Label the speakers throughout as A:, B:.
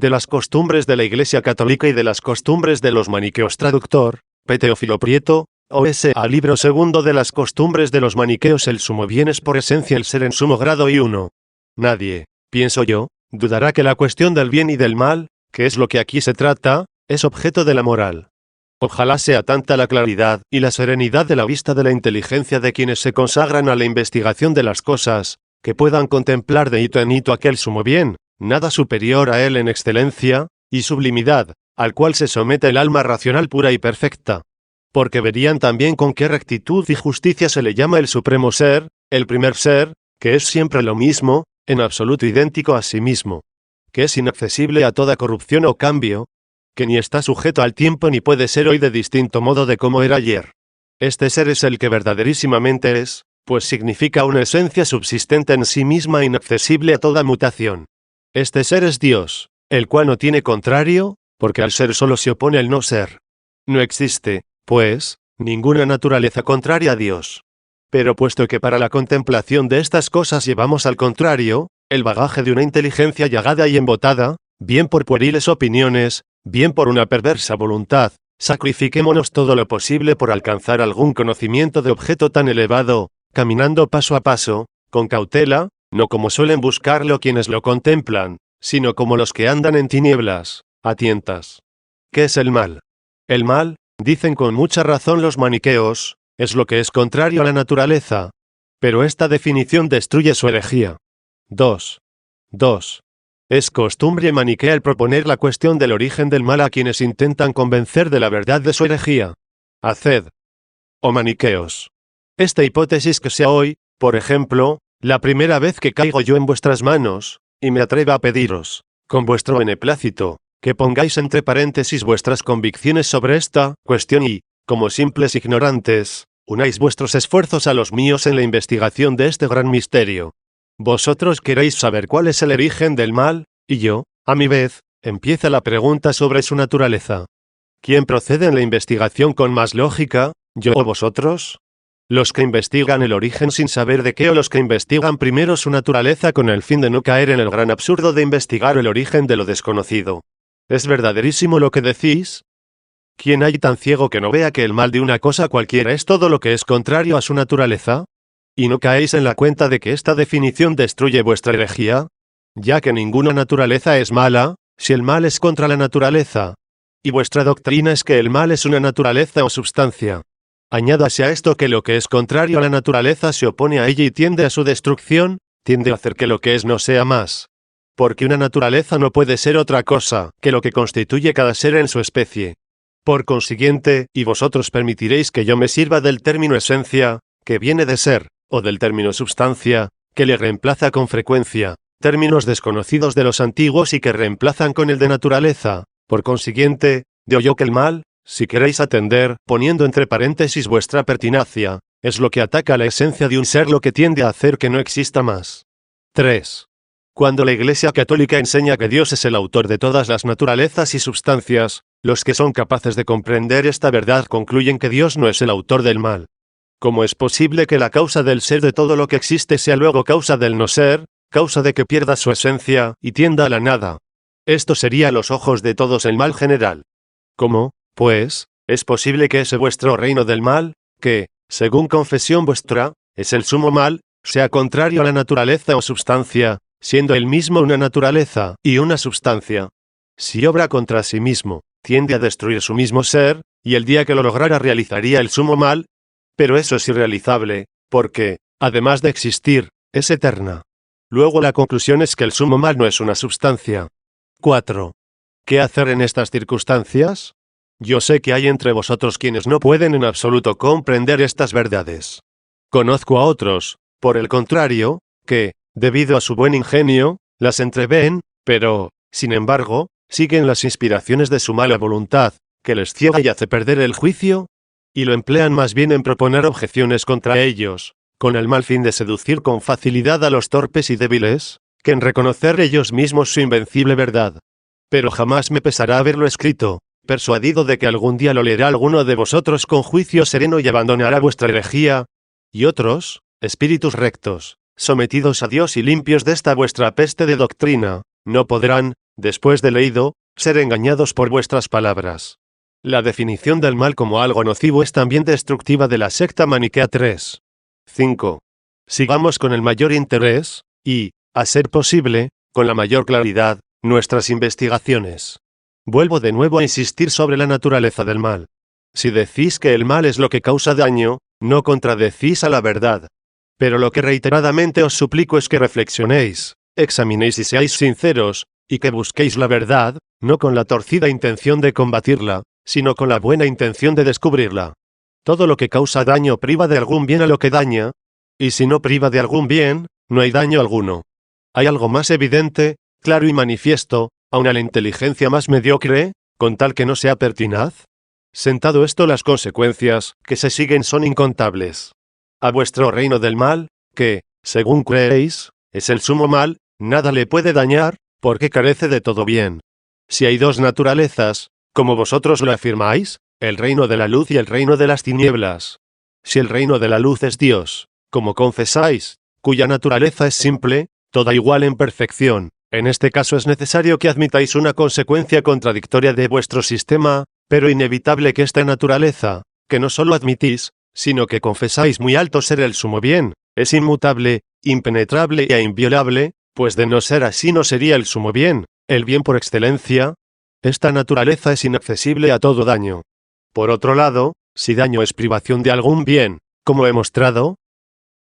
A: de las costumbres de la Iglesia Católica y de las costumbres de los maniqueos. Traductor, P. Teófilo Prieto, O.S.A. Libro segundo de las costumbres de los maniqueos. El sumo bien es por esencia el ser en sumo grado y uno. Nadie, pienso yo, dudará que la cuestión del bien y del mal, que es lo que aquí se trata, es objeto de la moral. Ojalá sea tanta la claridad y la serenidad de la vista de la inteligencia de quienes se consagran a la investigación de las cosas, que puedan contemplar de hito en hito aquel sumo bien, nada superior a él en excelencia y sublimidad, al cual se somete el alma racional pura y perfecta. Porque verían también con qué rectitud y justicia se le llama el supremo ser, el primer ser, que es siempre lo mismo, en absoluto idéntico a sí mismo, que es inaccesible a toda corrupción o cambio, que ni está sujeto al tiempo ni puede ser hoy de distinto modo de como era ayer. Este ser es el que verdaderísimamente es, pues significa una esencia subsistente en sí misma inaccesible a toda mutación. Este ser es Dios, el cual no tiene contrario, porque al ser solo se opone el no ser. No existe, pues, ninguna naturaleza contraria a Dios. Pero puesto que para la contemplación de estas cosas llevamos al contrario, el bagaje de una inteligencia llagada y embotada, bien por pueriles opiniones, bien por una perversa voluntad, sacrifiquémonos todo lo posible por alcanzar algún conocimiento de objeto tan elevado, caminando paso a paso, con cautela, no como suelen buscarlo quienes lo contemplan, sino como los que andan en tinieblas, a tientas. ¿Qué es el mal? El mal, dicen con mucha razón los maniqueos, es lo que es contrario a la naturaleza. Pero esta definición destruye su herejía. 2. Es costumbre maniquea el proponer la cuestión del origen del mal a quienes intentan convencer de la verdad de su herejía. Haced, oh maniqueos, esta hipótesis que sea hoy, por ejemplo, la primera vez que caigo yo en vuestras manos, y me atrevo a pediros, con vuestro beneplácito, que pongáis entre paréntesis vuestras convicciones sobre esta cuestión y, como simples ignorantes, unáis vuestros esfuerzos a los míos en la investigación de este gran misterio. Vosotros queréis saber cuál es el origen del mal, y yo, a mi vez, empieza la pregunta sobre su naturaleza. ¿Quién procede en la investigación con más lógica, yo o vosotros? ¿Los que investigan el origen sin saber de qué o los que investigan primero su naturaleza con el fin de no caer en el gran absurdo de investigar el origen de lo desconocido? ¿Es verdaderísimo lo que decís? ¿Quién hay tan ciego que no vea que el mal de una cosa cualquiera es todo lo que es contrario a su naturaleza? ¿Y no caéis en la cuenta de que esta definición destruye vuestra herejía? Ya que ninguna naturaleza es mala, si el mal es contra la naturaleza. Y vuestra doctrina es que el mal es una naturaleza o substancia. Añádase a esto que lo que es contrario a la naturaleza se opone a ella y tiende a su destrucción, tiende a hacer que lo que es no sea más. Porque una naturaleza no puede ser otra cosa que lo que constituye cada ser en su especie. Por consiguiente, y vosotros permitiréis que yo me sirva del término esencia, que viene de ser, o del término substancia, que le reemplaza con frecuencia, términos desconocidos de los antiguos y que reemplazan con el de naturaleza. Por consiguiente, digo yo que el mal, si queréis atender, poniendo entre paréntesis vuestra pertinacia, es lo que ataca la esencia de un ser, lo que tiende a hacer que no exista más. 3. Cuando la Iglesia Católica enseña que Dios es el autor de todas las naturalezas y substancias, los que son capaces de comprender esta verdad concluyen que Dios no es el autor del mal. ¿Cómo es posible que la causa del ser de todo lo que existe sea luego causa del no ser, causa de que pierda su esencia y tienda a la nada? Esto sería a los ojos de todos el mal general. ¿Cómo, pues, es posible que ese vuestro reino del mal, que, según confesión vuestra, es el sumo mal, sea contrario a la naturaleza o substancia, siendo él mismo una naturaleza y una substancia? Si obra contra sí mismo, tiende a destruir su mismo ser, y el día que lo lograra realizaría el sumo mal. Pero eso es irrealizable, porque, además de existir, es eterna. Luego la conclusión es que el sumo mal no es una substancia. 4. ¿Qué hacer en estas circunstancias? Yo sé que hay entre vosotros quienes no pueden en absoluto comprender estas verdades. Conozco a otros, por el contrario, que, debido a su buen ingenio, las entreven, pero, sin embargo, siguen las inspiraciones de su mala voluntad, que les ciega y hace perder el juicio, y lo emplean más bien en proponer objeciones contra ellos, con el mal fin de seducir con facilidad a los torpes y débiles, que en reconocer ellos mismos su invencible verdad. Pero jamás me pesará haberlo escrito, persuadido de que algún día lo leerá alguno de vosotros con juicio sereno y abandonará vuestra herejía, y otros, espíritus rectos, sometidos a Dios y limpios de esta vuestra peste de doctrina, no podrán, después de leído, ser engañados por vuestras palabras. La definición del mal como algo nocivo es también destructiva de la secta maniquea 3. 5. Sigamos con el mayor interés, y, a ser posible, con la mayor claridad, nuestras investigaciones. Vuelvo de nuevo a insistir sobre la naturaleza del mal. Si decís que el mal es lo que causa daño, no contradecís a la verdad. Pero lo que reiteradamente os suplico es que reflexionéis, examinéis y seáis sinceros, y que busquéis la verdad, no con la torcida intención de combatirla, sino con la buena intención de descubrirla. Todo lo que causa daño priva de algún bien a lo que daña, y si no priva de algún bien, no hay daño alguno. ¿Hay algo más evidente, claro y manifiesto, aun a la inteligencia más mediocre, con tal que no sea pertinaz? Sentado esto, las consecuencias que se siguen son incontables. A vuestro reino del mal, que, según creéis, es el sumo mal, nada le puede dañar, porque carece de todo bien. Si hay dos naturalezas, como vosotros lo afirmáis, el reino de la luz y el reino de las tinieblas. Si el reino de la luz es Dios, como confesáis, cuya naturaleza es simple, toda igual en perfección, en este caso es necesario que admitáis una consecuencia contradictoria de vuestro sistema, pero inevitable que esta naturaleza, que no solo admitís, sino que confesáis muy alto ser el sumo bien, es inmutable, impenetrable e inviolable, pues de no ser así no sería el sumo bien, el bien por excelencia. Esta naturaleza es inaccesible a todo daño. Por otro lado, si daño es privación de algún bien, como he mostrado,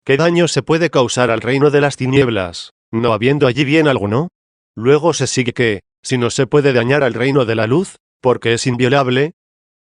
A: ¿qué daño se puede causar al reino de las tinieblas, no habiendo allí bien alguno? Luego se sigue que, si no se puede dañar al reino de la luz, porque es inviolable,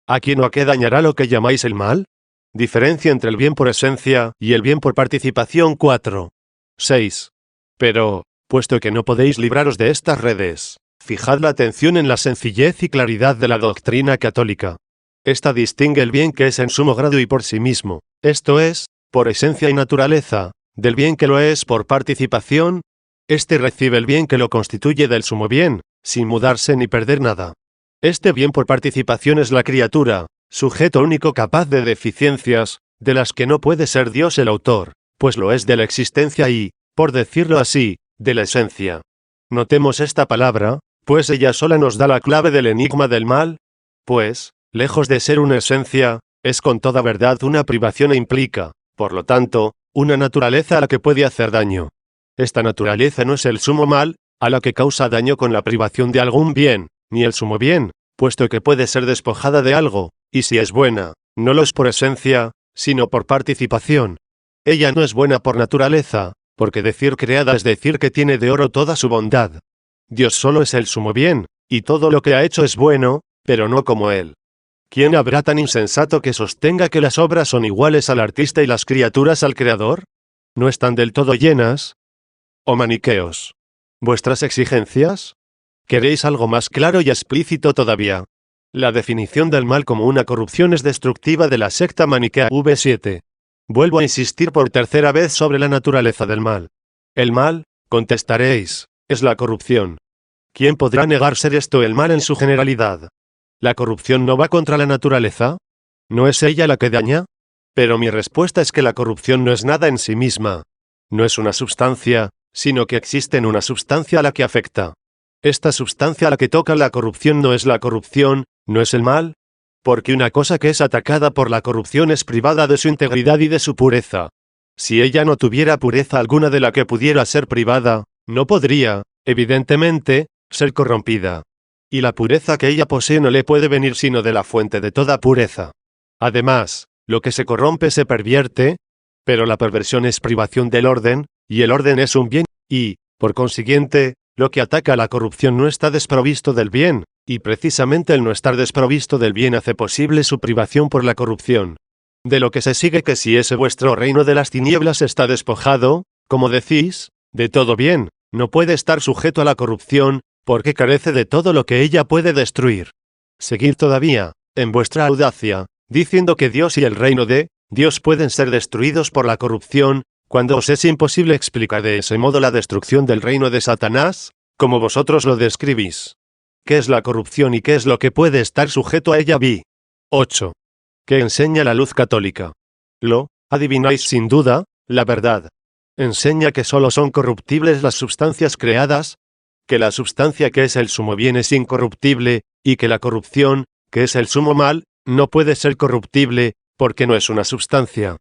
A: ¿a quién o a qué dañará lo que llamáis el mal? Diferencia entre el bien por esencia y el bien por participación 4. 6. Pero, puesto que no podéis libraros de estas redes, fijad la atención en la sencillez y claridad de la doctrina católica. Esta distingue el bien que es en sumo grado y por sí mismo, esto es, por esencia y naturaleza, del bien que lo es por participación. Este recibe el bien que lo constituye del sumo bien, sin mudarse ni perder nada. Este bien por participación es la criatura, sujeto único capaz de deficiencias, de las que no puede ser Dios el autor, pues lo es de la existencia y, por decirlo así, de la esencia. Notemos esta palabra, pues ella sola nos da la clave del enigma del mal, pues, lejos de ser una esencia, es con toda verdad una privación e implica, por lo tanto, una naturaleza a la que puede hacer daño. Esta naturaleza no es el sumo mal, a la que causa daño con la privación de algún bien, ni el sumo bien, puesto que puede ser despojada de algo, y si es buena, no lo es por esencia, sino por participación. Ella no es buena por naturaleza, porque decir creada es decir que tiene de oro toda su bondad. Dios solo es el sumo bien, y todo lo que ha hecho es bueno, pero no como Él. ¿Quién habrá tan insensato que sostenga que las obras son iguales al artista y las criaturas al creador? ¿No están del todo llenas? ¿O maniqueos? ¿Vuestras exigencias? ¿Queréis algo más claro y explícito todavía? La definición del mal como una corrupción es destructiva de la secta maniquea V7. Vuelvo a insistir por tercera vez sobre la naturaleza del mal. El mal, contestaréis, es la corrupción. ¿Quién podrá negar ser esto el mal en su generalidad? ¿La corrupción no va contra la naturaleza? ¿No es ella la que daña? Pero mi respuesta es que la corrupción no es nada en sí misma. No es una substancia, sino que existe en una substancia a la que afecta. Esta substancia a la que toca la corrupción no es la corrupción, no es el mal, porque una cosa que es atacada por la corrupción es privada de su integridad y de su pureza. Si ella no tuviera pureza alguna de la que pudiera ser privada, no podría, evidentemente, ser corrompida. Y la pureza que ella posee no le puede venir sino de la fuente de toda pureza. Además, lo que se corrompe se pervierte, pero la perversión es privación del orden, y el orden es un bien, y, por consiguiente, lo que ataca a la corrupción no está desprovisto del bien, y precisamente el no estar desprovisto del bien hace posible su privación por la corrupción. De lo que se sigue que si ese vuestro reino de las tinieblas está despojado, como decís, de todo bien, no puede estar sujeto a la corrupción, porque carece de todo lo que ella puede destruir. Seguid todavía, en vuestra audacia, diciendo que Dios y el reino de Dios pueden ser destruidos por la corrupción, cuando os es imposible explicar de ese modo la destrucción del reino de Satanás, como vosotros lo describís. ¿Qué es la corrupción y qué es lo que puede estar sujeto a ella? 8. ¿Qué enseña la luz católica? Lo adivináis sin duda, la verdad. Enseña que solo son corruptibles las sustancias creadas, que la substancia que es el sumo bien es incorruptible, y que la corrupción, que es el sumo mal, no puede ser corruptible, porque no es una substancia.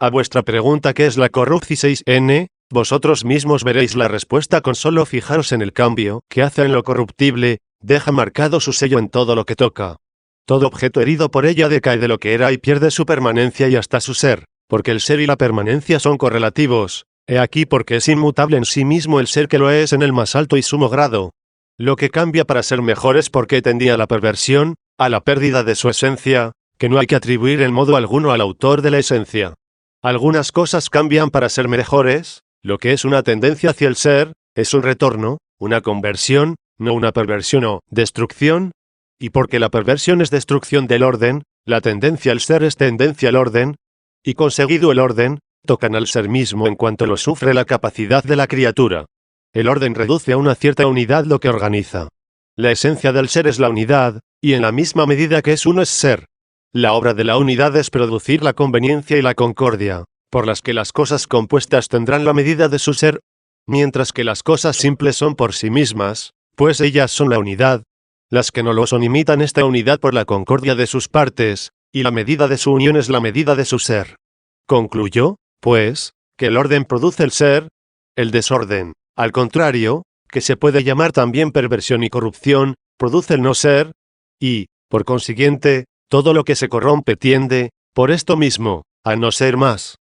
A: A vuestra pregunta ¿qué es la corrupción? Vosotros mismos veréis la respuesta con solo fijaros en el cambio que hace en lo corruptible, deja marcado su sello en todo lo que toca. Todo objeto herido por ella decae de lo que era y pierde su permanencia y hasta su ser, porque el ser y la permanencia son correlativos. He aquí porque es inmutable en sí mismo el ser que lo es en el más alto y sumo grado. Lo que cambia para ser mejor es porque tendía a la perversión, a la pérdida de su esencia, que no hay que atribuir en modo alguno al autor de la esencia. Algunas cosas cambian para ser mejores, lo que es una tendencia hacia el ser, es un retorno, una conversión, no una perversión o destrucción. Y porque la perversión es destrucción del orden, la tendencia al ser es tendencia al orden, y conseguido el orden, tocan al ser mismo en cuanto lo sufre la capacidad de la criatura. El orden reduce a una cierta unidad lo que organiza. La esencia del ser es la unidad, y en la misma medida que es uno es ser. La obra de la unidad es producir la conveniencia y la concordia, por las que las cosas compuestas tendrán la medida de su ser, mientras que las cosas simples son por sí mismas, pues ellas son la unidad. Las que no lo son imitan esta unidad por la concordia de sus partes, y la medida de su unión es la medida de su ser. Concluyó, pues, que el orden produce el ser, el desorden, al contrario, que se puede llamar también perversión y corrupción, produce el no ser, y, por consiguiente, todo lo que se corrompe tiende, por esto mismo, a no ser más.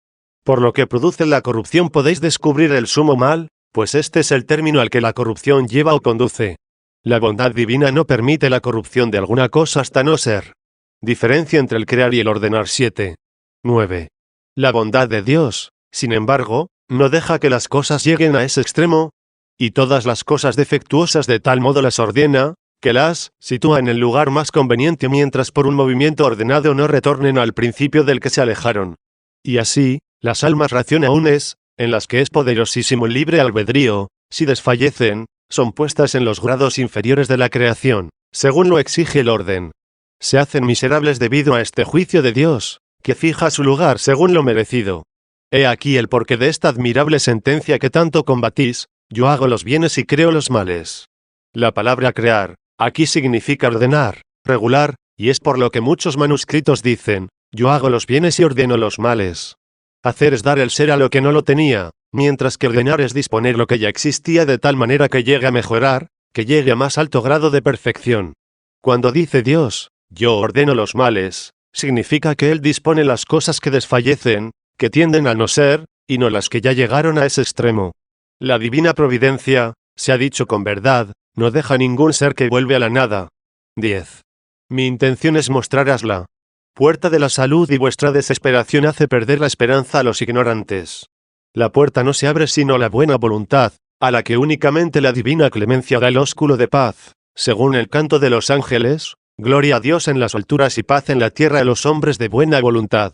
A: Por lo que produce la corrupción podéis descubrir el sumo mal, pues este es el término al que la corrupción lleva o conduce. La bondad divina no permite la corrupción de alguna cosa hasta no ser. Diferencia entre el crear y el ordenar 7. 9. La bondad de Dios, sin embargo, no deja que las cosas lleguen a ese extremo, y todas las cosas defectuosas de tal modo las ordena, que las sitúa en el lugar más conveniente mientras por un movimiento ordenado no retornen al principio del que se alejaron. Y así, las almas racionales, en las que es poderosísimo el libre albedrío, si desfallecen, son puestas en los grados inferiores de la creación, según lo exige el orden. Se hacen miserables debido a este juicio de Dios, que fija su lugar según lo merecido. He aquí el porqué de esta admirable sentencia que tanto combatís: yo hago los bienes y creo los males. La palabra crear, aquí significa ordenar, regular, y es por lo que muchos manuscritos dicen, yo hago los bienes y ordeno los males. Hacer es dar el ser a lo que no lo tenía, mientras que ordenar es disponer lo que ya existía de tal manera que llegue a mejorar, que llegue a más alto grado de perfección. Cuando dice Dios, yo ordeno los males, significa que Él dispone las cosas que desfallecen, que tienden a no ser, y no las que ya llegaron a ese extremo. La divina providencia, se ha dicho con verdad, no deja ningún ser que vuelve a la nada. 10. Mi intención es mostraros la puerta de la salud y vuestra desesperación hace perder la esperanza a los ignorantes. La puerta no se abre sino a la buena voluntad, a la que únicamente la divina clemencia da el ósculo de paz, según el canto de los ángeles, gloria a Dios en las alturas y paz en la tierra a los hombres de buena voluntad.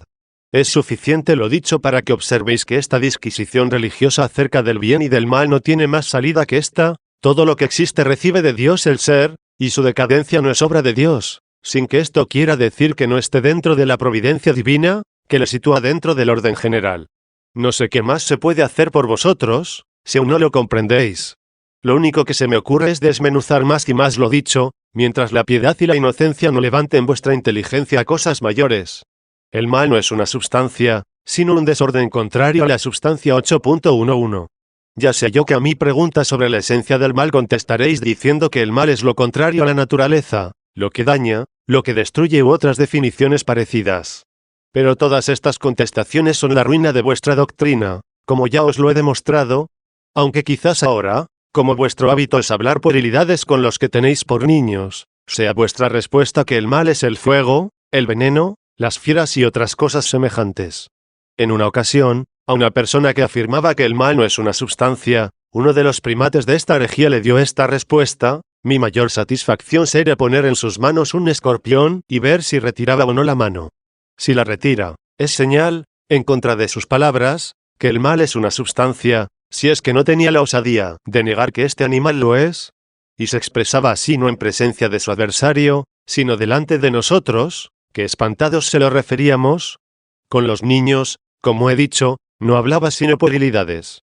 A: Es suficiente lo dicho para que observéis que esta disquisición religiosa acerca del bien y del mal no tiene más salida que esta: todo lo que existe recibe de Dios el ser, y su decadencia no es obra de Dios, sin que esto quiera decir que no esté dentro de la providencia divina, que le sitúa dentro del orden general. No sé qué más se puede hacer por vosotros, si aún no lo comprendéis. Lo único que se me ocurre es desmenuzar más y más lo dicho, mientras la piedad y la inocencia no levanten vuestra inteligencia a cosas mayores. El mal no es una substancia, sino un desorden contrario a la substancia 8.11. Ya sé yo que a mi pregunta sobre la esencia del mal contestaréis diciendo que el mal es lo contrario a la naturaleza, lo que daña, lo que destruye u otras definiciones parecidas. Pero todas estas contestaciones son la ruina de vuestra doctrina, como ya os lo he demostrado, aunque quizás ahora, como vuestro hábito es hablar puerilidades con los que tenéis por niños, sea vuestra respuesta que el mal es el fuego, el veneno, las fieras y otras cosas semejantes. En una ocasión, a una persona que afirmaba que el mal no es una substancia, uno de los primates de esta herejía le dio esta respuesta: mi mayor satisfacción sería poner en sus manos un escorpión y ver si retiraba o no la mano. Si la retira, es señal, en contra de sus palabras, que el mal es una substancia, si es que no tenía la osadía de negar que este animal lo es, y se expresaba así no en presencia de su adversario, sino delante de nosotros, que espantados se lo referíamos. Con los niños, como he dicho, no hablaba sino puerilidades.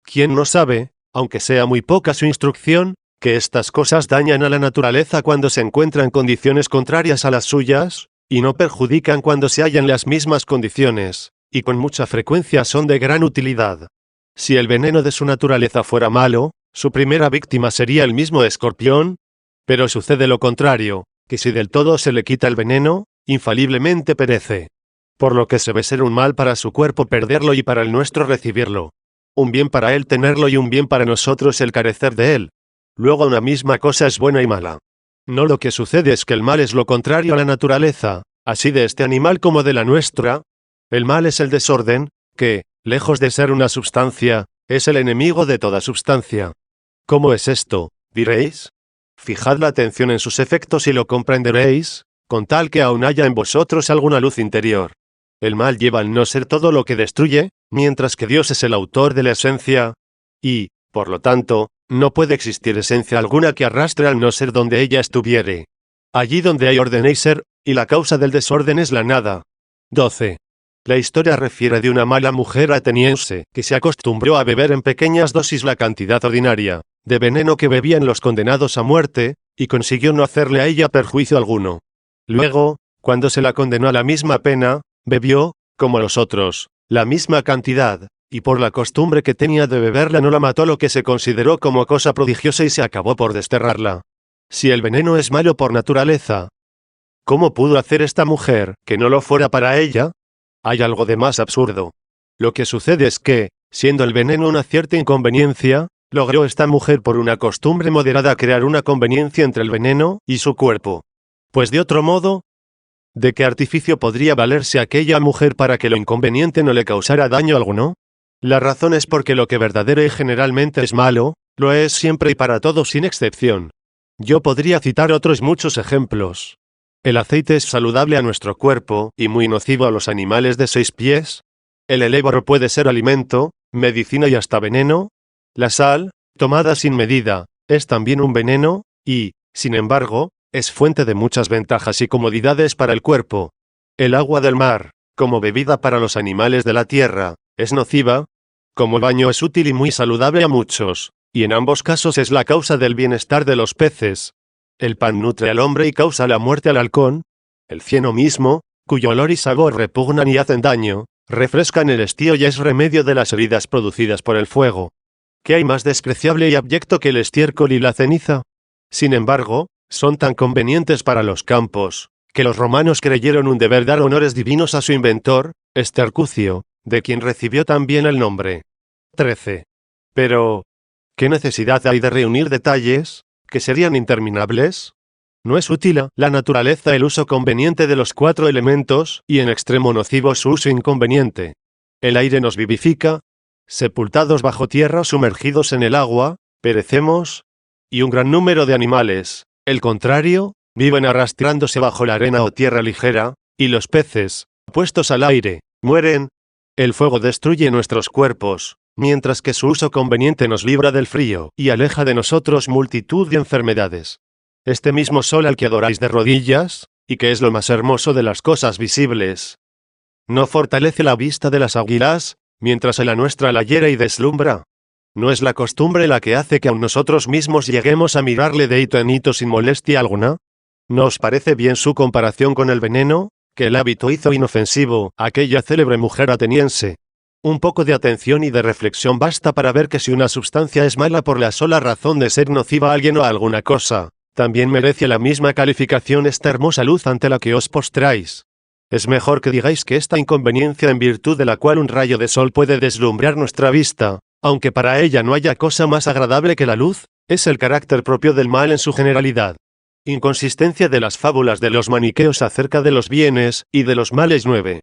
A: ¿Quién no sabe, aunque sea muy poca su instrucción, que estas cosas dañan a la naturaleza cuando se encuentran condiciones contrarias a las suyas, y no perjudican cuando se hallan las mismas condiciones, y con mucha frecuencia son de gran utilidad. Si el veneno de su naturaleza fuera malo, su primera víctima sería el mismo escorpión, pero sucede lo contrario, que si del todo se le quita el veneno, infaliblemente perece. Por lo que se ve ser un mal para su cuerpo perderlo y para el nuestro recibirlo. Un bien para él tenerlo y un bien para nosotros el carecer de él. Luego una misma cosa es buena y mala. No, lo que sucede es que el mal es lo contrario a la naturaleza, así de este animal como de la nuestra. El mal es el desorden, que, lejos de ser una substancia, es el enemigo de toda substancia. ¿Cómo es esto?, diréis. Fijad la atención en sus efectos y lo comprenderéis, con tal que aún haya en vosotros alguna luz interior. El mal lleva al no ser todo lo que destruye, mientras que Dios es el autor de la esencia, y, por lo tanto, no puede existir esencia alguna que arrastre al no ser donde ella estuviere. Allí donde hay orden hay ser, y la causa del desorden es la nada. 12. La historia refiere de una mala mujer ateniense, que se acostumbró a beber en pequeñas dosis la cantidad ordinaria de veneno que bebían los condenados a muerte, y consiguió no hacerle a ella perjuicio alguno. Luego, cuando se la condenó a la misma pena, bebió, como los otros, la misma cantidad, y por la costumbre que tenía de beberla no la mató, lo que se consideró como cosa prodigiosa, y se acabó por desterrarla. Si el veneno es malo por naturaleza, ¿cómo pudo hacer esta mujer que no lo fuera para ella? Hay algo de más absurdo. Lo que sucede es que, siendo el veneno una cierta inconveniencia, logró esta mujer por una costumbre moderada crear una conveniencia entre el veneno y su cuerpo. Pues de otro modo, ¿de qué artificio podría valerse aquella mujer para que lo inconveniente no le causara daño alguno? La razón es porque lo que verdadero y generalmente es malo, lo es siempre y para todos sin excepción. Yo podría citar otros muchos ejemplos. El aceite es saludable a nuestro cuerpo y muy nocivo a los animales de 6 pies. El eléboro puede ser alimento, medicina y hasta veneno. La sal, tomada sin medida, es también un veneno, y, sin embargo, es fuente de muchas ventajas y comodidades para el cuerpo. El agua del mar, como bebida para los animales de la tierra, es nociva. Como baño es útil y muy saludable a muchos, y en ambos casos es la causa del bienestar de los peces. El pan nutre al hombre y causa la muerte al halcón. El cieno mismo, cuyo olor y sabor repugnan y hacen daño, refrescan el estío y es remedio de las heridas producidas por el fuego. ¿Qué hay más despreciable y abyecto que el estiércol y la ceniza? Sin embargo, son tan convenientes para los campos, que los romanos creyeron un deber dar honores divinos a su inventor, Estercucio, de quien recibió también el nombre. 13. Pero, ¿qué necesidad hay de reunir detalles, que serían interminables? No es útil a la naturaleza el uso conveniente de los 4 elementos, y en extremo nocivo su uso inconveniente. El aire nos vivifica. Sepultados bajo tierra o sumergidos en el agua, perecemos. Y un gran número de animales, el contrario, viven arrastrándose bajo la arena o tierra ligera, y los peces, puestos al aire, mueren. El fuego destruye nuestros cuerpos, mientras que su uso conveniente nos libra del frío y aleja de nosotros multitud de enfermedades. Este mismo sol al que adoráis de rodillas, y que es lo más hermoso de las cosas visibles, ¿no fortalece la vista de las águilas, mientras a la nuestra la hiera y deslumbra? ¿No es la costumbre la que hace que aun nosotros mismos lleguemos a mirarle de hito en hito sin molestia alguna? ¿No os parece bien su comparación con el veneno, que el hábito hizo inofensivo a aquella célebre mujer ateniense? Un poco de atención y de reflexión basta para ver que si una sustancia es mala por la sola razón de ser nociva a alguien o a alguna cosa, también merece la misma calificación esta hermosa luz ante la que os postráis. Es mejor que digáis que esta inconveniencia en virtud de la cual un rayo de sol puede deslumbrar nuestra vista, aunque para ella no haya cosa más agradable que la luz, es el carácter propio del mal en su generalidad. Inconsistencia de las fábulas de los maniqueos acerca de los bienes y de los males. 9.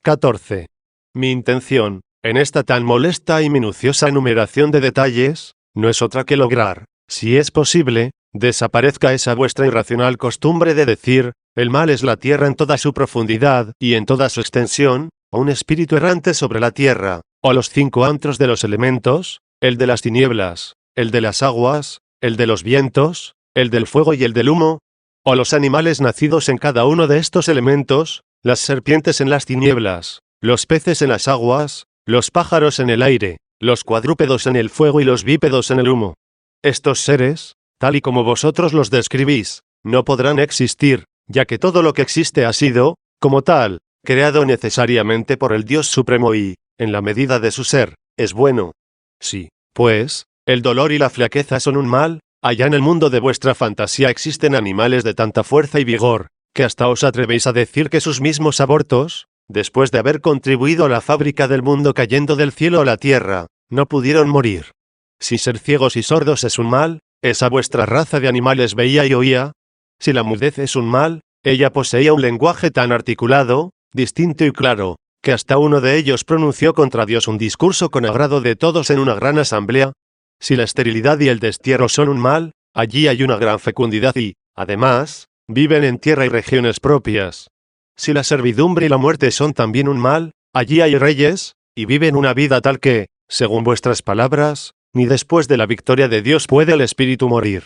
A: 14. Mi intención, en esta tan molesta y minuciosa enumeración de detalles, no es otra que lograr, si es posible, desaparezca esa vuestra irracional costumbre de decir, el mal es la tierra en toda su profundidad y en toda su extensión, o un espíritu errante sobre la tierra, o los 5 antros de los elementos, el de las tinieblas, el de las aguas, el de los vientos, el del fuego y el del humo, o los animales nacidos en cada uno de estos elementos, las serpientes en las tinieblas, los peces en las aguas, los pájaros en el aire, los cuadrúpedos en el fuego y los bípedos en el humo. Estos seres, tal y como vosotros los describís, no podrán existir, ya que todo lo que existe ha sido, como tal, creado necesariamente por el Dios Supremo y, en la medida de su ser, es bueno. Sí, pues, el dolor y la flaqueza son un mal, allá en el mundo de vuestra fantasía existen animales de tanta fuerza y vigor, que hasta os atrevéis a decir que sus mismos abortos, después de haber contribuido a la fábrica del mundo cayendo del cielo a la tierra, no pudieron morir. Si ser ciegos y sordos es un mal, esa vuestra raza de animales veía y oía. Si la mudez es un mal, ella poseía un lenguaje tan articulado, distinto y claro, que hasta uno de ellos pronunció contra Dios un discurso con agrado de todos en una gran asamblea. Si la esterilidad y el destierro son un mal, allí hay una gran fecundidad y, además, viven en tierra y regiones propias. Si la servidumbre y la muerte son también un mal, allí hay reyes, y viven una vida tal que, según vuestras palabras, ni después de la victoria de Dios puede el espíritu morir.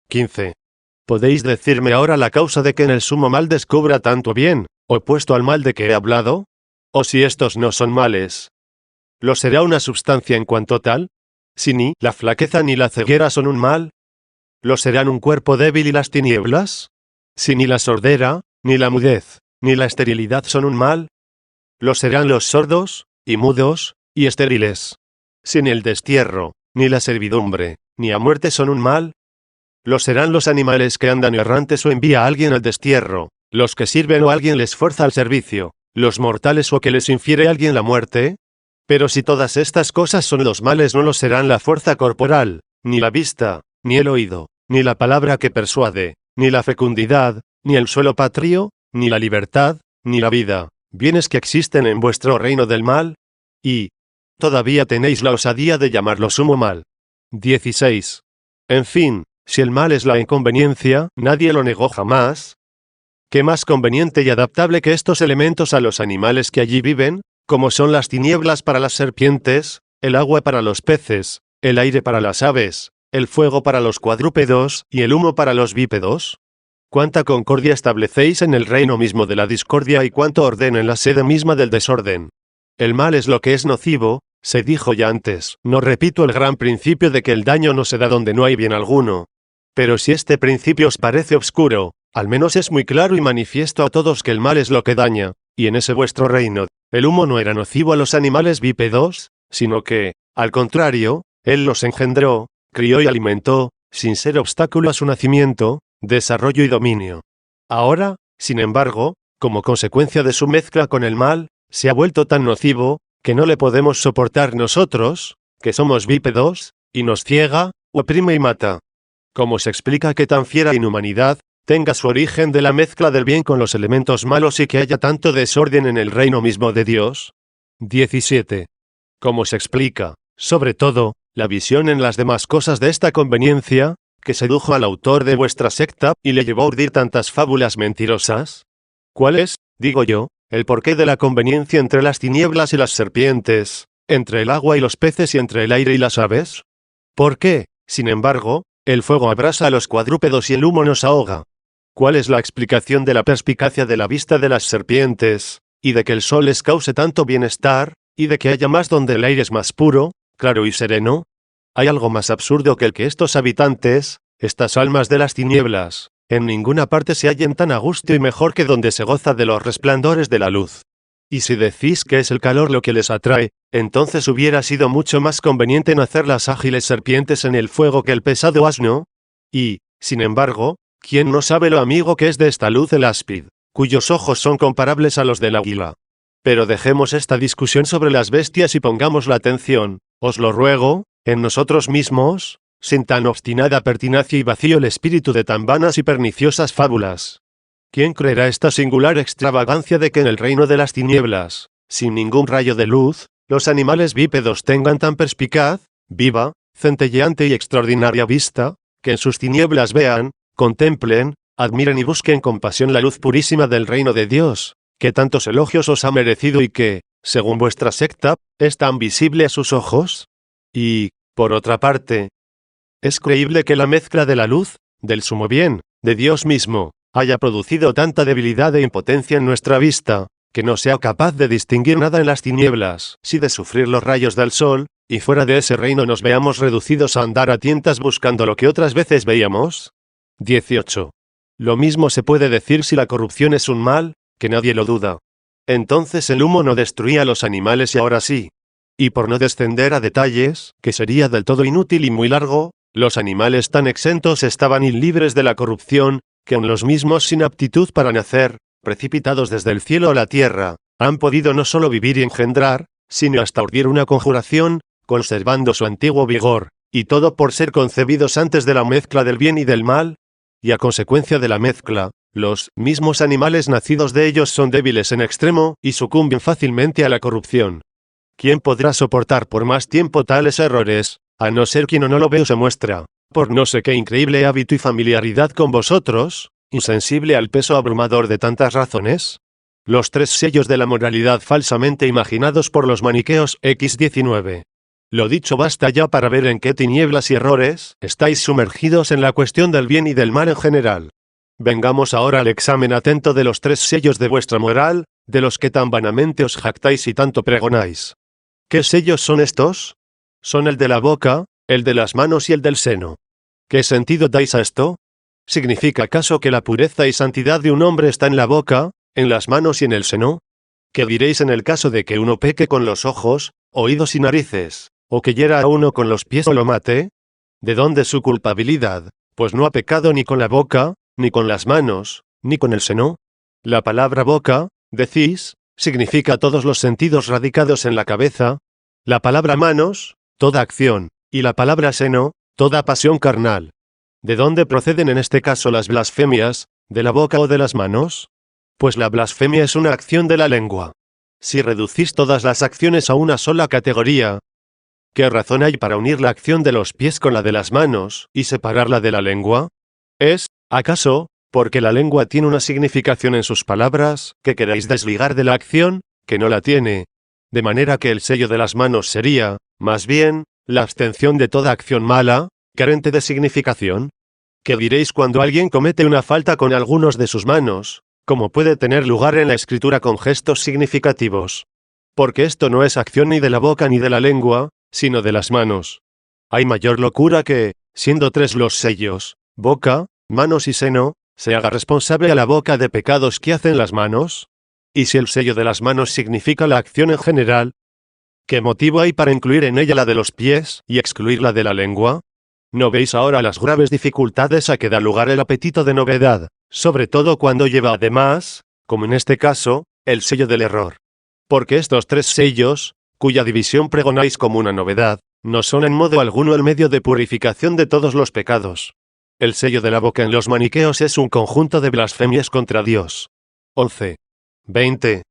A: 15. ¿Podéis decirme ahora la causa de que en el sumo mal descubra tanto bien, opuesto al mal de que he hablado? ¿O si estos no son males? ¿Lo será una sustancia en cuanto tal? Si ni la flaqueza ni la ceguera son un mal, ¿lo serán un cuerpo débil y las tinieblas? Si ni la sordera, ni la mudez, ni la esterilidad son un mal, ¿lo serán los sordos, y mudos, y estériles? Si ni el destierro, ni la servidumbre, ni a muerte son un mal, ¿lo serán los animales que andan errantes o envía a alguien al destierro, los que sirven o alguien les fuerza al servicio, los mortales o que les infiere a alguien la muerte? Pero si todas estas cosas son los males, no lo serán la fuerza corporal, ni la vista, ni el oído, ni la palabra que persuade, ni la fecundidad, ni el suelo patrio, ni la libertad, ni la vida, bienes que existen en vuestro reino del mal, y todavía tenéis la osadía de llamarlo sumo mal. 16. En fin, si el mal es la inconveniencia, nadie lo negó jamás. ¿Qué más conveniente y adaptable que estos elementos a los animales que allí viven, como son las tinieblas para las serpientes, el agua para los peces, el aire para las aves, el fuego para los cuadrúpedos y el humo para los bípedos? ¿Cuánta concordia establecéis en el reino mismo de la discordia y cuánto orden en la sede misma del desorden? El mal es lo que es nocivo, se dijo ya antes. No repito el gran principio de que el daño no se da donde no hay bien alguno. Pero si este principio os parece obscuro, al menos es muy claro y manifiesto a todos que el mal es lo que daña, y en ese vuestro reino, el humo no era nocivo a los animales bípedos, sino que, al contrario, él los engendró, crió y alimentó, sin ser obstáculo a su nacimiento, desarrollo y dominio. Ahora, sin embargo, como consecuencia de su mezcla con el mal, se ha vuelto tan nocivo, que no le podemos soportar nosotros, que somos bípedos, y nos ciega, oprime y mata. ¿Cómo se explica que tan fiera inhumanidad tenga su origen de la mezcla del bien con los elementos malos y que haya tanto desorden en el reino mismo de Dios? 17. ¿Cómo se explica, sobre todo, la visión en las demás cosas de esta conveniencia, que sedujo al autor de vuestra secta y le llevó a urdir tantas fábulas mentirosas? ¿Cuál es, digo yo, el porqué de la conveniencia entre las tinieblas y las serpientes, entre el agua y los peces y entre el aire y las aves? ¿Por qué, sin embargo, el fuego abrasa a los cuadrúpedos y el humo nos ahoga? ¿Cuál es la explicación de la perspicacia de la vista de las serpientes, y de que el sol les cause tanto bienestar, y de que haya más donde el aire es más puro, claro y sereno? ¿Hay algo más absurdo que el que estos habitantes, estas almas de las tinieblas, en ninguna parte se hallen tan a gusto y mejor que donde se goza de los resplandores de la luz? Y si decís que es el calor lo que les atrae, entonces hubiera sido mucho más conveniente nacer las ágiles serpientes en el fuego que el pesado asno. Y, sin embargo, ¿quién no sabe lo amigo que es de esta luz el áspid, cuyos ojos son comparables a los del águila? Pero dejemos esta discusión sobre las bestias y pongamos la atención, os lo ruego, en nosotros mismos, sin tan obstinada pertinacia y vacío el espíritu de tan vanas y perniciosas fábulas. ¿Quién creerá esta singular extravagancia de que en el reino de las tinieblas, sin ningún rayo de luz, los animales bípedos tengan tan perspicaz, viva, centelleante y extraordinaria vista, que en sus tinieblas vean, contemplen, admiren y busquen con pasión la luz purísima del reino de Dios, que tantos elogios os ha merecido y que, según vuestra secta, es tan visible a sus ojos? Y, por otra parte, ¿es creíble que la mezcla de la luz, del sumo bien, de Dios mismo, haya producido tanta debilidad e impotencia en nuestra vista, que no sea capaz de distinguir nada en las tinieblas, si de sufrir los rayos del sol, y fuera de ese reino nos veamos reducidos a andar a tientas buscando lo que otras veces veíamos? 18. Lo mismo se puede decir si la corrupción es un mal, que nadie lo duda. Entonces el humo no destruía a los animales y ahora sí. Y por no descender a detalles, que sería del todo inútil y muy largo, los animales tan exentos estaban libres de la corrupción, que aun los mismos sin aptitud para nacer, precipitados desde el cielo a la tierra, han podido no solo vivir y engendrar, sino hasta urdir una conjuración, conservando su antiguo vigor, y todo por ser concebidos antes de la mezcla del bien y del mal, y a consecuencia de la mezcla, los mismos animales nacidos de ellos son débiles en extremo y sucumben fácilmente a la corrupción. ¿Quién podrá soportar por más tiempo tales errores, a no ser quien o no lo ve o se muestra, por no sé qué increíble hábito y familiaridad con vosotros, insensible al peso abrumador de tantas razones? Los 3 sellos de la moralidad falsamente imaginados por los maniqueos X19. Lo dicho basta ya para ver en qué tinieblas y errores estáis sumergidos en la cuestión del bien y del mal en general. Vengamos ahora al examen atento de los 3 sellos de vuestra moral, de los que tan vanamente os jactáis y tanto pregonáis. ¿Qué sellos son estos? Son el de la boca, el de las manos y el del seno. ¿Qué sentido dais a esto? ¿Significa acaso que la pureza y santidad de un hombre está en la boca, en las manos y en el seno? ¿Qué diréis en el caso de que uno peque con los ojos, oídos y narices, o que hiera a uno con los pies o lo mate? ¿De dónde su culpabilidad? Pues no ha pecado ni con la boca, ni con las manos, ni con el seno. La palabra boca, decís, significa todos los sentidos radicados en la cabeza. La palabra manos, toda acción, y la palabra seno, toda pasión carnal. ¿De dónde proceden en este caso las blasfemias, de la boca o de las manos? Pues la blasfemia es una acción de la lengua. Si reducís todas las acciones a una sola categoría, ¿qué razón hay para unir la acción de los pies con la de las manos y separarla de la lengua? ¿Es, acaso, porque la lengua tiene una significación en sus palabras, que queréis desligar de la acción, que no la tiene? De manera que el sello de las manos sería, más bien, la abstención de toda acción mala, carente de significación. ¿Qué diréis cuando alguien comete una falta con algunos de sus manos, como puede tener lugar en la escritura con gestos significativos? Porque esto no es acción ni de la boca ni de la lengua, sino de las manos. Hay mayor locura que, siendo 3 los sellos, boca, manos y seno, se haga responsable a la boca de pecados que hacen las manos. Y si el sello de las manos significa la acción en general, ¿qué motivo hay para incluir en ella la de los pies y excluir la de la lengua? ¿No veis ahora las graves dificultades a que da lugar el apetito de novedad, sobre todo cuando lleva además, como en este caso, el sello del error? Porque estos 3 sellos, cuya división pregonáis como una novedad, no son en modo alguno el medio de purificación de todos los pecados. El sello de la boca en los maniqueos es un conjunto de blasfemias contra Dios. 11. 20.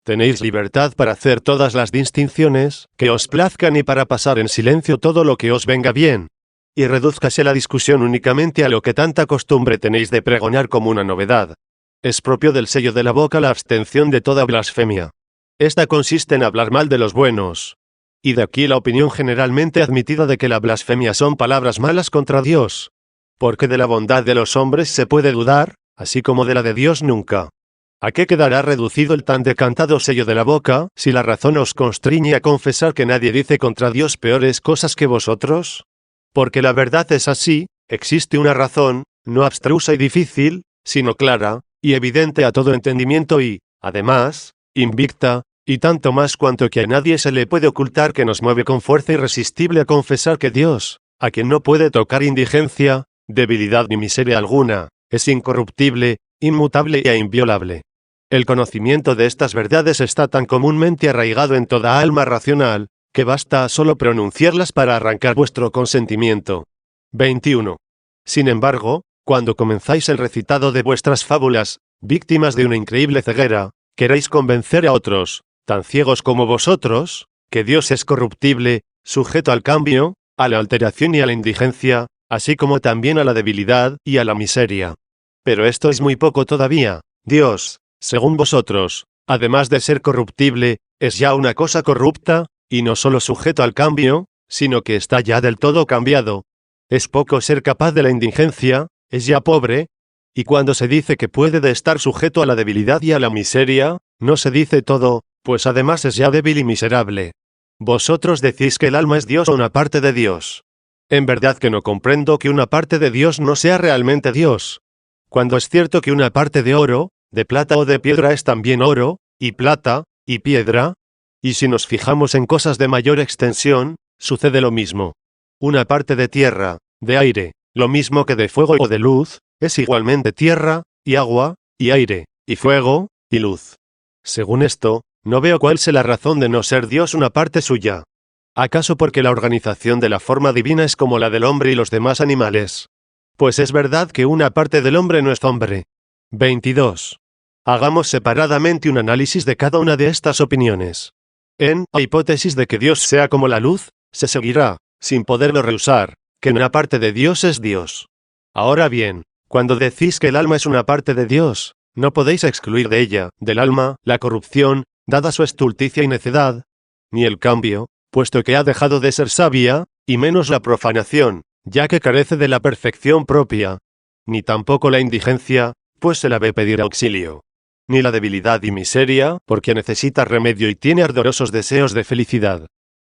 A: Tenéis libertad para hacer todas las distinciones que os plazcan y para pasar en silencio todo lo que os venga bien. Y redúzcase la discusión únicamente a lo que tanta costumbre tenéis de pregonar como una novedad. Es propio del sello de la boca la abstención de toda blasfemia. Esta consiste en hablar mal de los buenos. Y de aquí la opinión generalmente admitida de que la blasfemia son palabras malas contra Dios. Porque de la bondad de los hombres se puede dudar, así como de la de Dios nunca. ¿A qué quedará reducido el tan decantado sello de la boca, si la razón os constriñe a confesar que nadie dice contra Dios peores cosas que vosotros? Porque la verdad es así, existe una razón, no abstrusa y difícil, sino clara, y evidente a todo entendimiento y, además, invicta, y tanto más cuanto que a nadie se le puede ocultar que nos mueve con fuerza irresistible a confesar que Dios, a quien no puede tocar indigencia, debilidad ni miseria alguna, es incorruptible, inmutable e inviolable. El conocimiento de estas verdades está tan comúnmente arraigado en toda alma racional, que basta solo pronunciarlas para arrancar vuestro consentimiento. 21. Sin embargo, cuando comenzáis el recitado de vuestras fábulas, víctimas de una increíble ceguera, queréis convencer a otros, tan ciegos como vosotros, que Dios es corruptible, sujeto al cambio, a la alteración y a la indigencia, así como también a la debilidad y a la miseria. Pero esto es muy poco todavía. Dios, según vosotros, además de ser corruptible, es ya una cosa corrupta, y no solo sujeto al cambio, sino que está ya del todo cambiado. Es poco ser capaz de la indigencia, es ya pobre, y cuando se dice que puede de estar sujeto a la debilidad y a la miseria, no se dice todo, pues además es ya débil y miserable. Vosotros decís que el alma es Dios o una parte de Dios. En verdad que no comprendo que una parte de Dios no sea realmente Dios. Cuando es cierto que una parte de oro, de plata o de piedra es también oro, y plata, y piedra, y si nos fijamos en cosas de mayor extensión, sucede lo mismo. Una parte de tierra, de aire, lo mismo que de fuego o de luz, es igualmente tierra, y agua, y aire, y fuego, y luz. Según esto, no veo cuál sea la razón de no ser Dios una parte suya. ¿Acaso porque la organización de la forma divina es como la del hombre y los demás animales? Pues es verdad que una parte del hombre no es hombre. 22. Hagamos separadamente un análisis de cada una de estas opiniones. En la hipótesis de que Dios sea como la luz, se seguirá, sin poderlo rehusar, que una parte de Dios es Dios. Ahora bien, cuando decís que el alma es una parte de Dios, no podéis excluir de ella, del alma, la corrupción, dada su estulticia y necedad, ni el cambio, puesto que ha dejado de ser sabia, y menos la profanación, ya que carece de la perfección propia, ni tampoco la indigencia, pues se la ve pedir auxilio, ni la debilidad y miseria, porque necesita remedio y tiene ardorosos deseos de felicidad.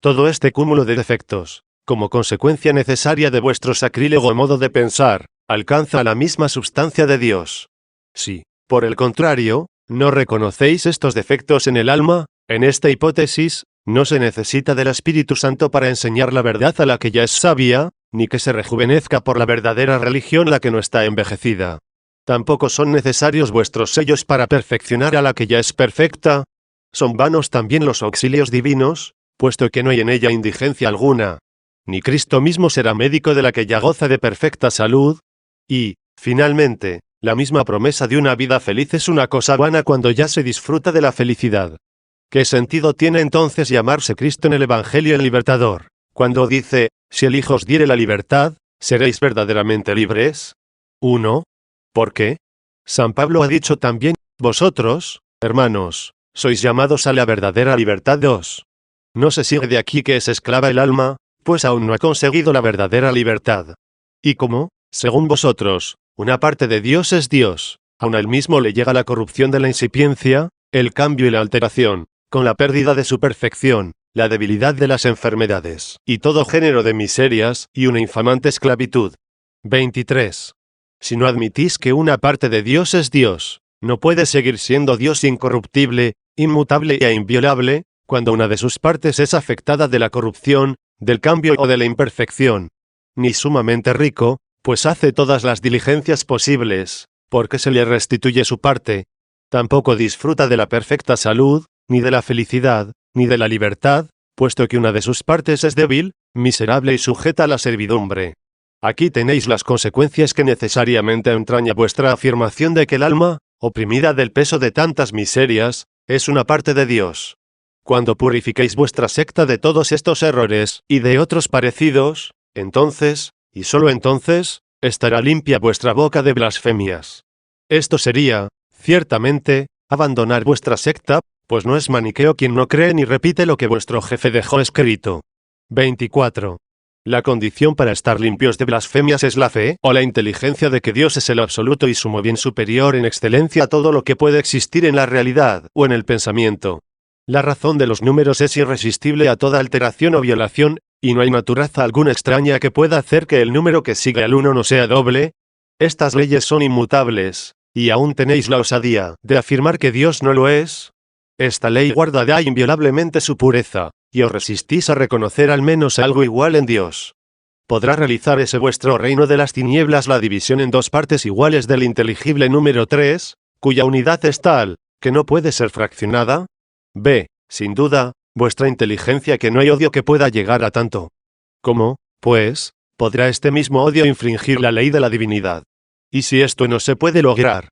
A: Todo este cúmulo de defectos, como consecuencia necesaria de vuestro sacrílego modo de pensar, alcanza la misma substancia de Dios. Si, por el contrario, no reconocéis estos defectos en el alma, en esta hipótesis, no se necesita del Espíritu Santo para enseñar la verdad a la que ya es sabia, ni que se rejuvenezca por la verdadera religión la que no está envejecida. Tampoco son necesarios vuestros sellos para perfeccionar a la que ya es perfecta. Son vanos también los auxilios divinos, puesto que no hay en ella indigencia alguna. Ni Cristo mismo será médico de la que ya goza de perfecta salud. Y, finalmente, la misma promesa de una vida feliz es una cosa vana cuando ya se disfruta de la felicidad. ¿Qué sentido tiene entonces llamarse Cristo en el Evangelio el libertador, cuando dice, si el Hijo os diere la libertad, seréis verdaderamente libres? 1. ¿Por qué? San Pablo ha dicho también, vosotros, hermanos, sois llamados a la verdadera libertad. 2. No se sigue de aquí que es esclava el alma, pues aún no ha conseguido la verdadera libertad. Y como, según vosotros, una parte de Dios es Dios, aun a él mismo le llega la corrupción de la incipiencia, el cambio y la alteración, con la pérdida de su perfección, la debilidad de las enfermedades, y todo género de miserias, y una infamante esclavitud. 23. Si no admitís que una parte de Dios es Dios, no puede seguir siendo Dios incorruptible, inmutable e inviolable, cuando una de sus partes es afectada de la corrupción, del cambio o de la imperfección. Ni sumamente rico, pues hace todas las diligencias posibles, porque se le restituye su parte. Tampoco disfruta de la perfecta salud, ni de la felicidad, ni de la libertad, puesto que una de sus partes es débil, miserable y sujeta a la servidumbre. Aquí tenéis las consecuencias que necesariamente entraña vuestra afirmación de que el alma, oprimida del peso de tantas miserias, es una parte de Dios. Cuando purifiquéis vuestra secta de todos estos errores, y de otros parecidos, entonces, y solo entonces, estará limpia vuestra boca de blasfemias. Esto sería, ciertamente, abandonar vuestra secta, pues no es maniqueo quien no cree ni repite lo que vuestro jefe dejó escrito. 24. La condición para estar limpios de blasfemias es la fe, o la inteligencia de que Dios es el absoluto y sumo bien superior en excelencia a todo lo que puede existir en la realidad, o en el pensamiento. La razón de los números es irresistible a toda alteración o violación, y no hay naturaleza alguna extraña que pueda hacer que el número que sigue al 1 no sea doble. Estas leyes son inmutables, y aún tenéis la osadía de afirmar que Dios no lo es. Esta ley guarda inviolablemente su pureza, y os resistís a reconocer al menos algo igual en Dios. ¿Podrá realizar ese vuestro reino de las tinieblas la división en dos partes iguales del inteligible número 3, cuya unidad es tal, que no puede ser fraccionada? B. Sin duda, vuestra inteligencia que no hay odio que pueda llegar a tanto. ¿Cómo, pues, podrá este mismo odio infringir la ley de la divinidad? ¿Y si esto no se puede lograr?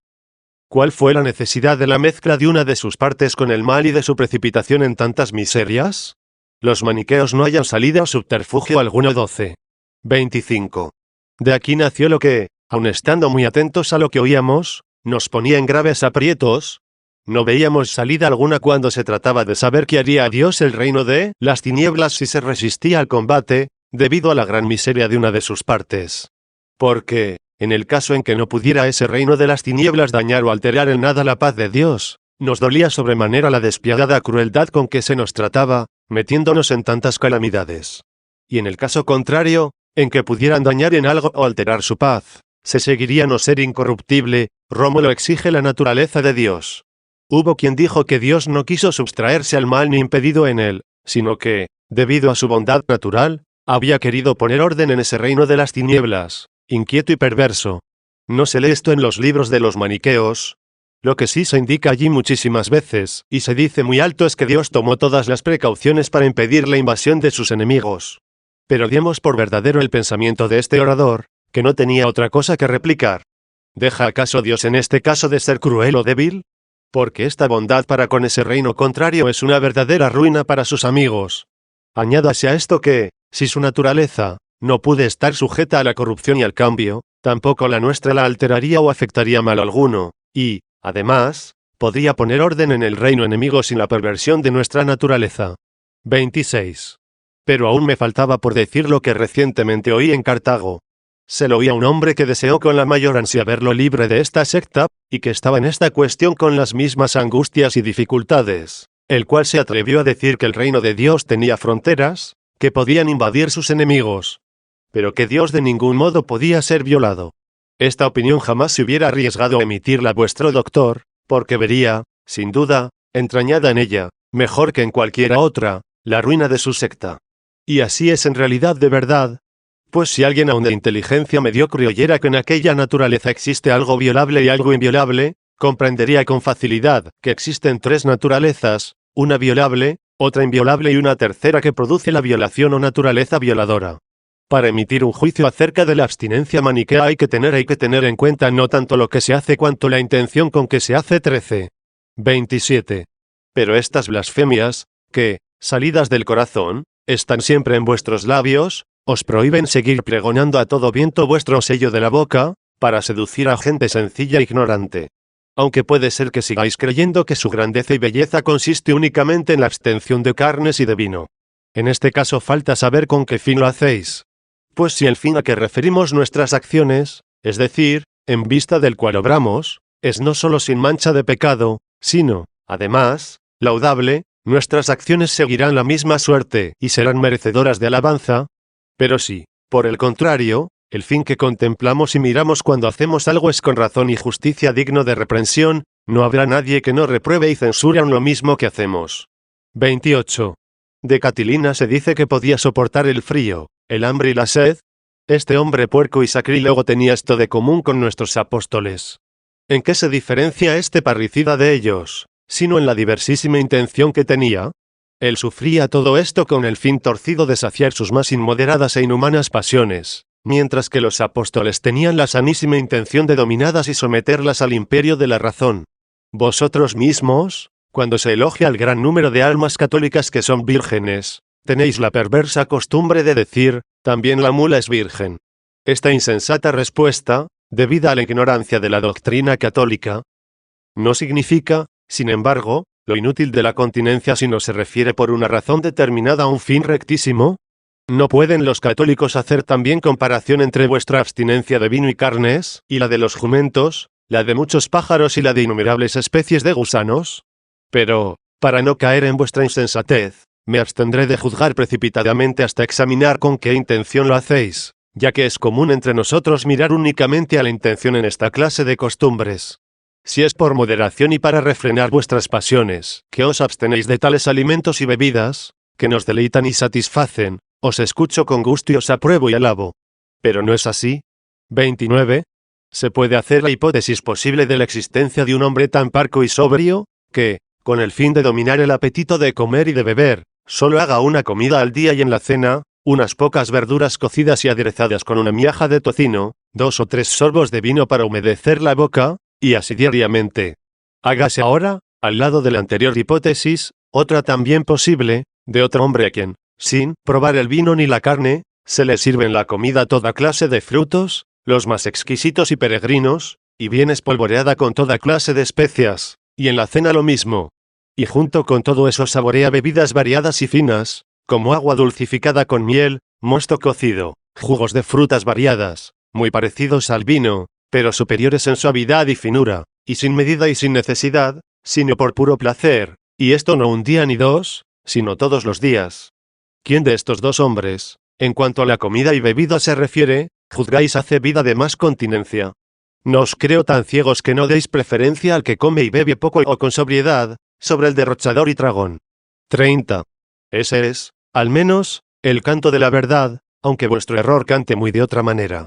A: ¿Cuál fue la necesidad de la mezcla de una de sus partes con el mal y de su precipitación en tantas miserias? Los maniqueos no hayan salida o subterfugio alguno. 12. 25. De aquí nació lo que, aun estando muy atentos a lo que oíamos, nos ponía en graves aprietos. No veíamos salida alguna cuando se trataba de saber qué haría a Dios el reino de las tinieblas si se resistía al combate, debido a la gran miseria de una de sus partes. Porque, en el caso en que no pudiera ese reino de las tinieblas dañar o alterar en nada la paz de Dios, nos dolía sobremanera la despiadada crueldad con que se nos trataba, metiéndonos en tantas calamidades. Y en el caso contrario, en que pudieran dañar en algo o alterar su paz, se seguiría no ser incorruptible, Rómulo exige la naturaleza de Dios. Hubo quien dijo que Dios no quiso sustraerse al mal ni impedido en él, sino que, debido a su bondad natural, había querido poner orden en ese reino de las tinieblas, inquieto y perverso. No se lee esto en los libros de los maniqueos. Lo que sí se indica allí muchísimas veces, y se dice muy alto, es que Dios tomó todas las precauciones para impedir la invasión de sus enemigos. Pero demos por verdadero el pensamiento de este orador, que no tenía otra cosa que replicar. ¿Deja acaso Dios en este caso de ser cruel o débil? Porque esta bondad para con ese reino contrario es una verdadera ruina para sus amigos. Añádase a esto que, si su naturaleza no puede estar sujeta a la corrupción y al cambio, tampoco la nuestra la alteraría o afectaría mal alguno, y, además, podría poner orden en el reino enemigo sin la perversión de nuestra naturaleza. 26. Pero aún me faltaba por decir lo que recientemente oí en Cartago. Se lo oí a un hombre que deseó con la mayor ansia verlo libre de esta secta, y que estaba en esta cuestión con las mismas angustias y dificultades, el cual se atrevió a decir que el reino de Dios tenía fronteras, que podían invadir sus enemigos, pero que Dios de ningún modo podía ser violado. Esta opinión jamás se hubiera arriesgado a emitirla vuestro doctor, porque vería, sin duda, entrañada en ella, mejor que en cualquiera otra, la ruina de su secta. Y así es en realidad de verdad. Pues si alguien aun de inteligencia mediocre oyera que en aquella naturaleza existe algo violable y algo inviolable, comprendería con facilidad que existen tres naturalezas, una violable, otra inviolable y una tercera que produce la violación o naturaleza violadora. Para emitir un juicio acerca de la abstinencia maniquea hay que tener en cuenta no tanto lo que se hace cuanto la intención con que se hace. 13. 27. Pero estas blasfemias, que, salidas del corazón, están siempre en vuestros labios, os prohíben seguir pregonando a todo viento vuestro sello de la boca, para seducir a gente sencilla e ignorante. Aunque puede ser que sigáis creyendo que su grandeza y belleza consiste únicamente en la abstención de carnes y de vino. En este caso falta saber con qué fin lo hacéis. Pues si el fin a que referimos nuestras acciones, es decir, en vista del cual obramos, es no solo sin mancha de pecado, sino, además, laudable, nuestras acciones seguirán la misma suerte y serán merecedoras de alabanza. Pero si, por el contrario, el fin que contemplamos y miramos cuando hacemos algo es con razón y justicia digno de reprensión, no habrá nadie que no repruebe y censure aun lo mismo que hacemos. 28. De Catilina se dice que podía soportar el frío, el hambre y la sed. Este hombre puerco y sacrílego tenía esto de común con nuestros apóstoles. ¿En qué se diferencia este parricida de ellos, sino en la diversísima intención que tenía? Él sufría todo esto con el fin torcido de saciar sus más inmoderadas e inhumanas pasiones, mientras que los apóstoles tenían la sanísima intención de dominadas y someterlas al imperio de la razón. Vosotros mismos, cuando se elogia al gran número de almas católicas que son vírgenes, tenéis la perversa costumbre de decir, también la mula es virgen. Esta insensata respuesta, debida a la ignorancia de la doctrina católica, no significa, sin embargo, lo inútil de la continencia si no se refiere por una razón determinada a un fin rectísimo. ¿No pueden los católicos hacer también comparación entre vuestra abstinencia de vino y carnes, y la de los jumentos, la de muchos pájaros y la de innumerables especies de gusanos? Pero, para no caer en vuestra insensatez, me abstendré de juzgar precipitadamente hasta examinar con qué intención lo hacéis, ya que es común entre nosotros mirar únicamente a la intención en esta clase de costumbres. Si es por moderación y para refrenar vuestras pasiones, que os abstenéis de tales alimentos y bebidas, que nos deleitan y satisfacen, os escucho con gusto y os apruebo y alabo. Pero no es así. 29. ¿Se puede hacer la hipótesis posible de la existencia de un hombre tan parco y sobrio, que, con el fin de dominar el apetito de comer y de beber, solo haga una comida al día y en la cena, unas pocas verduras cocidas y aderezadas con una miaja de tocino, 2 o 3 sorbos de vino para humedecer la boca, y así diariamente? Hágase ahora, al lado de la anterior hipótesis, otra también posible, de otro hombre a quien, sin probar el vino ni la carne, se le sirve en la comida toda clase de frutos, los más exquisitos y peregrinos, y bien espolvoreada con toda clase de especias, y en la cena lo mismo. Y junto con todo eso saborea bebidas variadas y finas, como agua dulcificada con miel, mosto cocido, jugos de frutas variadas, muy parecidos al vino, pero superiores en suavidad y finura, y sin medida y sin necesidad, sino por puro placer, y esto no un día ni dos, sino todos los días. ¿Quién de estos dos hombres, en cuanto a la comida y bebida se refiere, juzgáis hace vida de más continencia? No os creo tan ciegos que no deis preferencia al que come y bebe poco o con sobriedad, sobre el derrochador y tragón. 30. Ese es, al menos, el canto de la verdad, aunque vuestro error cante muy de otra manera.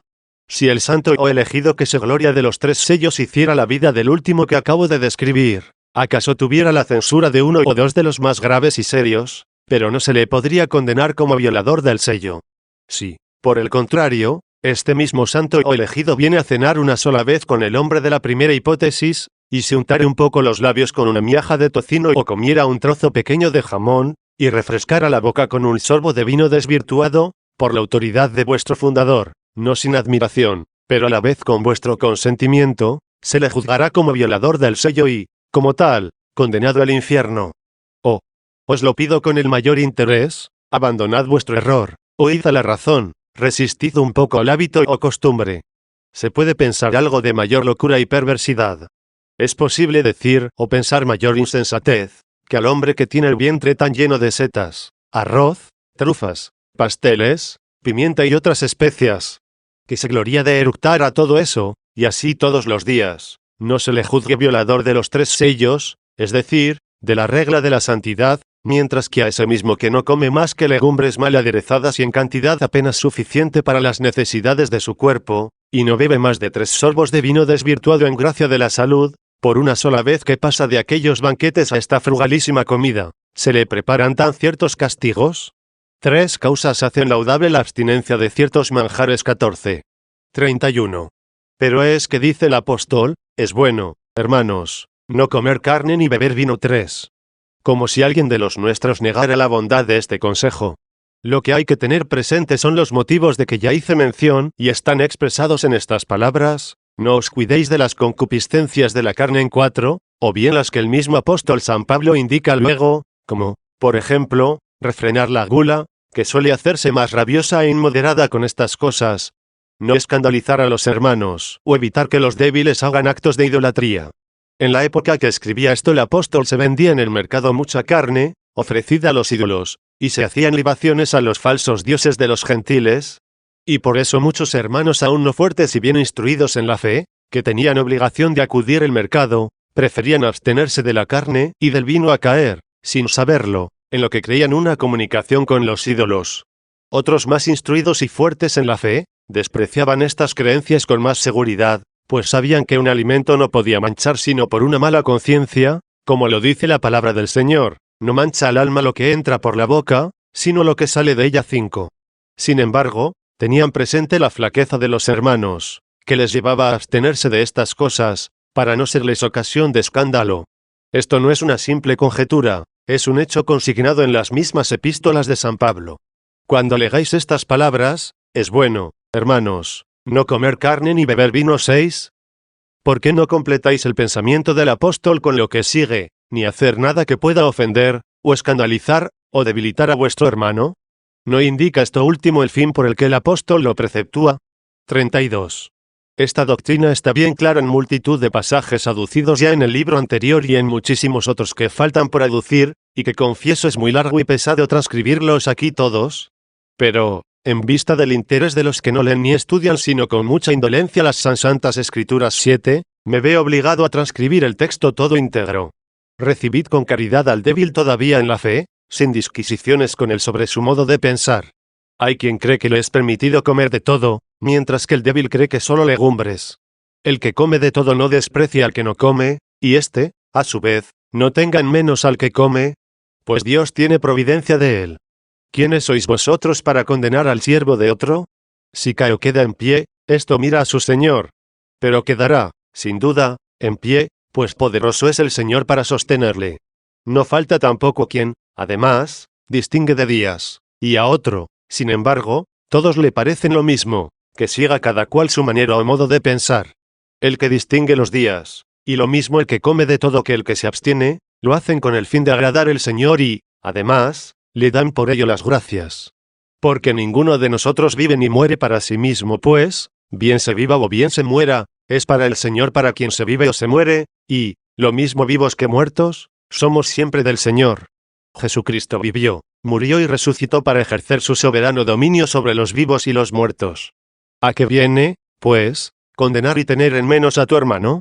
A: Si el santo o elegido que se gloria de los 3 sellos hiciera la vida del último que acabo de describir, ¿acaso tuviera la censura de uno o dos de los más graves y serios? Pero no se le podría condenar como violador del sello. Si, por el contrario, este mismo santo o elegido viene a cenar una sola vez con el hombre de la primera hipótesis, y se untare un poco los labios con una miaja de tocino o comiera un trozo pequeño de jamón, y refrescara la boca con un sorbo de vino desvirtuado, por la autoridad de vuestro fundador, no sin admiración, pero a la vez con vuestro consentimiento, se le juzgará como violador del sello y, como tal, condenado al infierno. Oh, os lo pido con el mayor interés, abandonad vuestro error, oíd a la razón, resistid un poco al hábito o costumbre. ¿Se puede pensar algo de mayor locura y perversidad? ¿Es posible decir o pensar mayor insensatez, que al hombre que tiene el vientre tan lleno de setas, arroz, trufas, pasteles, pimienta y otras especias, que se gloria de eructar a todo eso, y así todos los días, no se le juzgue violador de los 3 sellos, es decir, de la regla de la santidad, mientras que a ese mismo que no come más que legumbres mal aderezadas y en cantidad apenas suficiente para las necesidades de su cuerpo, y no bebe más de 3 sorbos de vino desvirtuado en gracia de la salud, por una sola vez que pasa de aquellos banquetes a esta frugalísima comida, ¿se le preparan tan ciertos castigos? 3 causas hacen laudable la abstinencia de ciertos manjares. 14. 31. Pero es que dice el apóstol, es bueno, hermanos, no comer carne ni beber vino. 3. Como si alguien de los nuestros negara la bondad de este consejo. Lo que hay que tener presente son los motivos de que ya hice mención y están expresados en estas palabras: no os cuidéis de las concupiscencias de la carne. En 4, o bien las que el mismo apóstol San Pablo indica luego, como, por ejemplo, refrenar la gula, que suele hacerse más rabiosa e inmoderada con estas cosas, no escandalizar a los hermanos, o evitar que los débiles hagan actos de idolatría. En la época que escribía esto el apóstol se vendía en el mercado mucha carne, ofrecida a los ídolos, y se hacían libaciones a los falsos dioses de los gentiles, y por eso muchos hermanos aún no fuertes y bien instruidos en la fe, que tenían obligación de acudir al mercado, preferían abstenerse de la carne y del vino a caer, sin saberlo, en lo que creían una comunicación con los ídolos. Otros más instruidos y fuertes en la fe, despreciaban estas creencias con más seguridad, pues sabían que un alimento no podía manchar sino por una mala conciencia, como lo dice la palabra del Señor, no mancha al alma lo que entra por la boca, sino lo que sale de ella. 5. Sin embargo, tenían presente la flaqueza de los hermanos, que les llevaba a abstenerse de estas cosas, para no serles ocasión de escándalo. Esto no es una simple conjetura, es un hecho consignado en las mismas epístolas de San Pablo. Cuando legáis estas palabras, es bueno, hermanos, no comer carne ni beber vino. 6. ¿Por qué no completáis el pensamiento del apóstol con lo que sigue, ni hacer nada que pueda ofender, o escandalizar, o debilitar a vuestro hermano? ¿No indica esto último el fin por el que el apóstol lo preceptúa? 32. Esta doctrina está bien clara en multitud de pasajes aducidos ya en el libro anterior y en muchísimos otros que faltan por aducir, y que confieso es muy largo y pesado transcribirlos aquí todos. Pero, en vista del interés de los que no leen ni estudian sino con mucha indolencia las santas escrituras. 7, me veo obligado a transcribir el texto todo íntegro. Recibid con caridad al débil todavía en la fe, sin disquisiciones con él sobre su modo de pensar. Hay quien cree que le es permitido comer de todo, mientras que el débil cree que solo legumbres. El que come de todo no desprecia al que no come, y éste, a su vez, no tenga en menos al que come, pues Dios tiene providencia de él. ¿Quiénes sois vosotros para condenar al siervo de otro? Si cae o queda en pie, esto mira a su Señor. Pero quedará, sin duda, en pie, pues poderoso es el Señor para sostenerle. No falta tampoco quien, además, distingue de días, y a otro, sin embargo, todos le parecen lo mismo, que siga cada cual su manera o modo de pensar. El que distingue los días, y lo mismo el que come de todo que el que se abstiene, lo hacen con el fin de agradar al Señor y, además, le dan por ello las gracias. Porque ninguno de nosotros vive ni muere para sí mismo, pues, bien se viva o bien se muera, es para el Señor para quien se vive o se muere, y, lo mismo vivos que muertos, somos siempre del Señor. Jesucristo vivió, murió y resucitó para ejercer su soberano dominio sobre los vivos y los muertos. ¿A qué viene, pues, condenar y tener en menos a tu hermano?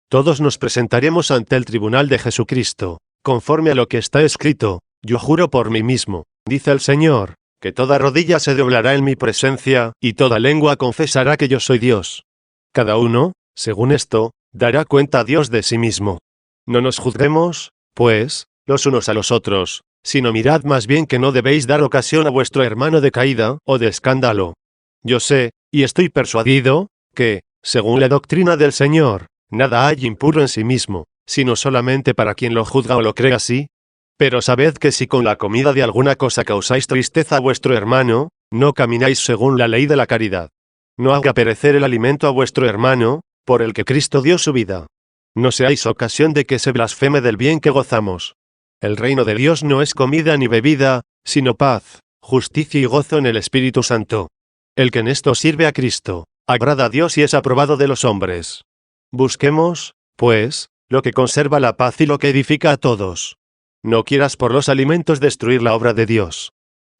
A: Todos nos presentaremos ante el tribunal de Jesucristo, conforme a lo que está escrito: yo juro por mí mismo, dice el Señor, que toda rodilla se doblará en mi presencia, y toda lengua confesará que yo soy Dios. Cada uno, según esto, dará cuenta a Dios de sí mismo. No nos juzguemos, pues, los unos a los otros, sino mirad más bien que no debéis dar ocasión a vuestro hermano de caída o de escándalo. Yo sé, y estoy persuadido, que, según la doctrina del Señor, nada hay impuro en sí mismo, sino solamente para quien lo juzga o lo cree así. Pero sabed que si con la comida de alguna cosa causáis tristeza a vuestro hermano, no camináis según la ley de la caridad. No haga perecer el alimento a vuestro hermano, por el que Cristo dio su vida. No seáis ocasión de que se blasfeme del bien que gozamos. El reino de Dios no es comida ni bebida, sino paz, justicia y gozo en el Espíritu Santo. El que en esto sirve a Cristo, agrada a Dios y es aprobado de los hombres. Busquemos, pues, lo que conserva la paz y lo que edifica a todos. No quieras por los alimentos destruir la obra de Dios.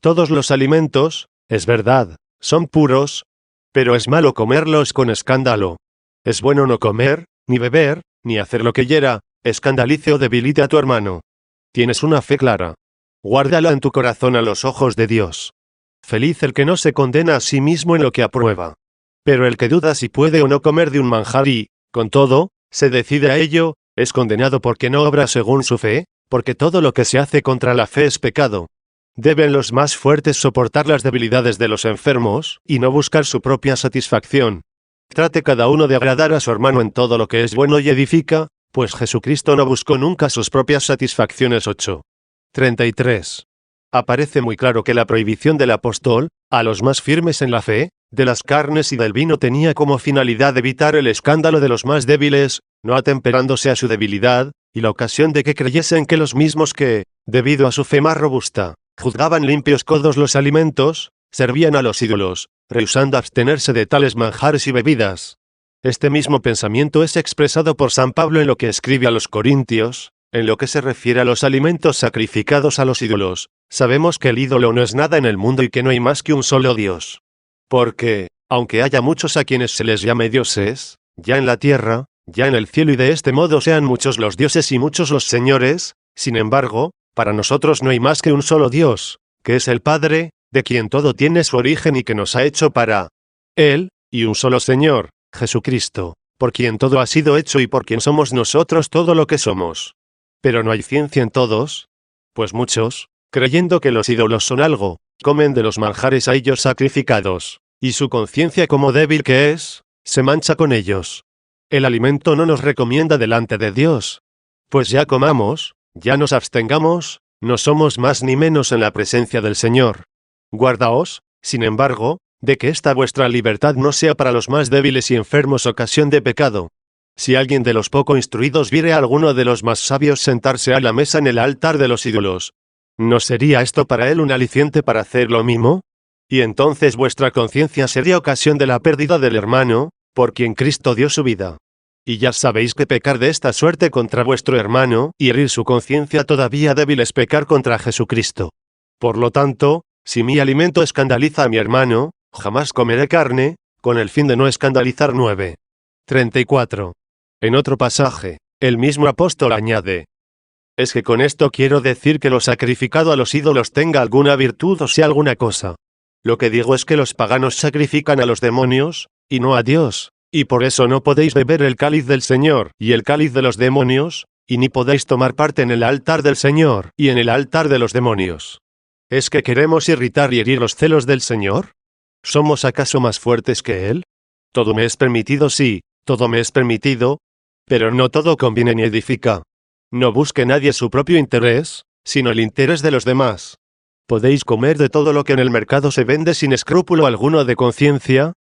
A: Todos los alimentos, es verdad, son puros, pero es malo comerlos con escándalo. Es bueno no comer, ni beber, ni hacer lo que hiera, escandalice o debilite a tu hermano. Tienes una fe clara. Guárdala en tu corazón a los ojos de Dios. Feliz el que no se condena a sí mismo en lo que aprueba. Pero el que duda si puede o no comer de un manjar y, con todo, se decide a ello, es condenado porque no obra según su fe, porque todo lo que se hace contra la fe es pecado. Deben los más fuertes soportar las debilidades de los enfermos, y no buscar su propia satisfacción. Trate cada uno de agradar a su hermano en todo lo que es bueno y edifica, pues Jesucristo no buscó nunca sus propias satisfacciones. 8:33. Aparece muy claro que la prohibición del apóstol, a los más firmes en la fe, de las carnes y del vino tenía como finalidad evitar el escándalo de los más débiles, no atemperándose a su debilidad, y la ocasión de que creyesen que los mismos que, debido a su fe más robusta, juzgaban limpios todos los alimentos, servían a los ídolos, rehusando abstenerse de tales manjares y bebidas. Este mismo pensamiento es expresado por San Pablo en lo que escribe a los Corintios, en lo que se refiere a los alimentos sacrificados a los ídolos. Sabemos que el ídolo no es nada en el mundo y que no hay más que un solo Dios. Porque, aunque haya muchos a quienes se les llame dioses, ya en la tierra, ya en el cielo y de este modo sean muchos los dioses y muchos los señores, sin embargo, para nosotros no hay más que un solo Dios, que es el Padre, de quien todo tiene su origen y que nos ha hecho para Él, y un solo Señor, Jesucristo, por quien todo ha sido hecho y por quien somos nosotros todo lo que somos. Pero no hay ciencia en todos, pues muchos, creyendo que los ídolos son algo, comen de los manjares a ellos sacrificados, y su conciencia como débil que es, se mancha con ellos. El alimento no nos recomienda delante de Dios. Pues ya comamos, ya nos abstengamos, no somos más ni menos en la presencia del Señor. Guardaos, sin embargo, de que esta vuestra libertad no sea para los más débiles y enfermos ocasión de pecado. Si alguien de los poco instruidos viere a alguno de los más sabios sentarse a la mesa en el altar de los ídolos, ¿no sería esto para él un aliciente para hacer lo mismo? Y entonces vuestra conciencia sería ocasión de la pérdida del hermano, por quien Cristo dio su vida. Y ya sabéis que pecar de esta suerte contra vuestro hermano, y herir su conciencia todavía débil es pecar contra Jesucristo. Por lo tanto, si mi alimento escandaliza a mi hermano, jamás comeré carne, con el fin de no escandalizar. 9:34. En otro pasaje, el mismo apóstol añade: es que con esto quiero decir que lo sacrificado a los ídolos tenga alguna virtud o sea alguna cosa. Lo que digo es que los paganos sacrifican a los demonios, y no a Dios, y por eso no podéis beber el cáliz del Señor y el cáliz de los demonios, y ni podéis tomar parte en el altar del Señor y en el altar de los demonios. ¿Es que queremos irritar y herir los celos del Señor? ¿Somos acaso más fuertes que Él? Todo me es permitido, sí, todo me es permitido, pero no todo conviene ni edifica. No busque nadie su propio interés, sino el interés de los demás. Podéis comer de todo lo que en el mercado se vende sin escrúpulo alguno de conciencia,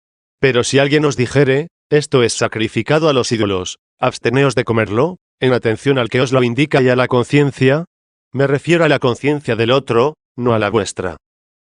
A: pero si alguien os dijere, esto es sacrificado a los ídolos, absteneos de comerlo, en atención al que os lo indica y a la conciencia. Me refiero a la conciencia del otro, no a la vuestra.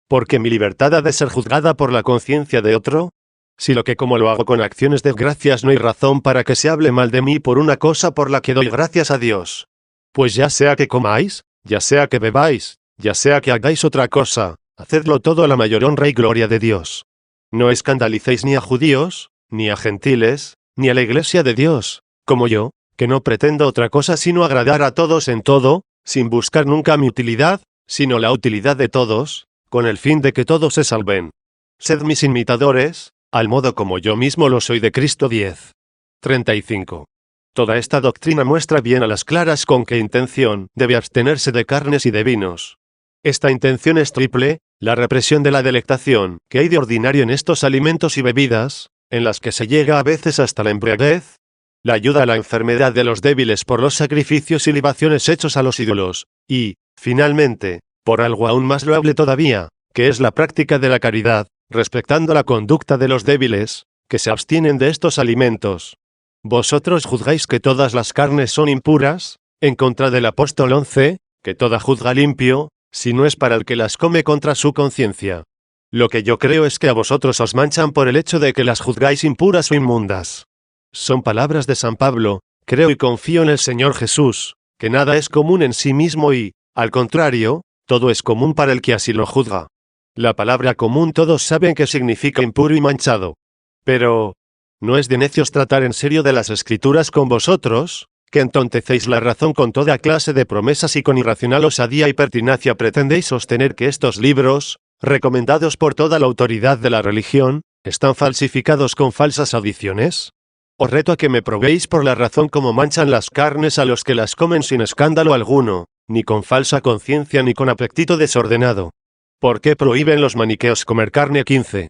A: ¿Porque mi libertad ha de ser juzgada por la conciencia de otro? Si lo que como lo hago con acciones de gracias, no hay razón para que se hable mal de mí por una cosa por la que doy gracias a Dios. Pues ya sea que comáis, ya sea que bebáis, ya sea que hagáis otra cosa, hacedlo todo a la mayor honra y gloria de Dios. No escandalicéis ni a judíos, ni a gentiles, ni a la iglesia de Dios, como yo, que no pretendo otra cosa sino agradar a todos en todo, sin buscar nunca mi utilidad, sino la utilidad de todos, con el fin de que todos se salven. Sed mis imitadores, al modo como yo mismo lo soy de Cristo. 10. 35. Toda esta doctrina muestra bien a las claras con qué intención debe abstenerse de carnes y de vinos. Esta intención es triple: la represión de la delectación que hay de ordinario en estos alimentos y bebidas, en las que se llega a veces hasta la embriaguez, la ayuda a la enfermedad de los débiles por los sacrificios y libaciones hechos a los ídolos, y, finalmente, por algo aún más loable todavía, que es la práctica de la caridad, respectando la conducta de los débiles, que se abstienen de estos alimentos. Vosotros juzgáis que todas las carnes son impuras, en contra del apóstol 11, que toda juzga limpio, si no es para el que las come contra su conciencia. Lo que yo creo es que a vosotros os manchan por el hecho de que las juzgáis impuras o inmundas. Son palabras de San Pablo: creo y confío en el Señor Jesús, que nada es común en sí mismo y, al contrario, todo es común para el que así lo juzga. La palabra común todos saben que significa impuro y manchado. Pero, ¿no es de necios tratar en serio de las Escrituras con vosotros, que entontecéis la razón con toda clase de promesas y con irracional osadía y pertinacia pretendéis sostener que estos libros, recomendados por toda la autoridad de la religión, están falsificados con falsas adiciones? Os reto a que me probéis por la razón cómo manchan las carnes a los que las comen sin escándalo alguno, ni con falsa conciencia ni con apetito desordenado. ¿Por qué prohíben los maniqueos comer carne? 15.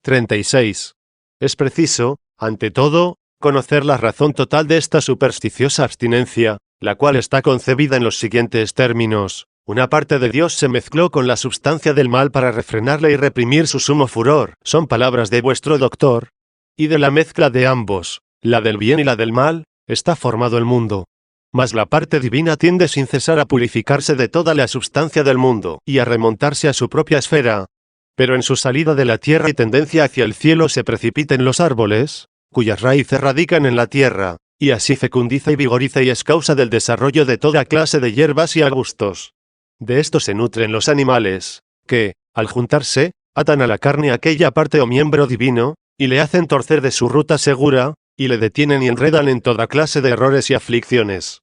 A: 36. Es preciso, ante todo, conocer la razón total de esta supersticiosa abstinencia, la cual está concebida en los siguientes términos: una parte de Dios se mezcló con la substancia del mal para refrenarle y reprimir su sumo furor. Son palabras de vuestro doctor. Y de la mezcla de ambos, la del bien y la del mal, está formado el mundo. Mas la parte divina tiende sin cesar a purificarse de toda la substancia del mundo y a remontarse a su propia esfera. Pero en su salida de la tierra y tendencia hacia el cielo se precipiten los árboles, cuyas raíces radican en la tierra, y así fecundiza y vigoriza y es causa del desarrollo de toda clase de hierbas y arbustos. De esto se nutren los animales, que, al juntarse, atan a la carne aquella parte o miembro divino, y le hacen torcer de su ruta segura, y le detienen y enredan en toda clase de errores y aflicciones.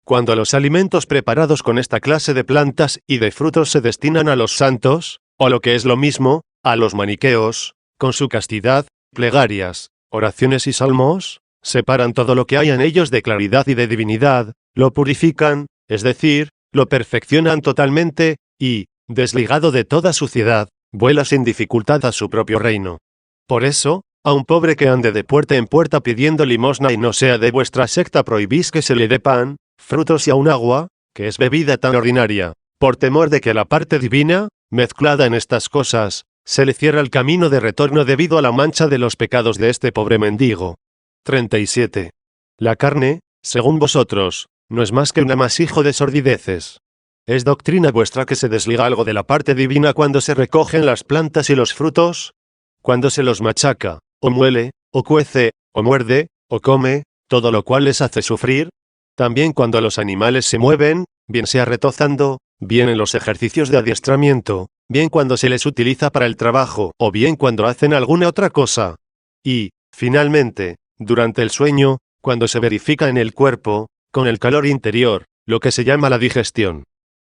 A: Cuando los alimentos preparados con esta clase de plantas y de frutos se destinan a los santos, o lo que es lo mismo, a los maniqueos, con su castidad, plegarias, oraciones y salmos, separan todo lo que hay en ellos de claridad y de divinidad, lo purifican, es decir, lo perfeccionan totalmente, y, desligado de toda suciedad, vuela sin dificultad a su propio reino. Por eso, a un pobre que ande de puerta en puerta pidiendo limosna y no sea de vuestra secta, prohibís que se le dé pan, frutos y aun agua, que es bebida tan ordinaria, por temor de que la parte divina, mezclada en estas cosas, se le cierra el camino de retorno debido a la mancha de los pecados de este pobre mendigo. 37. La carne, según vosotros, no es más que un amasijo de sordideces. ¿Es doctrina vuestra que se desliga algo de la parte divina cuando se recogen las plantas y los frutos? Cuando se los machaca, o muele, o cuece, o muerde, o come, todo lo cual les hace sufrir? También cuando los animales se mueven, bien sea retozando, bien en los ejercicios de adiestramiento, bien cuando se les utiliza para el trabajo, o bien cuando hacen alguna otra cosa. Y, finalmente, durante el sueño, cuando se verifica en el cuerpo, con el calor interior, lo que se llama la digestión.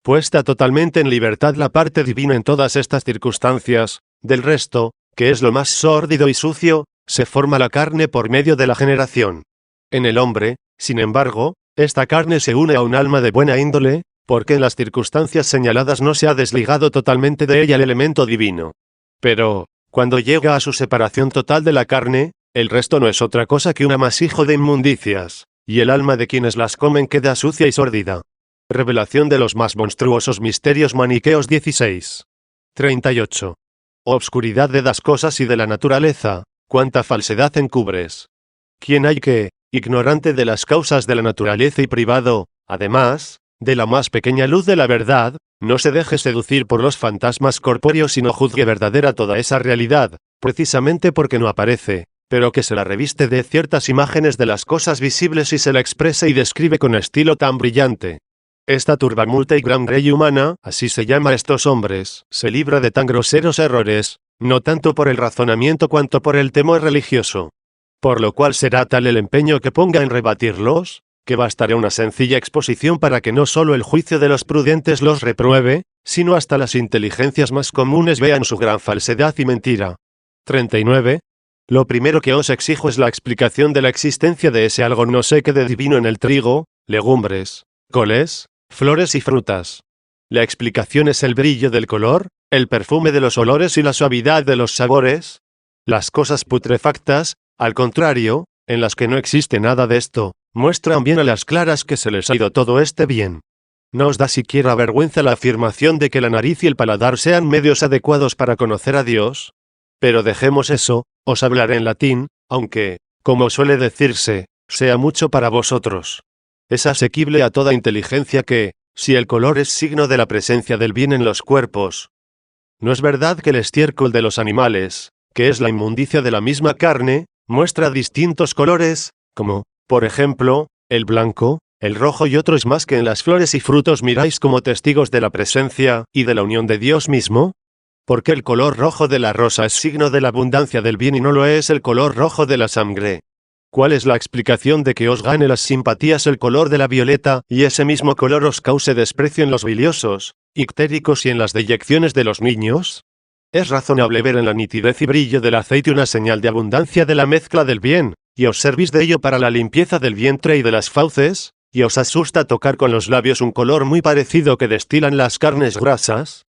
A: Puesta totalmente en libertad la parte divina en todas estas circunstancias, del resto, que es lo más sórdido y sucio, se forma la carne por medio de la generación. En el hombre, sin embargo, esta carne se une a un alma de buena índole, porque en las circunstancias señaladas no se ha desligado totalmente de ella el elemento divino. Pero, cuando llega a su separación total de la carne, el resto no es otra cosa que un amasijo de inmundicias, y el alma de quienes las comen queda sucia y sórdida. Revelación de los más monstruosos misterios maniqueos. 16. 38. Obscuridad de las cosas y de la naturaleza, cuánta falsedad encubres. ¿Quién hay que, ignorante de las causas de la naturaleza y privado, además, de la más pequeña luz de la verdad, no se deje seducir por los fantasmas corpóreos sino juzgue verdadera toda esa realidad, precisamente porque no aparece, pero que se la reviste de ciertas imágenes de las cosas visibles y se la expresa y describe con estilo tan brillante? Esta turbamulta y gran grey humana, así se llama a estos hombres, se libra de tan groseros errores, no tanto por el razonamiento cuanto por el temor religioso. Por lo cual será tal el empeño que ponga en rebatirlos, que bastará una sencilla exposición para que no solo el juicio de los prudentes los repruebe, sino hasta las inteligencias más comunes vean su gran falsedad y mentira. 39. Lo primero que os exijo es la explicación de la existencia de ese algo no sé qué de divino en el trigo, legumbres, coles, flores y frutas. La explicación es el brillo del color, el perfume de los olores y la suavidad de los sabores. Las cosas putrefactas, al contrario, en las que no existe nada de esto, muestran bien a las claras que se les ha ido todo este bien. No os da siquiera vergüenza la afirmación de que la nariz y el paladar sean medios adecuados para conocer a Dios. Pero dejemos eso, os hablaré en latín, aunque, como suele decirse, sea mucho para vosotros. Es asequible a toda inteligencia que, si el color es signo de la presencia del bien en los cuerpos, ¿no es verdad que el estiércol de los animales, que es la inmundicia de la misma carne, muestra distintos colores, como, por ejemplo, el blanco, el rojo y otros más que en las flores y frutos miráis como testigos de la presencia y de la unión de Dios mismo? ¿Por qué el color rojo de la rosa es signo de la abundancia del bien y no lo es el color rojo de la sangre? ¿Cuál es la explicación de que os gane las simpatías el color de la violeta y ese mismo color os cause desprecio en los biliosos, ictéricos y en las deyecciones de los niños? Es razonable ver en la nitidez y brillo del aceite una señal de abundancia de la mezcla del bien, y os servís de ello para la limpieza del vientre y de las fauces, y os asusta tocar con los labios un color muy parecido que destilan las carnes grasas.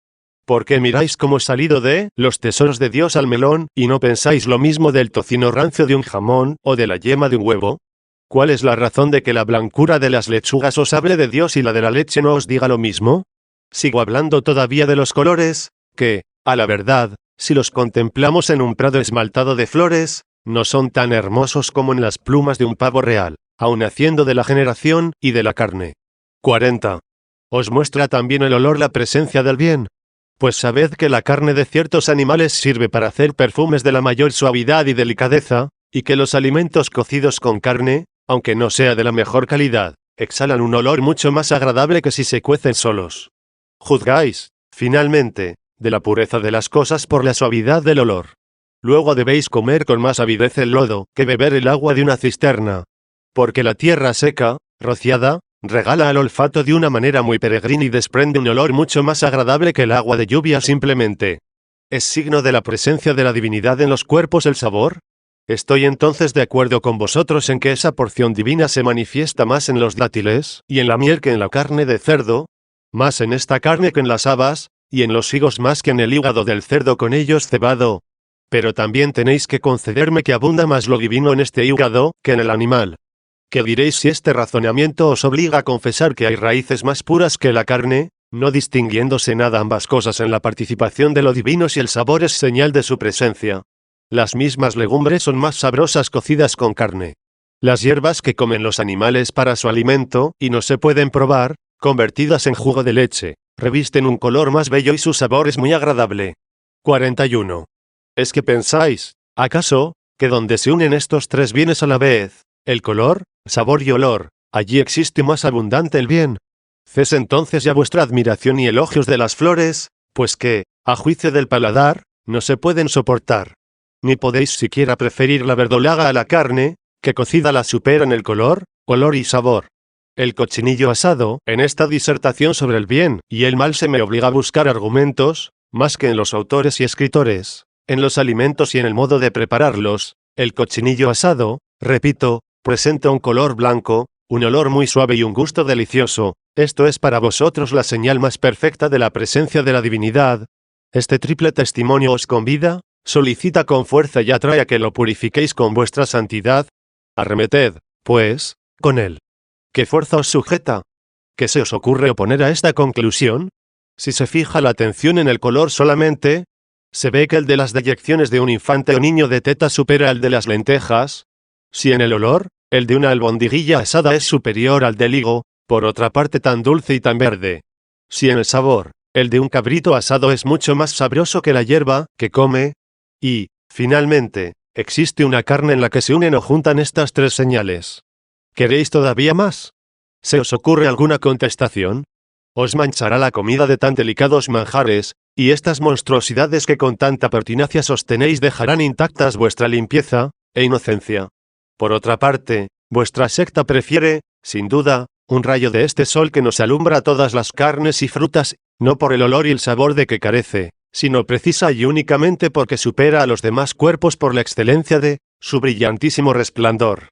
A: ¿Por qué miráis como salido de los tesoros de Dios al melón, y no pensáis lo mismo del tocino rancio de un jamón, o de la yema de un huevo? ¿Cuál es la razón de que la blancura de las lechugas os hable de Dios y la de la leche no os diga lo mismo? Sigo hablando todavía de los colores, que, a la verdad, si los contemplamos en un prado esmaltado de flores, no son tan hermosos como en las plumas de un pavo real, aun haciendo de la generación y de la carne. 40. ¿Os muestra también el olor la presencia del bien? Pues sabed que la carne de ciertos animales sirve para hacer perfumes de la mayor suavidad y delicadeza, y que los alimentos cocidos con carne, aunque no sea de la mejor calidad, exhalan un olor mucho más agradable que si se cuecen solos. Juzgáis, finalmente, de la pureza de las cosas por la suavidad del olor. Luego debéis comer con más avidez el lodo que beber el agua de una cisterna. Porque la tierra seca, rociada, regala al olfato de una manera muy peregrina y desprende un olor mucho más agradable que el agua de lluvia simplemente. ¿Es signo de la presencia de la divinidad en los cuerpos el sabor? Estoy entonces de acuerdo con vosotros en que esa porción divina se manifiesta más en los dátiles y en la miel que en la carne de cerdo, más en esta carne que en las habas, y en los higos más que en el hígado del cerdo con ellos cebado. Pero también tenéis que concederme que abunda más lo divino en este hígado que en el animal. ¿Qué diréis si este razonamiento os obliga a confesar que hay raíces más puras que la carne, no distinguiéndose nada ambas cosas en la participación de lo divino si el sabor es señal de su presencia? Las mismas legumbres son más sabrosas cocidas con carne. Las hierbas que comen los animales para su alimento, y no se pueden probar, convertidas en jugo de leche, revisten un color más bello y su sabor es muy agradable. 41. ¿Es que pensáis, acaso, que donde se unen estos tres bienes a la vez, el color, sabor y olor, allí existe más abundante el bien? Cese entonces ya vuestra admiración y elogios de las flores, pues que, a juicio del paladar, no se pueden soportar. Ni podéis siquiera preferir la verdolaga a la carne, que cocida la supera en el color, olor y sabor. El cochinillo asado, en esta disertación sobre el bien y el mal se me obliga a buscar argumentos, más que en los autores y escritores, en los alimentos y en el modo de prepararlos. El cochinillo asado, repito, presenta un color blanco, un olor muy suave y un gusto delicioso. Esto es para vosotros la señal más perfecta de la presencia de la divinidad. Este triple testimonio os convida, solicita con fuerza y atrae a que lo purifiquéis con vuestra santidad. Arremeted, pues, con él. ¿Qué fuerza os sujeta? ¿Qué se os ocurre oponer a esta conclusión? Si se fija la atención en el color solamente, se ve que el de las deyecciones de un infante o niño de teta supera al de las lentejas. Si en el olor, el de una albondiguilla asada es superior al del higo, por otra parte tan dulce y tan verde. Si en el sabor, el de un cabrito asado es mucho más sabroso que la hierba que come. Y, finalmente, existe una carne en la que se unen o juntan estas tres señales. ¿Queréis todavía más? ¿Se os ocurre alguna contestación? Os manchará la comida de tan delicados manjares, y estas monstruosidades que con tanta pertinacia sostenéis dejarán intactas vuestra limpieza e inocencia. Por otra parte, vuestra secta prefiere, sin duda, un rayo de este sol que nos alumbra todas las carnes y frutas, no por el olor y el sabor de que carece, sino precisa y únicamente porque supera a los demás cuerpos por la excelencia de su brillantísimo resplandor.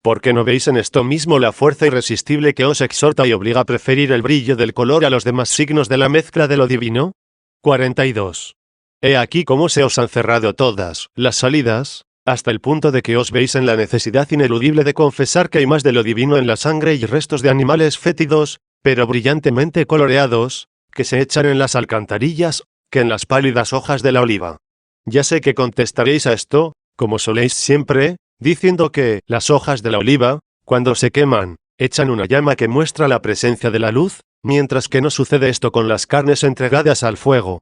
A: ¿Por qué no veis en esto mismo la fuerza irresistible que os exhorta y obliga a preferir el brillo del color a los demás signos de la mezcla de lo divino? 42. He aquí cómo se os han cerrado todas las salidas, hasta el punto de que os veis en la necesidad ineludible de confesar que hay más de lo divino en la sangre y restos de animales fétidos, pero brillantemente coloreados, que se echan en las alcantarillas, que en las pálidas hojas de la oliva. Ya sé que contestaréis a esto, como soléis siempre, diciendo que las hojas de la oliva, cuando se queman, echan una llama que muestra la presencia de la luz, mientras que no sucede esto con las carnes entregadas al fuego.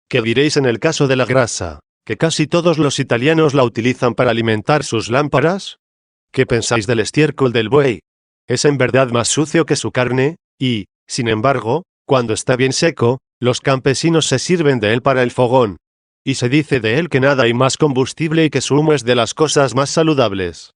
A: ¿Qué diréis en el caso de la grasa, que casi todos los italianos la utilizan para alimentar sus lámparas? ¿Qué pensáis del estiércol del buey? Es en verdad más sucio que su carne, y, sin embargo, cuando está bien seco, los campesinos se sirven de él para el fogón. Y se dice de él que nada hay más combustible y que su humo es de las cosas más saludables.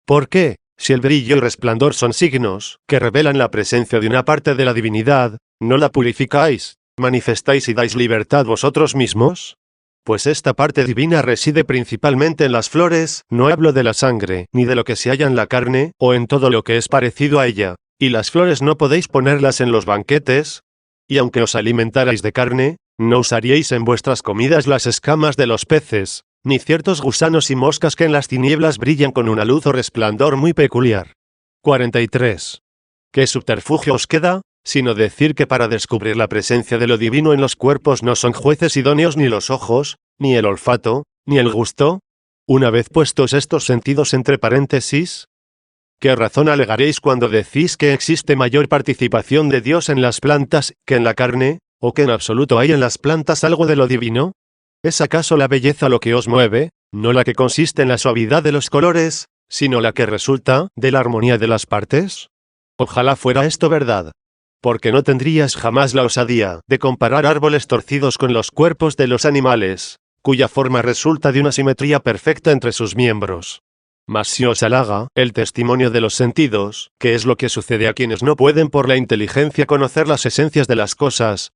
A: ¿Por qué, si el brillo y resplandor son signos que revelan la presencia de una parte de la divinidad, no la purificáis, manifestáis y dais libertad vosotros mismos? Pues esta parte divina reside principalmente en las flores, no hablo de la sangre, ni de lo que se halla en la carne, o en todo lo que es parecido a ella, y las flores no podéis ponerlas en los banquetes, y aunque os alimentarais de carne, no usaríais en vuestras comidas las escamas de los peces, ni ciertos gusanos y moscas que en las tinieblas brillan con una luz o resplandor muy peculiar. 43. ¿Qué subterfugio os queda, sino decir que para descubrir la presencia de lo divino en los cuerpos no son jueces idóneos ni los ojos, ni el olfato, ni el gusto? Una vez puestos estos sentidos entre paréntesis, ¿qué razón alegaréis cuando decís que existe mayor participación de Dios en las plantas que en la carne, o que en absoluto hay en las plantas algo de lo divino? ¿Es acaso la belleza lo que os mueve, no la que consiste en la suavidad de los colores, sino la que resulta de la armonía de las partes? Ojalá fuera esto verdad. Porque no tendrías jamás la osadía de comparar árboles torcidos con los cuerpos de los animales, cuya forma resulta de una simetría perfecta entre sus miembros. Mas si os halaga el testimonio de los sentidos, que es lo que sucede a quienes no pueden por la inteligencia conocer las esencias de las cosas,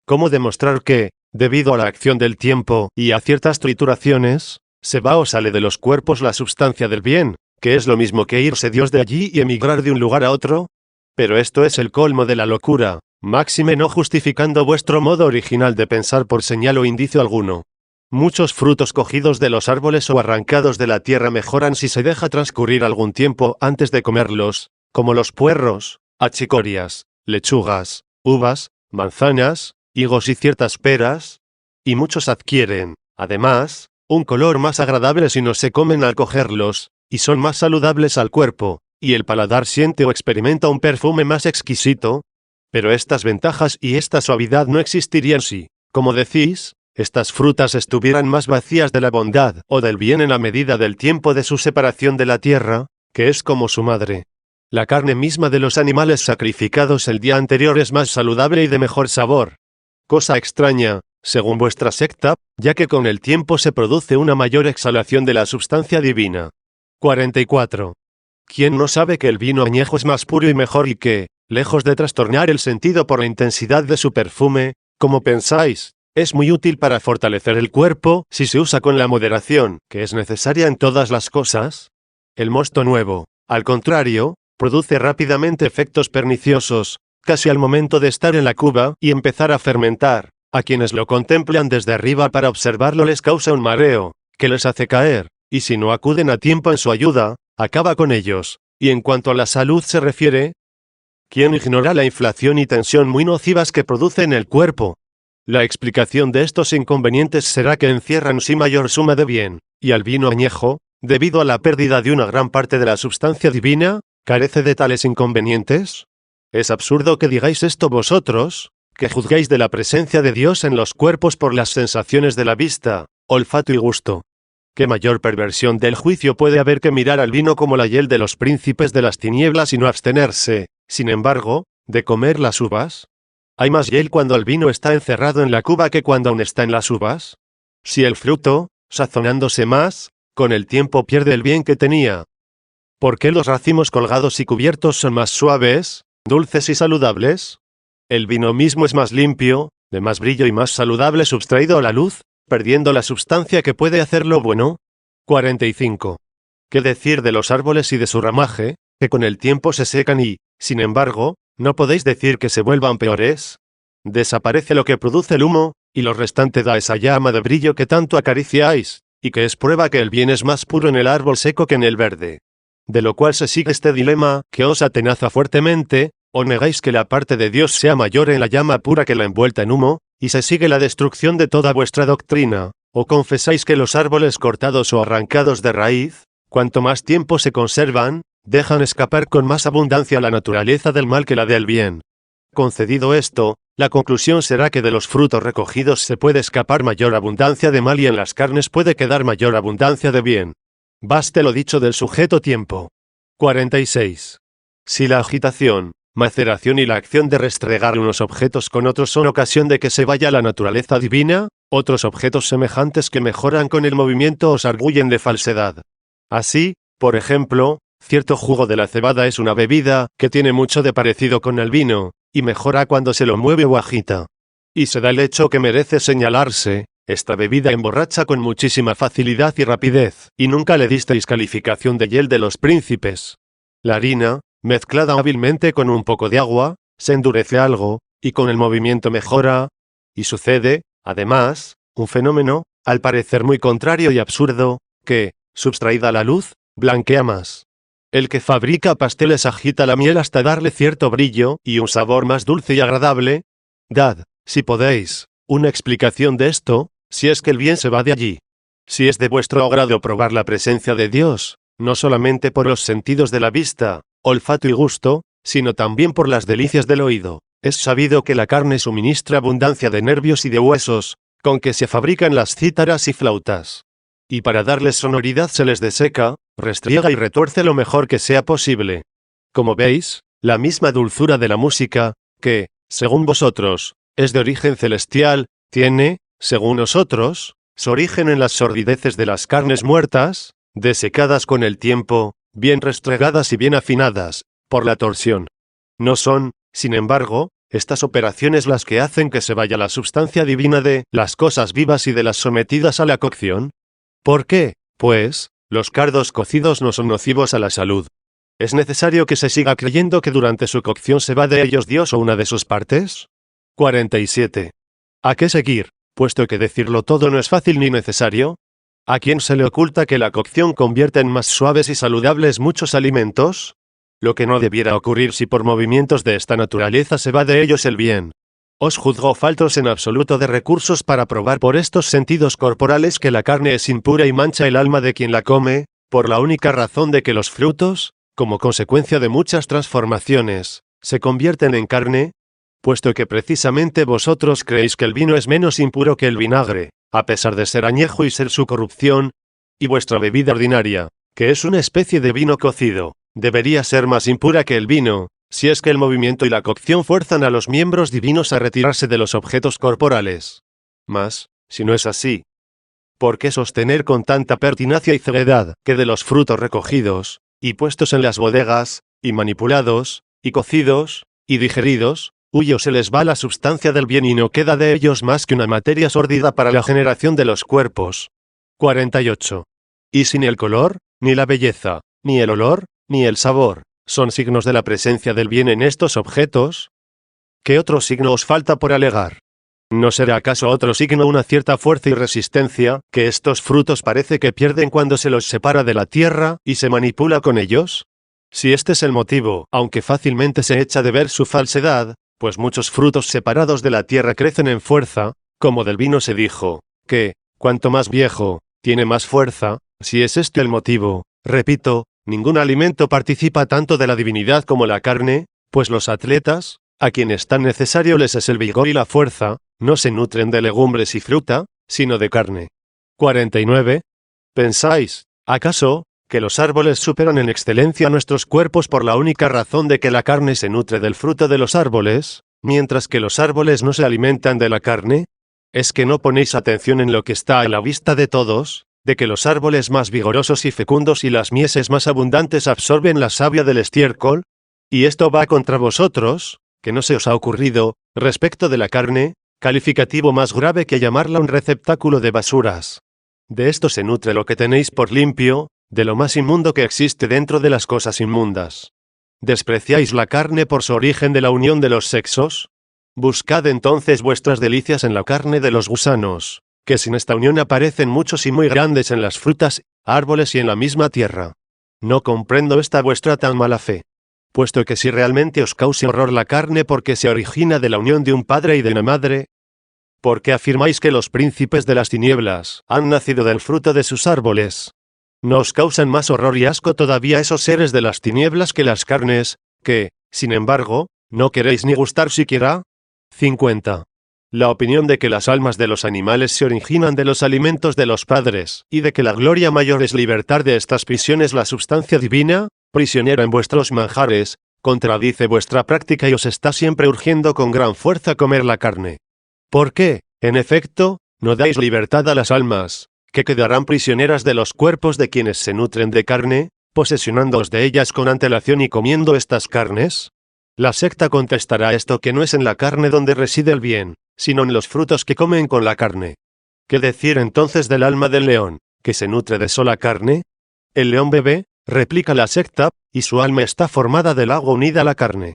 A: ¿cómo demostrar que, debido a la acción del tiempo y a ciertas trituraciones, se va o sale de los cuerpos la substancia del bien, que es lo mismo que irse Dios de allí y emigrar de un lugar a otro? Pero esto es el colmo de la locura, máxime no justificando vuestro modo original de pensar por señal o indicio alguno. Muchos frutos cogidos de los árboles o arrancados de la tierra mejoran si se deja transcurrir algún tiempo antes de comerlos, como los puerros, achicorias, lechugas, uvas, manzanas, higos y ciertas peras, y muchos adquieren, además, un color más agradable si no se comen al cogerlos, y son más saludables al cuerpo, y el paladar siente o experimenta un perfume más exquisito. Pero estas ventajas y esta suavidad no existirían si, como decís, estas frutas estuvieran más vacías de la bondad o del bien en la medida del tiempo de su separación de la tierra, que es como su madre. La carne misma de los animales sacrificados el día anterior es más saludable y de mejor sabor. Cosa extraña, según vuestra secta, ya que con el tiempo se produce una mayor exhalación de la sustancia divina. 44. ¿Quién no sabe que el vino añejo es más puro y mejor y que, lejos de trastornar el sentido por la intensidad de su perfume, como pensáis, es muy útil para fortalecer el cuerpo si se usa con la moderación que es necesaria en todas las cosas? El mosto nuevo, al contrario, produce rápidamente efectos perniciosos, casi al momento de estar en la cuba y empezar a fermentar. A quienes lo contemplan desde arriba para observarlo les causa un mareo, que les hace caer, y si no acuden a tiempo en su ayuda, acaba con ellos. Y en cuanto a la salud se refiere, ¿quién ignora la inflación y tensión muy nocivas que produce en el cuerpo? La explicación de estos inconvenientes será que encierran sí mayor suma de bien, y al vino añejo, debido a la pérdida de una gran parte de la sustancia divina, carece de tales inconvenientes. Es absurdo que digáis esto vosotros, que juzgáis de la presencia de Dios en los cuerpos por las sensaciones de la vista, olfato y gusto. ¿Qué mayor perversión del juicio puede haber que mirar al vino como la hiel de los príncipes de las tinieblas y no abstenerse, sin embargo, de comer las uvas? ¿Hay más hiel cuando el vino está encerrado en la cuba que cuando aún está en las uvas? Si el fruto, sazonándose más, con el tiempo pierde el bien que tenía. ¿Por qué los racimos colgados y cubiertos son más suaves, dulces y saludables? El vino mismo es más limpio, de más brillo y más saludable subtraído a la luz, perdiendo la sustancia que puede hacerlo bueno. 45. ¿Qué decir de los árboles y de su ramaje, que con el tiempo se secan y, sin embargo, no podéis decir que se vuelvan peores? Desaparece lo que produce el humo, y lo restante da esa llama de brillo que tanto acariciáis, y que es prueba que el bien es más puro en el árbol seco que en el verde. De lo cual se sigue este dilema, que os atenaza fuertemente, o negáis que la parte de Dios sea mayor en la llama pura que la envuelta en humo, y se sigue la destrucción de toda vuestra doctrina, o confesáis que los árboles cortados o arrancados de raíz, cuanto más tiempo se conservan, dejan escapar con más abundancia la naturaleza del mal que la del bien. Concedido esto, la conclusión será que de los frutos recogidos se puede escapar mayor abundancia de mal y en las carnes puede quedar mayor abundancia de bien. Baste lo dicho del sujeto tiempo. 46. Si la agitación, maceración y la acción de restregar unos objetos con otros son ocasión de que se vaya la naturaleza divina, otros objetos semejantes que mejoran con el movimiento os arguyen de falsedad. Así, por ejemplo, cierto jugo de la cebada es una bebida que tiene mucho de parecido con el vino, y mejora cuando se lo mueve o agita. Y se da el hecho que merece señalarse, esta bebida emborracha con muchísima facilidad y rapidez, y nunca le disteis calificación de hiel de los príncipes. La harina, mezclada hábilmente con un poco de agua, se endurece algo, y con el movimiento mejora, y sucede, además, un fenómeno, al parecer muy contrario y absurdo, que, subtraída la luz, blanquea más. El que fabrica pasteles agita la miel hasta darle cierto brillo y un sabor más dulce y agradable. Dad, si podéis, una explicación de esto, si es que el bien se va de allí. Si es de vuestro agrado probar la presencia de Dios, no solamente por los sentidos de la vista, olfato y gusto, sino también por las delicias del oído. Es sabido que la carne suministra abundancia de nervios y de huesos, con que se fabrican las cítaras y flautas. Y para darles sonoridad se les deseca, restriega y retuerce lo mejor que sea posible. Como veis, la misma dulzura de la música, que, según vosotros, es de origen celestial, tiene, según nosotros, su origen en las sordideces de las carnes muertas, desecadas con el tiempo, bien restregadas y bien afinadas, por la torsión. No son, sin embargo, estas operaciones las que hacen que se vaya la sustancia divina de las cosas vivas y de las sometidas a la cocción. ¿Por qué, pues, los cardos cocidos no son nocivos a la salud? ¿Es necesario que se siga creyendo que durante su cocción se va de ellos Dios o una de sus partes? 47. ¿A qué seguir, puesto que decirlo todo no es fácil ni necesario? ¿A quién se le oculta que la cocción convierte en más suaves y saludables muchos alimentos? Lo que no debiera ocurrir si por movimientos de esta naturaleza se va de ellos el bien. Os juzgo faltos en absoluto de recursos para probar por estos sentidos corporales que la carne es impura y mancha el alma de quien la come, por la única razón de que los frutos, como consecuencia de muchas transformaciones, se convierten en carne, puesto que precisamente vosotros creéis que el vino es menos impuro que el vinagre, a pesar de ser añejo y ser su corrupción, y vuestra bebida ordinaria, que es una especie de vino cocido, debería ser más impura que el vino, si es que el movimiento y la cocción fuerzan a los miembros divinos a retirarse de los objetos corporales. Mas, si no es así, ¿por qué sostener con tanta pertinacia y ceguedad que de los frutos recogidos, y puestos en las bodegas, y manipulados, y cocidos, y digeridos, huye o se les va la sustancia del bien y no queda de ellos más que una materia sórdida para la generación de los cuerpos? 48. Y si ni el color, ni la belleza, ni el olor, ni el sabor, son signos de la presencia del bien en estos objetos, ¿qué otro signo os falta por alegar? ¿No será acaso otro signo una cierta fuerza y resistencia, que estos frutos parece que pierden cuando se los separa de la tierra y se manipula con ellos? Si este es el motivo, aunque fácilmente se echa de ver su falsedad, pues muchos frutos separados de la tierra crecen en fuerza, como del vino se dijo, que, cuanto más viejo, tiene más fuerza. Si es este el motivo, repito, ningún alimento participa tanto de la divinidad como la carne, pues los atletas, a quienes tan necesario les es el vigor y la fuerza, no se nutren de legumbres y fruta, sino de carne. 49. ¿Pensáis, acaso, que los árboles superan en excelencia a nuestros cuerpos por la única razón de que la carne se nutre del fruto de los árboles, mientras que los árboles no se alimentan de la carne? ¿Es que no ponéis atención en lo que está a la vista de todos, de que los árboles más vigorosos y fecundos y las mieses más abundantes absorben la savia del estiércol? Y esto va contra vosotros, que no se os ha ocurrido, respecto de la carne, calificativo más grave que llamarla un receptáculo de basuras. De esto se nutre lo que tenéis por limpio, de lo más inmundo que existe dentro de las cosas inmundas. ¿Despreciáis la carne por su origen de la unión de los sexos? Buscad entonces vuestras delicias en la carne de los gusanos, que sin esta unión aparecen muchos y muy grandes en las frutas, árboles y en la misma tierra. No comprendo esta vuestra tan mala fe. Puesto que si realmente os causa horror la carne porque se origina de la unión de un padre y de una madre, ¿por qué afirmáis que los príncipes de las tinieblas han nacido del fruto de sus árboles? ¿No os causan más horror y asco todavía esos seres de las tinieblas que las carnes, que, sin embargo, no queréis ni gustar siquiera? 50. La opinión de que las almas de los animales se originan de los alimentos de los padres, y de que la gloria mayor es libertar de estas prisiones la sustancia divina, prisionera en vuestros manjares, contradice vuestra práctica y os está siempre urgiendo con gran fuerza comer la carne. ¿Por qué, en efecto, no dais libertad a las almas, que quedarán prisioneras de los cuerpos de quienes se nutren de carne, posesionándoos de ellas con antelación y comiendo estas carnes? La secta contestará esto que no es en la carne donde reside el bien, sino en los frutos que comen con la carne. ¿Qué decir entonces del alma del león, que se nutre de sola carne? El león bebe, replica la secta, y su alma está formada del agua unida a la carne.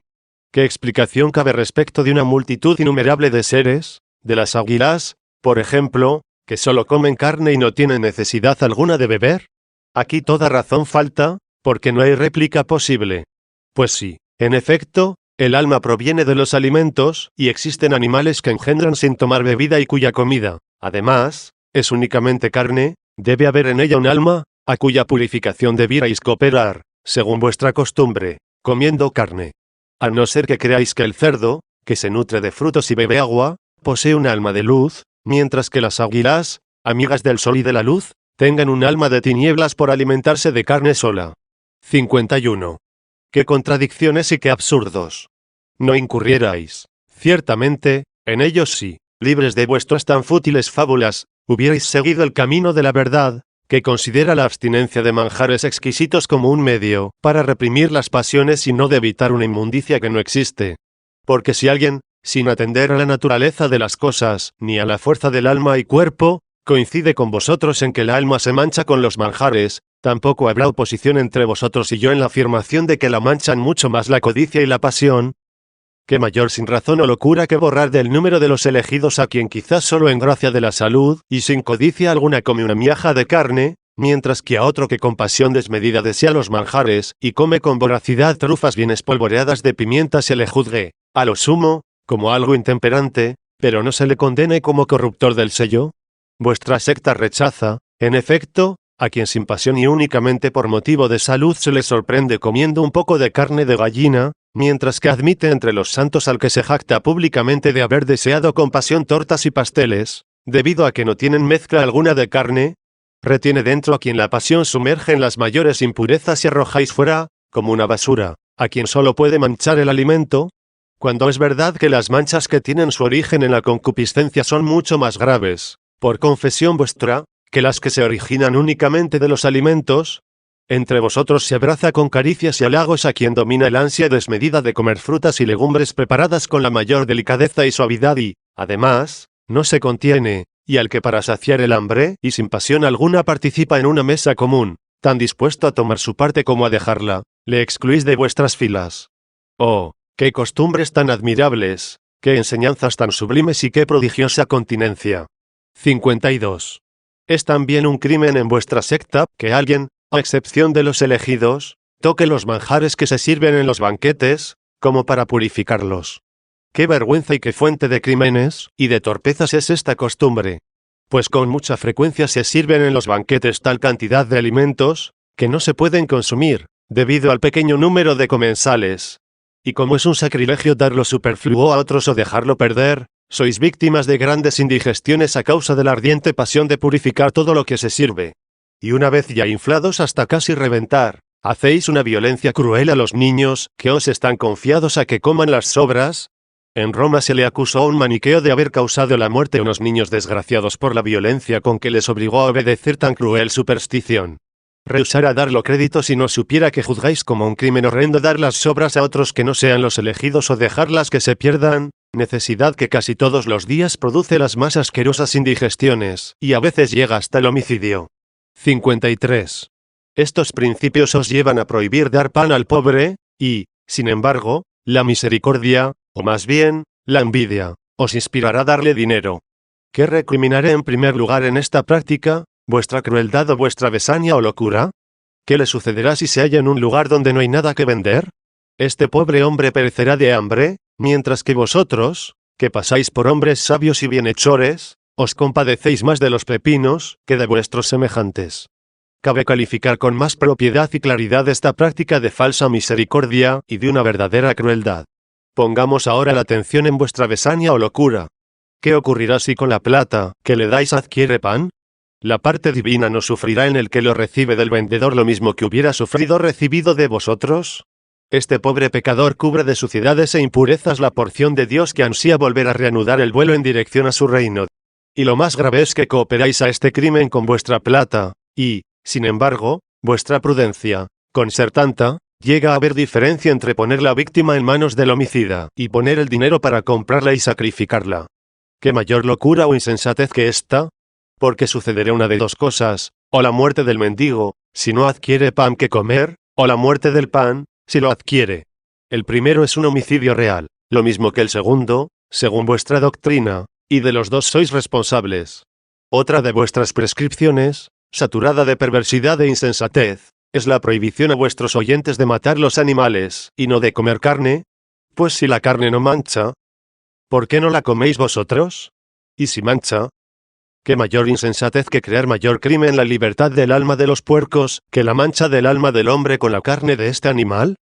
A: ¿Qué explicación cabe respecto de una multitud innumerable de seres, de las águilas, por ejemplo, que solo comen carne y no tienen necesidad alguna de beber? Aquí toda razón falta, porque no hay réplica posible. Pues sí, en efecto, el alma proviene de los alimentos, y existen animales que engendran sin tomar bebida y cuya comida, además, es únicamente carne. Debe haber en ella un alma, a cuya purificación debierais cooperar, según vuestra costumbre, comiendo carne. A no ser que creáis que el cerdo, que se nutre de frutos y bebe agua, posee un alma de luz, mientras que las águilas, amigas del sol y de la luz, tengan un alma de tinieblas por alimentarse de carne sola. 51. ¡Qué contradicciones y qué absurdos! No incurrierais, ciertamente, en ellos si, libres de vuestras tan fútiles fábulas, hubierais seguido el camino de la verdad, que considera la abstinencia de manjares exquisitos como un medio para reprimir las pasiones y no de evitar una inmundicia que no existe. Porque si alguien, sin atender a la naturaleza de las cosas, ni a la fuerza del alma y cuerpo, coincide con vosotros en que el alma se mancha con los manjares, tampoco habrá oposición entre vosotros y yo en la afirmación de que la manchan mucho más la codicia y la pasión. ¿Qué mayor sinrazón o locura que borrar del número de los elegidos a quien quizás solo en gracia de la salud y sin codicia alguna come una miaja de carne, mientras que a otro que con pasión desmedida desea los manjares y come con voracidad trufas bien espolvoreadas de pimienta se le juzgue, a lo sumo, como algo intemperante, pero no se le condene como corruptor del sello? Vuestra secta rechaza, en efecto, a quien sin pasión y únicamente por motivo de salud se le sorprende comiendo un poco de carne de gallina, mientras que admite entre los santos al que se jacta públicamente de haber deseado con pasión tortas y pasteles, debido a que no tienen mezcla alguna de carne. Retiene dentro a quien la pasión sumerge en las mayores impurezas y arrojáis fuera, como una basura, a quien solo puede manchar el alimento, cuando es verdad que las manchas que tienen su origen en la concupiscencia son mucho más graves, por confesión vuestra, que las que se originan únicamente de los alimentos. Entre vosotros se abraza con caricias y halagos a quien domina el ansia desmedida de comer frutas y legumbres preparadas con la mayor delicadeza y suavidad y, además, no se contiene, y al que para saciar el hambre y sin pasión alguna participa en una mesa común, tan dispuesto a tomar su parte como a dejarla, le excluís de vuestras filas. ¡Oh, qué costumbres tan admirables, qué enseñanzas tan sublimes y qué prodigiosa continencia! 52. Es también un crimen en vuestra secta que alguien, a excepción de los elegidos, toque los manjares que se sirven en los banquetes, como para purificarlos. ¡Qué vergüenza y qué fuente de crímenes y de torpezas es esta costumbre! Pues con mucha frecuencia se sirven en los banquetes tal cantidad de alimentos, que no se pueden consumir, debido al pequeño número de comensales. Y como es un sacrilegio dar lo superfluo a otros o dejarlo perder, sois víctimas de grandes indigestiones a causa de la ardiente pasión de purificar todo lo que se sirve. Y una vez ya inflados hasta casi reventar, hacéis una violencia cruel a los niños, que os están confiados a que coman las sobras. En Roma se le acusó a un maniqueo de haber causado la muerte a unos niños desgraciados por la violencia con que les obligó a obedecer tan cruel superstición. Rehusara darlo crédito si no supiera que juzgáis como un crimen horrendo dar las sobras a otros que no sean los elegidos o dejarlas que se pierdan, necesidad que casi todos los días produce las más asquerosas indigestiones, y a veces llega hasta el homicidio. 53. Estos principios os llevan a prohibir dar pan al pobre, y, sin embargo, la misericordia, o más bien, la envidia, os inspirará a darle dinero. ¿Qué recriminaré en primer lugar en esta práctica? ¿Vuestra crueldad o vuestra besaña o locura? ¿Qué le sucederá si se halla en un lugar donde no hay nada que vender? Este pobre hombre perecerá de hambre, mientras que vosotros, que pasáis por hombres sabios y bienhechores, os compadecéis más de los pepinos que de vuestros semejantes. Cabe calificar con más propiedad y claridad esta práctica de falsa misericordia y de una verdadera crueldad. Pongamos ahora la atención en vuestra besaña o locura. ¿Qué ocurrirá si con la plata que le dais adquiere pan? La parte divina no sufrirá en el que lo recibe del vendedor lo mismo que hubiera sufrido recibido de vosotros. Este pobre pecador cubre de suciedades e impurezas la porción de Dios que ansía volver a reanudar el vuelo en dirección a su reino. Y lo más grave es que cooperáis a este crimen con vuestra plata, y, sin embargo, vuestra prudencia, con ser tanta, llega a haber diferencia entre poner la víctima en manos del homicida y poner el dinero para comprarla y sacrificarla. ¿Qué mayor locura o insensatez que esta? Porque sucederá una de dos cosas, o la muerte del mendigo, si no adquiere pan que comer, o la muerte del pan, si lo adquiere. El primero es un homicidio real, lo mismo que el segundo, según vuestra doctrina, y de los dos sois responsables. Otra de vuestras prescripciones, saturada de perversidad e insensatez, es la prohibición a vuestros oyentes de matar los animales, y no de comer carne. Pues si la carne no mancha, ¿por qué no la coméis vosotros? Y si mancha, ¿qué mayor insensatez que crear mayor crimen en la libertad del alma de los puercos, que la mancha del alma del hombre con la carne de este animal?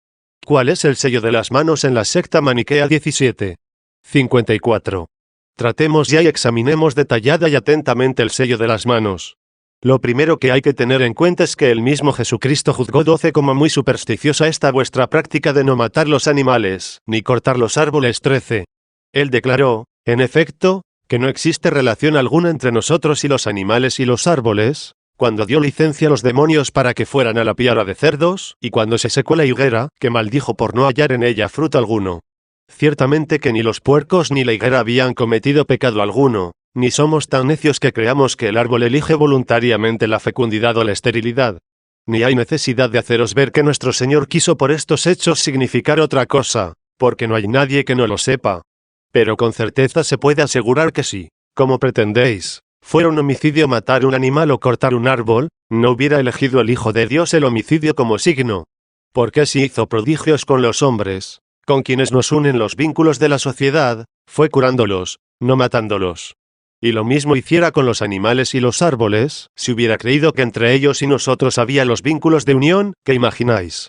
A: ¿Cuál es el sello de las manos en la secta maniquea 17? 54. Tratemos ya y examinemos detallada y atentamente el sello de las manos. Lo primero que hay que tener en cuenta es que el mismo Jesucristo juzgó 12 como muy supersticiosa esta vuestra práctica de no matar los animales, ni cortar los árboles 13. Él declaró, en efecto, que no existe relación alguna entre nosotros y los animales y los árboles, cuando dio licencia a los demonios para que fueran a la piara de cerdos, y cuando se secó la higuera, que maldijo por no hallar en ella fruto alguno. Ciertamente que ni los puercos ni la higuera habían cometido pecado alguno, ni somos tan necios que creamos que el árbol elige voluntariamente la fecundidad o la esterilidad. Ni hay necesidad de haceros ver que nuestro Señor quiso por estos hechos significar otra cosa, porque no hay nadie que no lo sepa. Pero con certeza se puede asegurar que si, como pretendéis, fuera un homicidio matar un animal o cortar un árbol, no hubiera elegido el Hijo de Dios el homicidio como signo. Porque si hizo prodigios con los hombres, con quienes nos unen los vínculos de la sociedad, fue curándolos, no matándolos. Y lo mismo hiciera con los animales y los árboles, si hubiera creído que entre ellos y nosotros había los vínculos de unión que imagináis.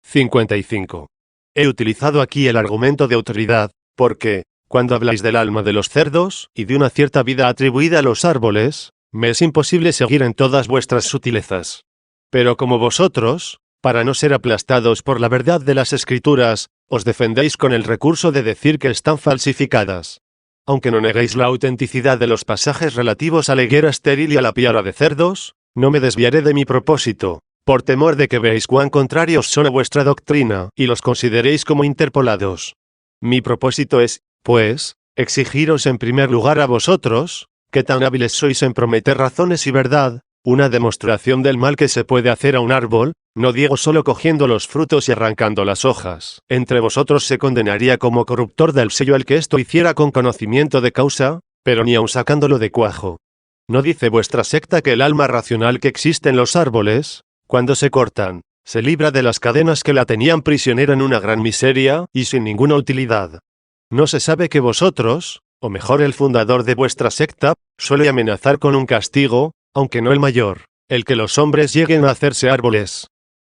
A: 55. He utilizado aquí el argumento de autoridad, porque, cuando habláis del alma de los cerdos, y de una cierta vida atribuida a los árboles, me es imposible seguir en todas vuestras sutilezas. Pero como vosotros, para no ser aplastados por la verdad de las Escrituras, os defendéis con el recurso de decir que están falsificadas. Aunque no neguéis la autenticidad de los pasajes relativos a la higuera estéril y a la piara de cerdos, no me desviaré de mi propósito, por temor de que veáis cuán contrarios son a vuestra doctrina y los consideréis como interpolados. Mi propósito es, pues, exigiros en primer lugar a vosotros, que tan hábiles sois en prometer razones y verdad, una demostración del mal que se puede hacer a un árbol, no digo solo cogiendo los frutos y arrancando las hojas. Entre vosotros se condenaría como corruptor del sello el que esto hiciera con conocimiento de causa, pero ni aun sacándolo de cuajo. ¿No dice vuestra secta que el alma racional que existe en los árboles, cuando se cortan, se libra de las cadenas que la tenían prisionera en una gran miseria y sin ninguna utilidad? ¿No se sabe que vosotros, o mejor el fundador de vuestra secta, suele amenazar con un castigo, aunque no el mayor, el que los hombres lleguen a hacerse árboles?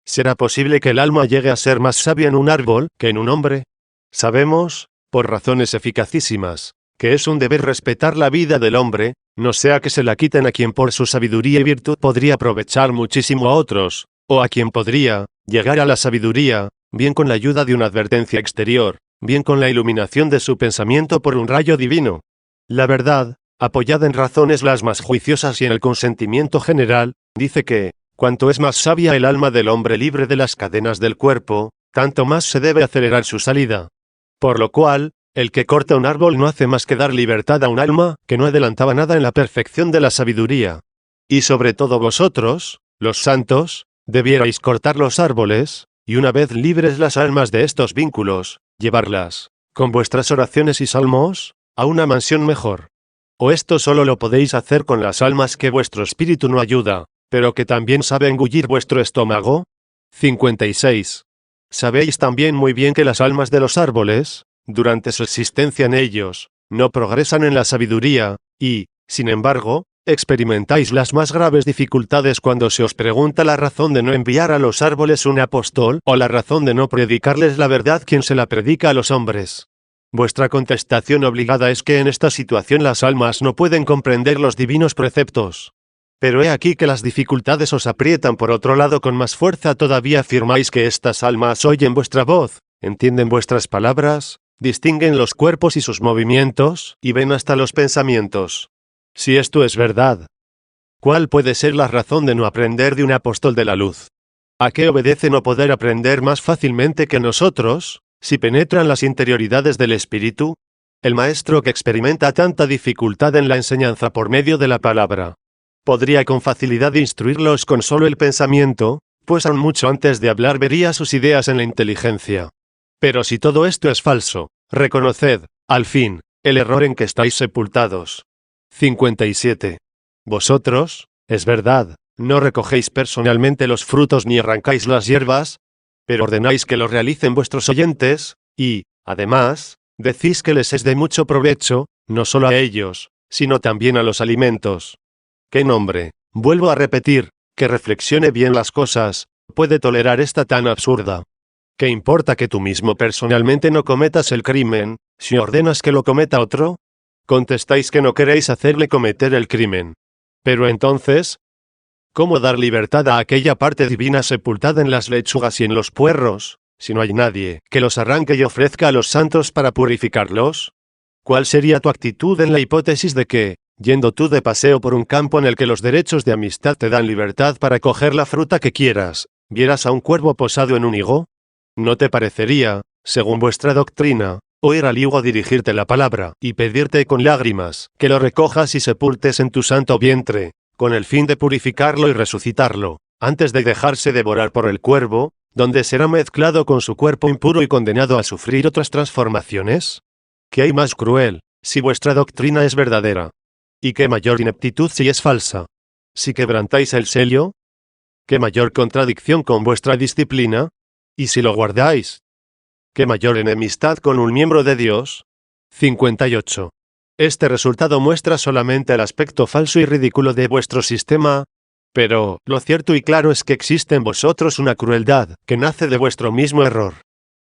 A: ¿Será posible que el alma llegue a ser más sabia en un árbol que en un hombre? Sabemos, por razones eficacísimas, que es un deber respetar la vida del hombre, no sea que se la quiten a quien por su sabiduría y virtud podría aprovechar muchísimo a otros, o a quien podría llegar a la sabiduría, bien con la ayuda de una advertencia exterior, bien con la iluminación de su pensamiento por un rayo divino. La verdad, apoyada en razones las más juiciosas y en el consentimiento general, dice que, cuanto es más sabia el alma del hombre libre de las cadenas del cuerpo, tanto más se debe acelerar su salida. Por lo cual, el que corta un árbol no hace más que dar libertad a un alma que no adelantaba nada en la perfección de la sabiduría. Y sobre todo vosotros, los santos, debierais cortar los árboles, y una vez libres las almas de estos vínculos, llevarlas, con vuestras oraciones y salmos, a una mansión mejor. O esto solo lo podéis hacer con las almas que vuestro espíritu no ayuda, pero que también sabe engullir vuestro estómago. 56. Sabéis también muy bien que las almas de los árboles, durante su existencia en ellos, no progresan en la sabiduría, y, sin embargo, experimentáis las más graves dificultades cuando se os pregunta la razón de no enviar a los árboles un apóstol, o la razón de no predicarles la verdad quien se la predica a los hombres. Vuestra contestación obligada es que en esta situación las almas no pueden comprender los divinos preceptos. Pero he aquí que las dificultades os aprietan por otro lado con más fuerza todavía afirmáis que estas almas oyen vuestra voz, entienden vuestras palabras, distinguen los cuerpos y sus movimientos, y ven hasta los pensamientos. Si esto es verdad, ¿cuál puede ser la razón de no aprender de un apóstol de la luz? ¿A qué obedece no poder aprender más fácilmente que nosotros, si penetran las interioridades del espíritu? El maestro que experimenta tanta dificultad en la enseñanza por medio de la palabra, podría con facilidad instruirlos con solo el pensamiento, pues aún mucho antes de hablar vería sus ideas en la inteligencia. Pero si todo esto es falso, reconoced, al fin, el error en que estáis sepultados. 57. Vosotros, es verdad, no recogéis personalmente los frutos ni arrancáis las hierbas, pero ordenáis que lo realicen vuestros oyentes, y, además, decís que les es de mucho provecho, no solo a ellos, sino también a los alimentos. ¿Qué nombre, vuelvo a repetir, que reflexione bien las cosas, puede tolerar esta tan absurda? ¿Qué importa que tú mismo personalmente no cometas el crimen, si ordenas que lo cometa otro? Contestáis que no queréis hacerle cometer el crimen. Pero entonces, ¿cómo dar libertad a aquella parte divina sepultada en las lechugas y en los puerros, si no hay nadie que los arranque y ofrezca a los santos para purificarlos? ¿Cuál sería tu actitud en la hipótesis de que, yendo tú de paseo por un campo en el que los derechos de amistad te dan libertad para coger la fruta que quieras, vieras a un cuervo posado en un higo? ¿No te parecería, según vuestra doctrina, oír al higo dirigirte la palabra y pedirte con lágrimas que lo recojas y sepultes en tu santo vientre, con el fin de purificarlo y resucitarlo, antes de dejarse devorar por el cuervo, donde será mezclado con su cuerpo impuro y condenado a sufrir otras transformaciones? ¿Qué hay más cruel, si vuestra doctrina es verdadera? ¿Y qué mayor ineptitud si es falsa? Si quebrantáis el sello, ¿qué mayor contradicción con vuestra disciplina? ¿Y si lo guardáis? ¿Qué mayor enemistad con un miembro de Dios? 58. Este resultado muestra solamente el aspecto falso y ridículo de vuestro sistema, pero lo cierto y claro es que existe en vosotros una crueldad que nace de vuestro mismo error.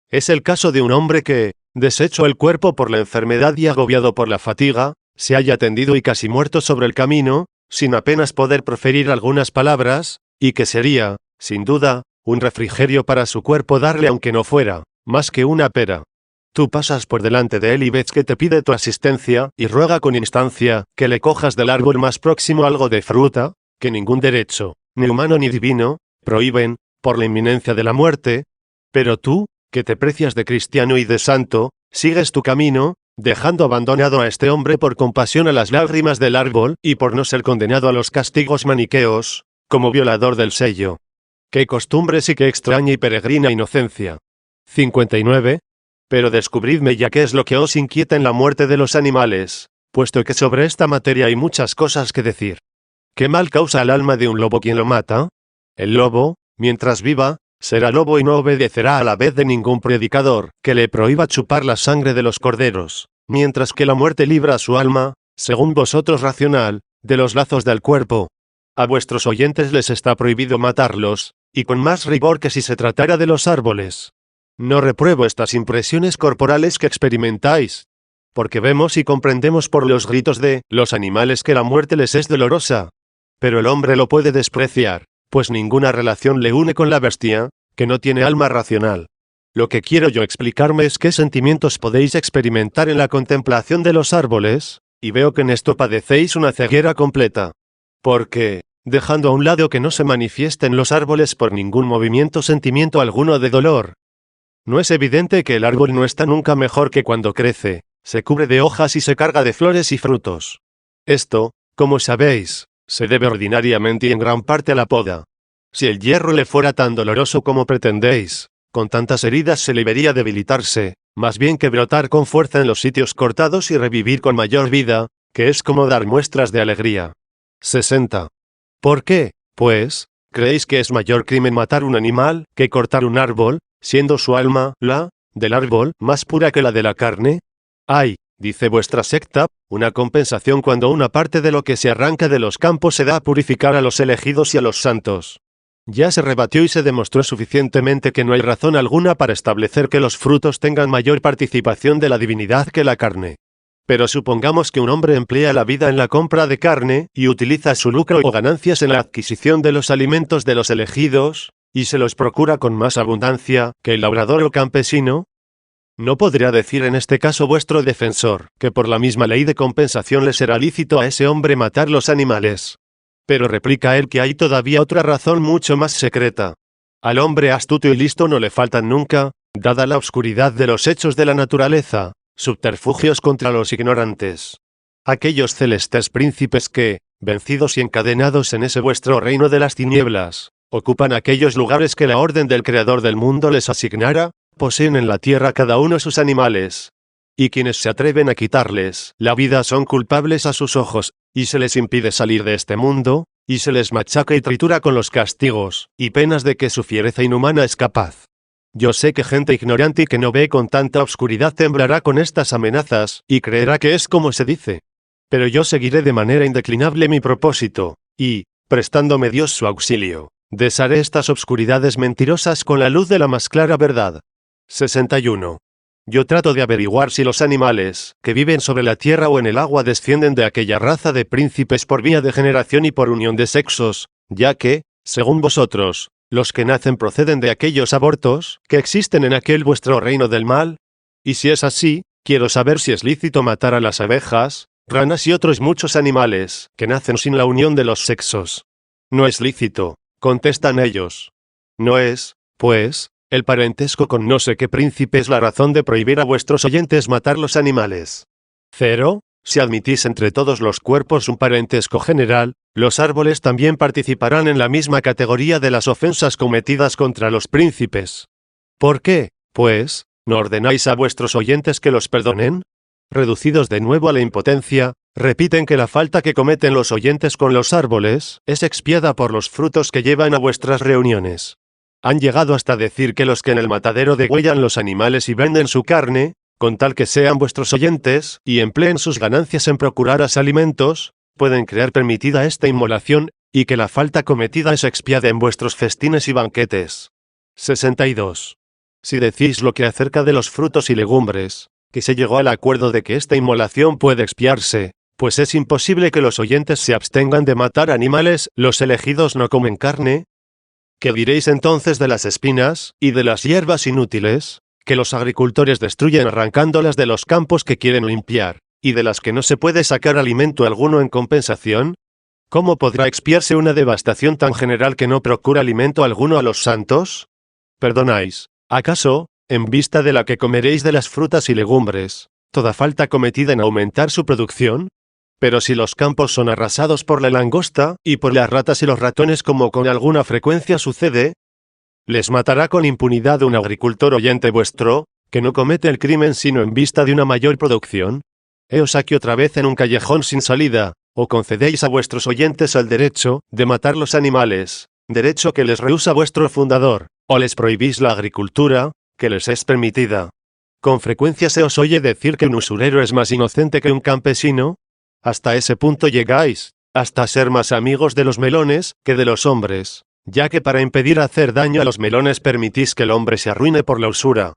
A: Es el caso de un hombre que, deshecho el cuerpo por la enfermedad y agobiado por la fatiga, se haya tendido y casi muerto sobre el camino, sin apenas poder proferir algunas palabras, y que sería, sin duda, un refrigerio para su cuerpo darle aunque no fuera, más que una pera. Tú pasas por delante de él y ves que te pide tu asistencia, y ruega con instancia, que le cojas del árbol más próximo algo de fruta, que ningún derecho, ni humano ni divino, prohíben, por la inminencia de la muerte. Pero tú, que te precias de cristiano y de santo, sigues tu camino, dejando abandonado a este hombre por compasión a las lágrimas del árbol, y por no ser condenado a los castigos maniqueos, como violador del sello. ¡Qué costumbres y qué extraña y peregrina inocencia! 59. Pero descubridme ya qué es lo que os inquieta en la muerte de los animales, puesto que sobre esta materia hay muchas cosas que decir. ¿Qué mal causa al alma de un lobo quien lo mata? El lobo, mientras viva, será lobo y no obedecerá a la vez de ningún predicador que le prohíba chupar la sangre de los corderos, mientras que la muerte libra a su alma, según vosotros racional, de los lazos del cuerpo. A vuestros oyentes les está prohibido matarlos, y con más rigor que si se tratara de los árboles. No repruebo estas impresiones corporales que experimentáis. porque vemos y comprendemos por los gritos de los animales que la muerte les es dolorosa. Pero el hombre lo puede despreciar, pues ninguna relación le une con la bestia, que no tiene alma racional. Lo que quiero yo explicarme es qué sentimientos podéis experimentar en la contemplación de los árboles, y veo que en esto padecéis una ceguera completa. Porque, dejando a un lado que no se manifieste en los árboles por ningún movimiento sentimiento alguno de dolor, ¿no es evidente que el árbol no está nunca mejor que cuando crece, se cubre de hojas y se carga de flores y frutos? Esto, como sabéis, se debe ordinariamente y en gran parte a la poda. Si el hierro le fuera tan doloroso como pretendéis, con tantas heridas se le vería debilitarse, más bien que brotar con fuerza en los sitios cortados y revivir con mayor vida, que es como dar muestras de alegría. 60. ¿Por qué, pues, creéis que es mayor crimen matar un animal que cortar un árbol, siendo su alma, la del árbol, más pura que la de la carne? Hay, dice vuestra secta, una compensación cuando una parte de lo que se arranca de los campos se da a purificar a los elegidos y a los santos. Ya se rebatió y se demostró suficientemente que no hay razón alguna para establecer que los frutos tengan mayor participación de la divinidad que la carne. Pero supongamos que un hombre emplea la vida en la compra de carne, y utiliza su lucro o ganancias en la adquisición de los alimentos de los elegidos, y se los procura con más abundancia que el labrador o campesino. ¿No podría decir en este caso vuestro defensor, que por la misma ley de compensación le será lícito a ese hombre matar los animales? Pero replica él que hay todavía otra razón mucho más secreta. Al hombre astuto y listo no le faltan nunca, dada la oscuridad de los hechos de la naturaleza, subterfugios contra los ignorantes. Aquellos celestes príncipes que, vencidos y encadenados en ese vuestro reino de las tinieblas, ocupan aquellos lugares que la orden del Creador del mundo les asignara, poseen en la tierra cada uno sus animales. Y quienes se atreven a quitarles la vida son culpables a sus ojos, y se les impide salir de este mundo, y se les machaca y tritura con los castigos y penas de que su fiereza inhumana es capaz. Yo sé que gente ignorante y que no ve con tanta obscuridad temblará con estas amenazas, y creerá que es como se dice. Pero yo seguiré de manera indeclinable mi propósito, y, prestándome Dios su auxilio, desharé estas obscuridades mentirosas con la luz de la más clara verdad. 61. Yo trato de averiguar si los animales que viven sobre la tierra o en el agua descienden de aquella raza de príncipes por vía de generación y por unión de sexos, ya que, según vosotros, los que nacen proceden de aquellos abortos que existen en aquel vuestro reino del mal. Y si es así, quiero saber si es lícito matar a las abejas, ranas y otros muchos animales que nacen sin la unión de los sexos. No es lícito, contestan ellos. No es, pues, el parentesco con no sé qué príncipe es la razón de prohibir a vuestros oyentes matar los animales. 0. Si admitís entre todos los cuerpos un parentesco general, los árboles también participarán en la misma categoría de las ofensas cometidas contra los príncipes. ¿Por qué, pues, no ordenáis a vuestros oyentes que los perdonen? Reducidos de nuevo a la impotencia, repiten que la falta que cometen los oyentes con los árboles es expiada por los frutos que llevan a vuestras reuniones. Han llegado hasta decir que los que en el matadero degüellan los animales y venden su carne, con tal que sean vuestros oyentes, y empleen sus ganancias en procuraros alimentos, pueden creer permitida esta inmolación, y que la falta cometida es expiada en vuestros festines y banquetes. 62. Si decís lo que acerca de los frutos y legumbres, que se llegó al acuerdo de que esta inmolación puede expiarse, pues es imposible que los oyentes se abstengan de matar animales, los elegidos no comen carne. ¿Qué diréis entonces de las espinas, y de las hierbas inútiles, que los agricultores destruyen arrancándolas de los campos que quieren limpiar, y de las que no se puede sacar alimento alguno en compensación? ¿Cómo podrá expiarse una devastación tan general que no procura alimento alguno a los santos? ¿Perdonáis, acaso, en vista de la que comeréis de las frutas y legumbres, toda falta cometida en aumentar su producción? Pero si los campos son arrasados por la langosta, y por las ratas y los ratones como con alguna frecuencia sucede, ¿les matará con impunidad un agricultor oyente vuestro, que no comete el crimen sino en vista de una mayor producción? Heos aquí otra vez en un callejón sin salida, o concedéis a vuestros oyentes el derecho de matar los animales, derecho que les rehúsa vuestro fundador, o les prohibís la agricultura, que les es permitida. Con frecuencia se os oye decir que un usurero es más inocente que un campesino. Hasta ese punto llegáis, hasta ser más amigos de los melones que de los hombres, ya que para impedir hacer daño a los melones permitís que el hombre se arruine por la usura.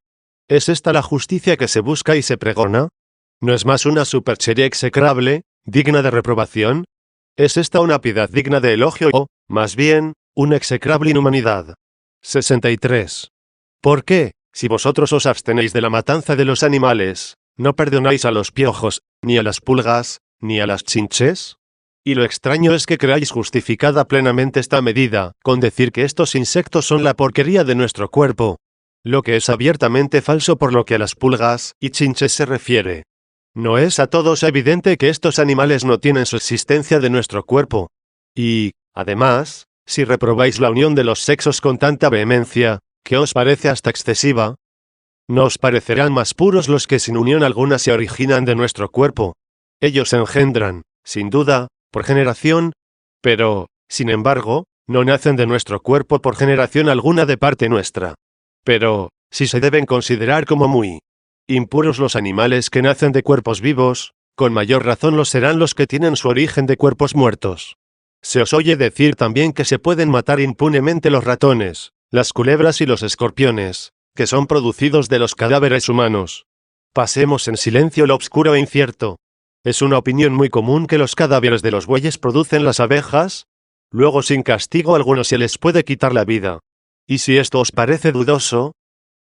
A: ¿Es esta la justicia que se busca y se pregona? ¿No es más una superchería execrable, digna de reprobación? ¿Es esta una piedad digna de elogio o, más bien, una execrable inhumanidad? 63. ¿Por qué, si vosotros os abstenéis de la matanza de los animales, no perdonáis a los piojos, ni a las pulgas, ni a las chinches? Y lo extraño es que creáis justificada plenamente esta medida, con decir que estos insectos son la porquería de nuestro cuerpo, lo que es abiertamente falso por lo que a las pulgas y chinches se refiere. ¿No es a todos evidente que estos animales no tienen subsistencia de nuestro cuerpo? Y, además, si reprobáis la unión de los sexos con tanta vehemencia, que os parece hasta excesiva, ¿no os parecerán más puros los que sin unión alguna se originan de nuestro cuerpo? Ellos se engendran, sin duda, por generación, pero, sin embargo, no nacen de nuestro cuerpo por generación alguna de parte nuestra. Pero, si se deben considerar como muy impuros los animales que nacen de cuerpos vivos, con mayor razón lo serán los que tienen su origen de cuerpos muertos. Se os oye decir también que se pueden matar impunemente los ratones, las culebras y los escorpiones, que son producidos de los cadáveres humanos. Pasemos en silencio lo obscuro e incierto. Es una opinión muy común que los cadáveres de los bueyes producen las abejas, luego sin castigo alguno se les puede quitar la vida. Y si esto os parece dudoso,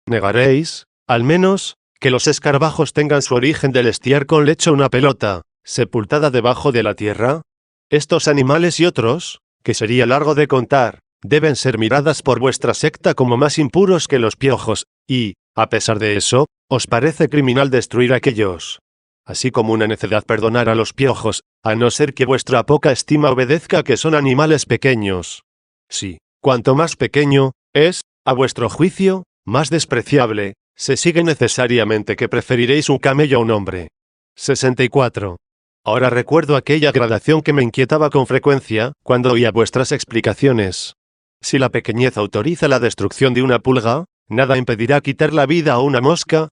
A: negaréis, al menos, que los escarabajos tengan su origen del estiércol hecho una pelota, sepultada debajo de la tierra. Estos animales y otros, que sería largo de contar, deben ser miradas por vuestra secta como más impuros que los piojos, y, a pesar de eso, os parece criminal destruir aquellos. Así como una necedad perdonar a los piojos, a no ser que vuestra poca estima obedezca que son animales pequeños. Sí, cuanto más pequeño, es, a vuestro juicio, más despreciable, se sigue necesariamente que preferiréis un camello a un hombre. 64. Ahora recuerdo aquella gradación que me inquietaba con frecuencia, cuando oía vuestras explicaciones. Si la pequeñez autoriza la destrucción de una pulga, nada impedirá quitar la vida a una mosca,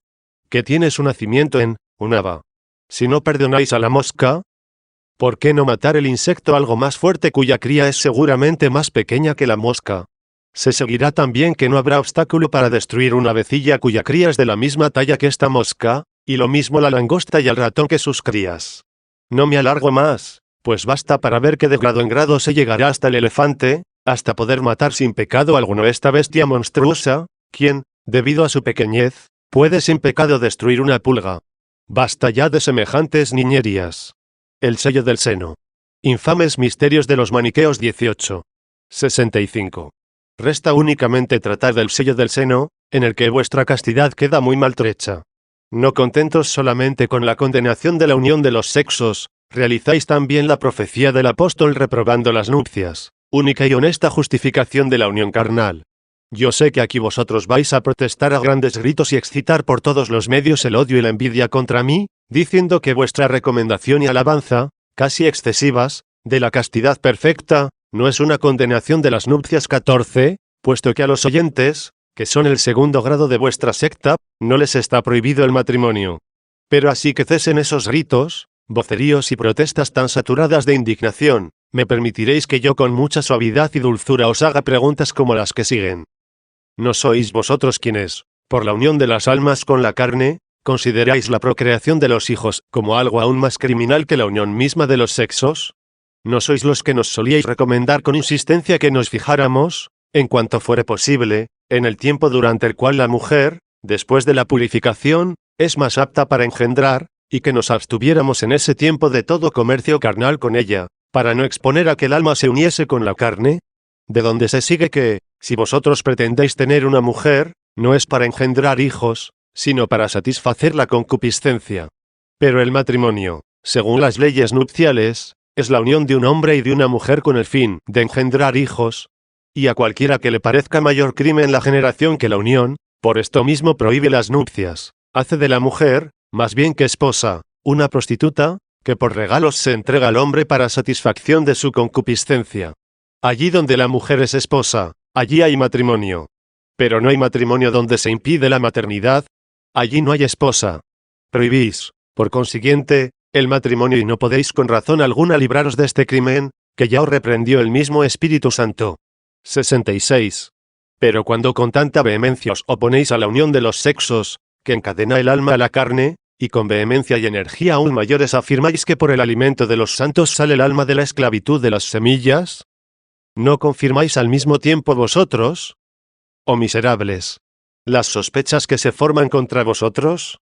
A: que tiene su nacimiento en una haba. Si no perdonáis a la mosca, ¿por qué no matar el insecto algo más fuerte cuya cría es seguramente más pequeña que la mosca? Se seguirá también que no habrá obstáculo para destruir una avecilla cuya cría es de la misma talla que esta mosca, y lo mismo la langosta y el ratón que sus crías. No me alargo más, pues basta para ver que de grado en grado se llegará hasta el elefante, hasta poder matar sin pecado alguno esta bestia monstruosa, quien, debido a su pequeñez, puede sin pecado destruir una pulga. Basta ya de semejantes niñerías. El sello del seno. Infames misterios de los maniqueos 18. 65. Resta únicamente tratar del sello del seno, en el que vuestra castidad queda muy maltrecha. No contentos solamente con la condenación de la unión de los sexos, realizáis también la profecía del apóstol reprobando las nupcias, única y honesta justificación de la unión carnal. Yo sé que aquí vosotros vais a protestar a grandes gritos y excitar por todos los medios el odio y la envidia contra mí, diciendo que vuestra recomendación y alabanza, casi excesivas, de la castidad perfecta, no es una condenación de las nupcias 14, puesto que a los oyentes, que son el segundo grado de vuestra secta, no les está prohibido el matrimonio. Pero así que cesen esos gritos, voceríos y protestas tan saturadas de indignación, me permitiréis que yo con mucha suavidad y dulzura os haga preguntas como las que siguen. ¿No sois vosotros quienes, por la unión de las almas con la carne, consideráis la procreación de los hijos como algo aún más criminal que la unión misma de los sexos? ¿No sois los que nos solíais recomendar con insistencia que nos fijáramos, en cuanto fuere posible, en el tiempo durante el cual la mujer, después de la purificación, es más apta para engendrar, y que nos abstuviéramos en ese tiempo de todo comercio carnal con ella, para no exponer a que el alma se uniese con la carne? De donde se sigue que, si vosotros pretendéis tener una mujer, no es para engendrar hijos, sino para satisfacer la concupiscencia. Pero el matrimonio, según las leyes nupciales, es la unión de un hombre y de una mujer con el fin de engendrar hijos, y a cualquiera que le parezca mayor crimen la generación que la unión, por esto mismo prohíbe las nupcias, hace de la mujer, más bien que esposa, una prostituta, que por regalos se entrega al hombre para satisfacción de su concupiscencia. Allí donde la mujer es esposa, allí hay matrimonio. Pero no hay matrimonio donde se impide la maternidad, allí no hay esposa. Prohibís, por consiguiente, el matrimonio y no podéis con razón alguna libraros de este crimen, que ya os reprendió el mismo Espíritu Santo. 66. Pero cuando con tanta vehemencia os oponéis a la unión de los sexos, que encadena el alma a la carne, y con vehemencia y energía aún mayores afirmáis que por el alimento de los santos sale el alma de la esclavitud de las semillas? ¿No confirmáis al mismo tiempo vosotros? ¡Oh miserables! ¿Las sospechas que se forman contra vosotros?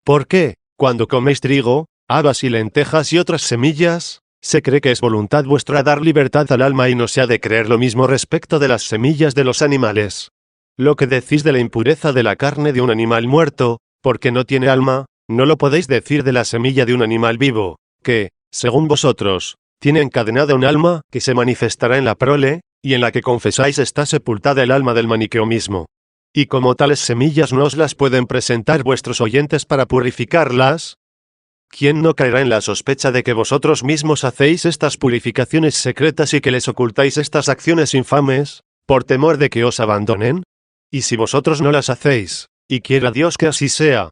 A: ¿Por qué, cuando coméis trigo, habas y lentejas y otras semillas, se cree que es voluntad vuestra dar libertad al alma y no se ha de creer lo mismo respecto de las semillas de los animales? Lo que decís de la impureza de la carne de un animal muerto, porque no tiene alma, no lo podéis decir de la semilla de un animal vivo, que, según vosotros, tiene encadenada un alma que se manifestará en la prole, y en la que confesáis está sepultada el alma del maniqueo mismo. Y como tales semillas no os las pueden presentar vuestros oyentes para purificarlas, ¿quién no caerá en la sospecha de que vosotros mismos hacéis estas purificaciones secretas y que les ocultáis estas acciones infames, por temor de que os abandonen? Y si vosotros no las hacéis, y quiera Dios que así sea,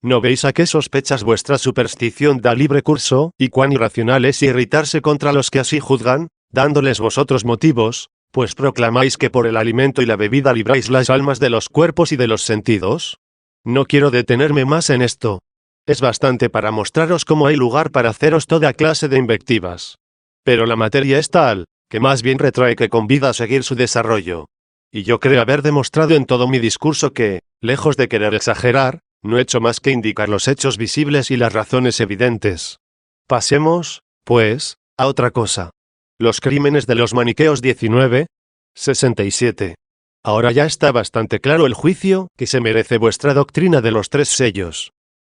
A: ¿no veis a qué sospechas vuestra superstición da libre curso, y cuán irracional es irritarse contra los que así juzgan, dándoles vosotros motivos, pues proclamáis que por el alimento y la bebida libráis las almas de los cuerpos y de los sentidos? No quiero detenerme más en esto. Es bastante para mostraros cómo hay lugar para haceros toda clase de invectivas. Pero la materia es tal, que más bien retrae que convida a seguir su desarrollo. Y yo creo haber demostrado en todo mi discurso que, lejos de querer exagerar, no he hecho más que indicar los hechos visibles y las razones evidentes. Pasemos, pues, a otra cosa. Los crímenes de los maniqueos 19, 67. Ahora ya está bastante claro el juicio que se merece vuestra doctrina de los 3 sellos.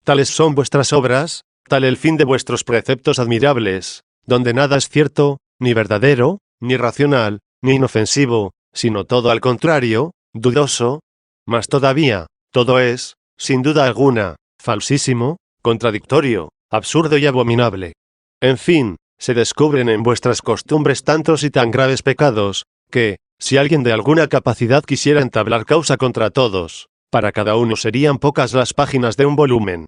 A: Tales son vuestras obras, tal el fin de vuestros preceptos admirables, donde nada es cierto, ni verdadero, ni racional, ni inofensivo, sino todo al contrario, dudoso. Mas todavía, todo es, sin duda alguna, falsísimo, contradictorio, absurdo y abominable. En fin, se descubren en vuestras costumbres tantos y tan graves pecados, que, si alguien de alguna capacidad quisiera entablar causa contra todos, para cada uno serían pocas las páginas de un volumen.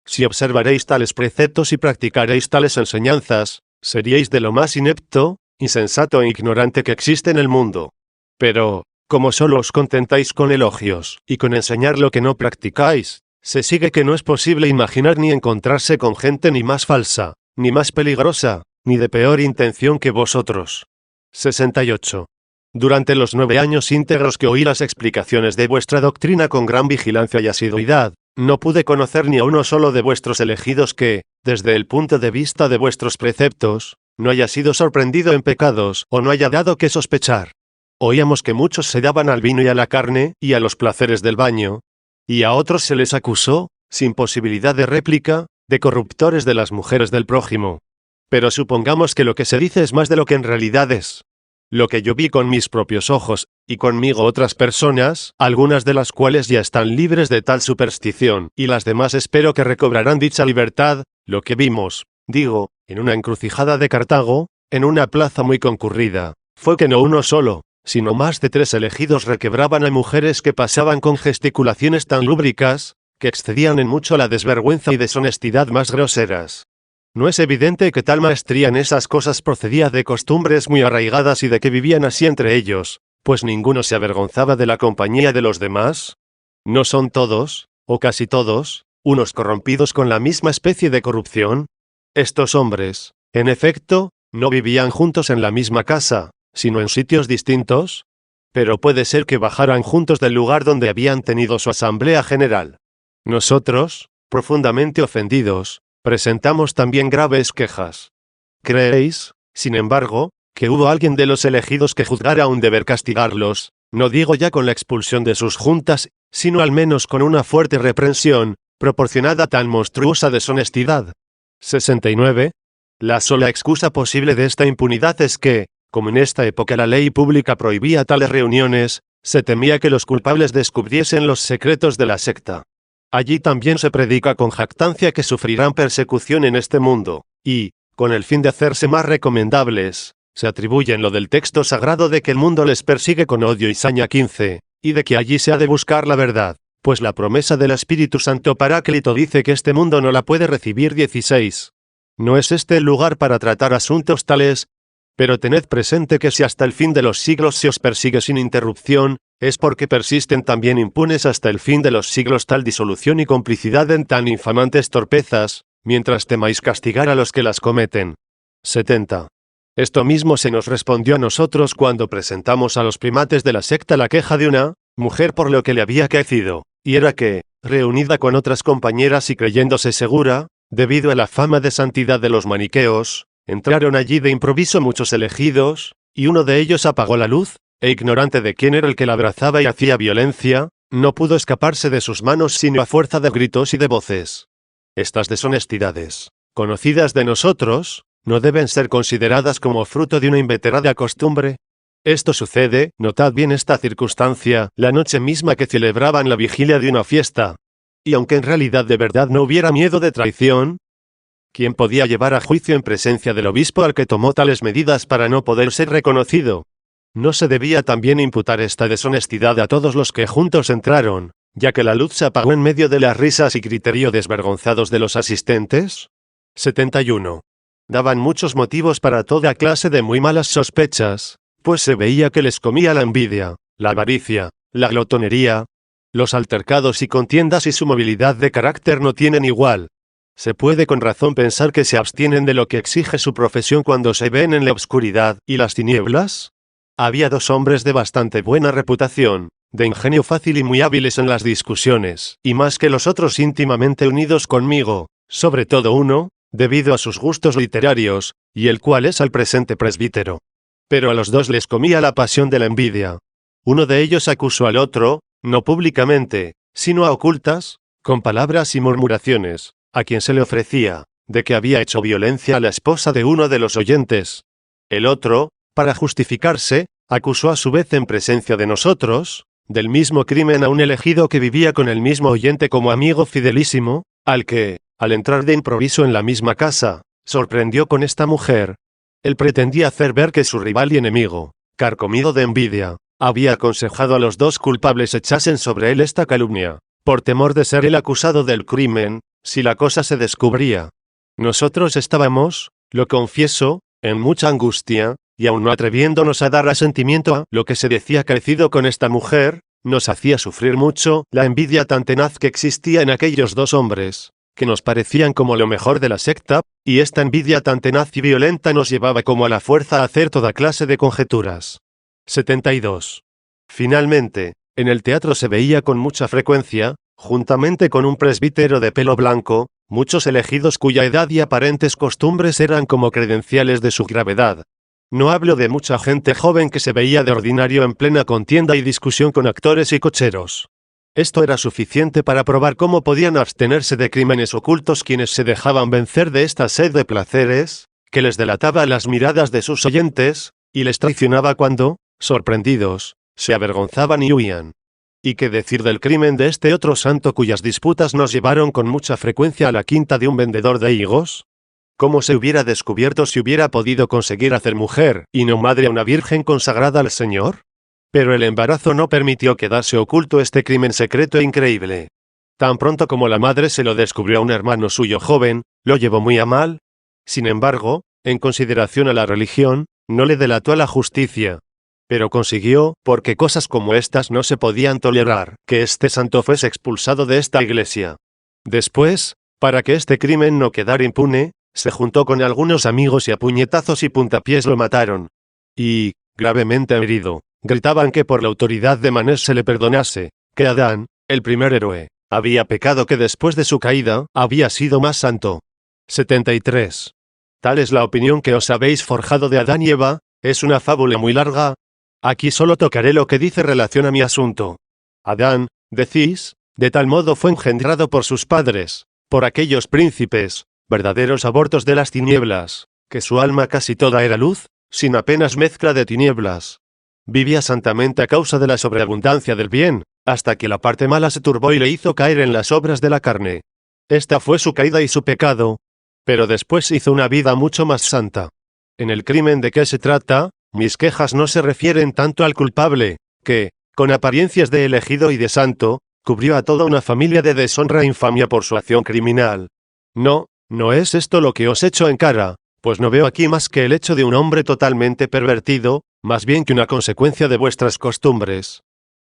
A: Si observaréis tales preceptos y practicaréis tales enseñanzas, seríais de lo más inepto, insensato e ignorante que existe en el mundo. Pero, como solo os contentáis con elogios, y con enseñar lo que no practicáis, se sigue que no es posible imaginar ni encontrarse con gente ni más falsa, ni más peligrosa, ni de peor intención que vosotros. 68. Durante los 9 años íntegros que oí las explicaciones de vuestra doctrina con gran vigilancia y asiduidad, no pude conocer ni a uno solo de vuestros elegidos que, desde el punto de vista de vuestros preceptos, no haya sido sorprendido en pecados o no haya dado que sospechar. Oíamos que muchos se daban al vino y a la carne y a los placeres del baño, y a otros se les acusó, sin posibilidad de réplica, de corruptores de las mujeres del prójimo. Pero supongamos que lo que se dice es más de lo que en realidad es. Lo que yo vi con mis propios ojos, y conmigo otras personas, algunas de las cuales ya están libres de tal superstición, y las demás espero que recobrarán dicha libertad, lo que vimos, digo, en una encrucijada de Cartago, en una plaza muy concurrida, fue que no uno solo, sino más de 3 elegidos requebraban a mujeres que pasaban con gesticulaciones tan lúbricas, que excedían en mucho la desvergüenza y deshonestidad más groseras. ¿No es evidente que tal maestría en esas cosas procedía de costumbres muy arraigadas y de que vivían así entre ellos, pues ninguno se avergonzaba de la compañía de los demás? ¿No son todos, o casi todos, unos corrompidos con la misma especie de corrupción? Estos hombres, en efecto, no vivían juntos en la misma casa, sino en sitios distintos, pero puede ser que bajaran juntos del lugar donde habían tenido su asamblea general. Nosotros, profundamente ofendidos, presentamos también graves quejas. ¿Creéis, sin embargo, que hubo alguien de los elegidos que juzgara un deber castigarlos, no digo ya con la expulsión de sus juntas, sino al menos con una fuerte reprensión, proporcionada a tan monstruosa deshonestidad? 69. La sola excusa posible de esta impunidad es que, como en esta época la ley pública prohibía tales reuniones, se temía que los culpables descubriesen los secretos de la secta. Allí también se predica con jactancia que sufrirán persecución en este mundo, y, con el fin de hacerse más recomendables, se atribuyen lo del texto sagrado de que el mundo les persigue con odio y saña 15, y de que allí se ha de buscar la verdad, pues la promesa del Espíritu Santo Paráclito dice que este mundo no la puede recibir 16. No es este el lugar para tratar asuntos tales, pero tened presente que si hasta el fin de los siglos se os persigue sin interrupción, es porque persisten también impunes hasta el fin de los siglos tal disolución y complicidad en tan infamantes torpezas, mientras temáis castigar a los que las cometen. 70. Esto mismo se nos respondió a nosotros cuando presentamos a los primates de la secta la queja de una mujer por lo que le había acaecido, y era que, reunida con otras compañeras y creyéndose segura, debido a la fama de santidad de los maniqueos, entraron allí de improviso muchos elegidos, y uno de ellos apagó la luz, e ignorante de quién era el que la abrazaba y hacía violencia, no pudo escaparse de sus manos sino a fuerza de gritos y de voces. Estas deshonestidades, conocidas de nosotros, no deben ser consideradas como fruto de una inveterada costumbre. Esto sucede, notad bien esta circunstancia, la noche misma que celebraban la vigilia de una fiesta. Y aunque en realidad de verdad no hubiera miedo de traición, ¿quién podía llevar a juicio en presencia del obispo al que tomó tales medidas para no poder ser reconocido? ¿No se debía también imputar esta deshonestidad a todos los que juntos entraron, ya que la luz se apagó en medio de las risas y criterio desvergonzados de los asistentes? 71. Daban muchos motivos para toda clase de muy malas sospechas, pues se veía que les comía la envidia, la avaricia, la glotonería. Los altercados y contiendas y su movilidad de carácter no tienen igual. Se puede con razón pensar que se abstienen de lo que exige su profesión cuando se ven en la oscuridad y las tinieblas. Había dos hombres de bastante buena reputación, de ingenio fácil y muy hábiles en las discusiones, y más que los otros íntimamente unidos conmigo, sobre todo uno, debido a sus gustos literarios, y el cual es al presente presbítero. Pero a los dos les comía la pasión de la envidia. Uno de ellos acusó al otro, no públicamente, sino a ocultas, con palabras y murmuraciones, a quien se le ofrecía, de que había hecho violencia a la esposa de uno de los oyentes. El otro, para justificarse, acusó a su vez en presencia de nosotros, del mismo crimen a un elegido que vivía con el mismo oyente como amigo fidelísimo, al que, al entrar de improviso en la misma casa, sorprendió con esta mujer. Él pretendía hacer ver que su rival y enemigo, carcomido de envidia, había aconsejado a los dos culpables echasen sobre él esta calumnia, por temor de ser el acusado del crimen, si la cosa se descubría. Nosotros estábamos, lo confieso, en mucha angustia, y aun no atreviéndonos a dar asentimiento a lo que se decía acaecido con esta mujer, nos hacía sufrir mucho la envidia tan tenaz que existía en aquellos dos hombres, que nos parecían como lo mejor de la secta, y esta envidia tan tenaz y violenta nos llevaba como a la fuerza a hacer toda clase de conjeturas. 72. Finalmente, en el teatro se veía con mucha frecuencia, juntamente con un presbítero de pelo blanco, muchos elegidos cuya edad y aparentes costumbres eran como credenciales de su gravedad. No hablo de mucha gente joven que se veía de ordinario en plena contienda y discusión con actores y cocheros. Esto era suficiente para probar cómo podían abstenerse de crímenes ocultos quienes se dejaban vencer de esta sed de placeres, que les delataba las miradas de sus oyentes, y les traicionaba cuando, sorprendidos, se avergonzaban y huían. ¿Y qué decir del crimen de este otro santo cuyas disputas nos llevaron con mucha frecuencia a la quinta de un vendedor de higos? ¿Cómo se hubiera descubierto si hubiera podido conseguir hacer mujer y no madre a una virgen consagrada al Señor? Pero el embarazo no permitió quedarse oculto este crimen secreto e increíble. Tan pronto como la madre se lo descubrió a un hermano suyo joven, lo llevó muy a mal. Sin embargo, en consideración a la religión, no le delató a la justicia. Pero consiguió, porque cosas como estas no se podían tolerar, que este santo fuese expulsado de esta iglesia. Después, para que este crimen no quedara impune, se juntó con algunos amigos y a puñetazos y puntapiés lo mataron. Y, gravemente herido, gritaban que por la autoridad de Manés se le perdonase, que Adán, el primer héroe, había pecado que después de su caída, había sido más santo. 73. Tal es la opinión que os habéis forjado de Adán y Eva, es una fábula muy larga. Aquí solo tocaré lo que dice relación a mi asunto. Adán, decís, de tal modo fue engendrado por sus padres, por aquellos príncipes, verdaderos abortos de las tinieblas, que su alma casi toda era luz, sin apenas mezcla de tinieblas. Vivía santamente a causa de la sobreabundancia del bien, hasta que la parte mala se turbó y le hizo caer en las obras de la carne. Esta fue su caída y su pecado. Pero después hizo una vida mucho más santa. En el crimen de que se trata, mis quejas no se refieren tanto al culpable, que, con apariencias de elegido y de santo, cubrió a toda una familia de deshonra e infamia por su acción criminal. No es esto lo que os echo en cara, pues no veo aquí más que el hecho de un hombre totalmente pervertido, más bien que una consecuencia de vuestras costumbres.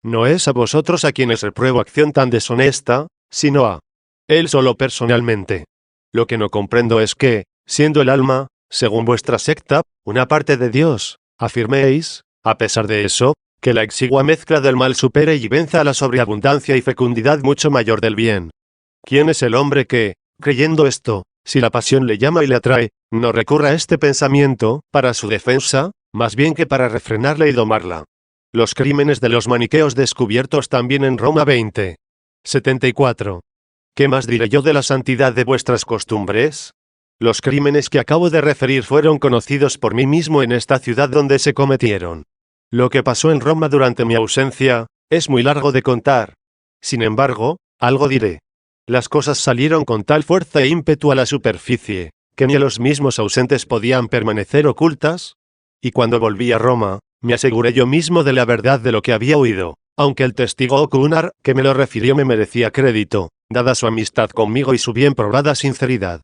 A: no es a vosotros a quienes repruebo acción tan deshonesta, sino a él solo personalmente. Lo que no comprendo es que, siendo el alma, según vuestra secta, una parte de Dios, afirméis, a pesar de eso, que la exigua mezcla del mal supere y venza a la sobreabundancia y fecundidad mucho mayor del bien. ¿Quién es el hombre que, creyendo esto, si la pasión le llama y le atrae, no recurra a este pensamiento, para su defensa, más bien que para refrenarla y domarla? Los crímenes de los maniqueos descubiertos también en Roma 20. 74. ¿Qué más diré yo de la santidad de vuestras costumbres? Los crímenes que acabo de referir fueron conocidos por mí mismo en esta ciudad donde se cometieron. Lo que pasó en Roma durante mi ausencia, es muy largo de contar. Sin embargo, algo diré. Las cosas salieron con tal fuerza e ímpetu a la superficie, que ni los mismos ausentes podían permanecer ocultas. Y cuando volví a Roma, me aseguré yo mismo de la verdad de lo que había oído, aunque el testigo ocular que me lo refirió me merecía crédito, dada su amistad conmigo y su bien probada sinceridad.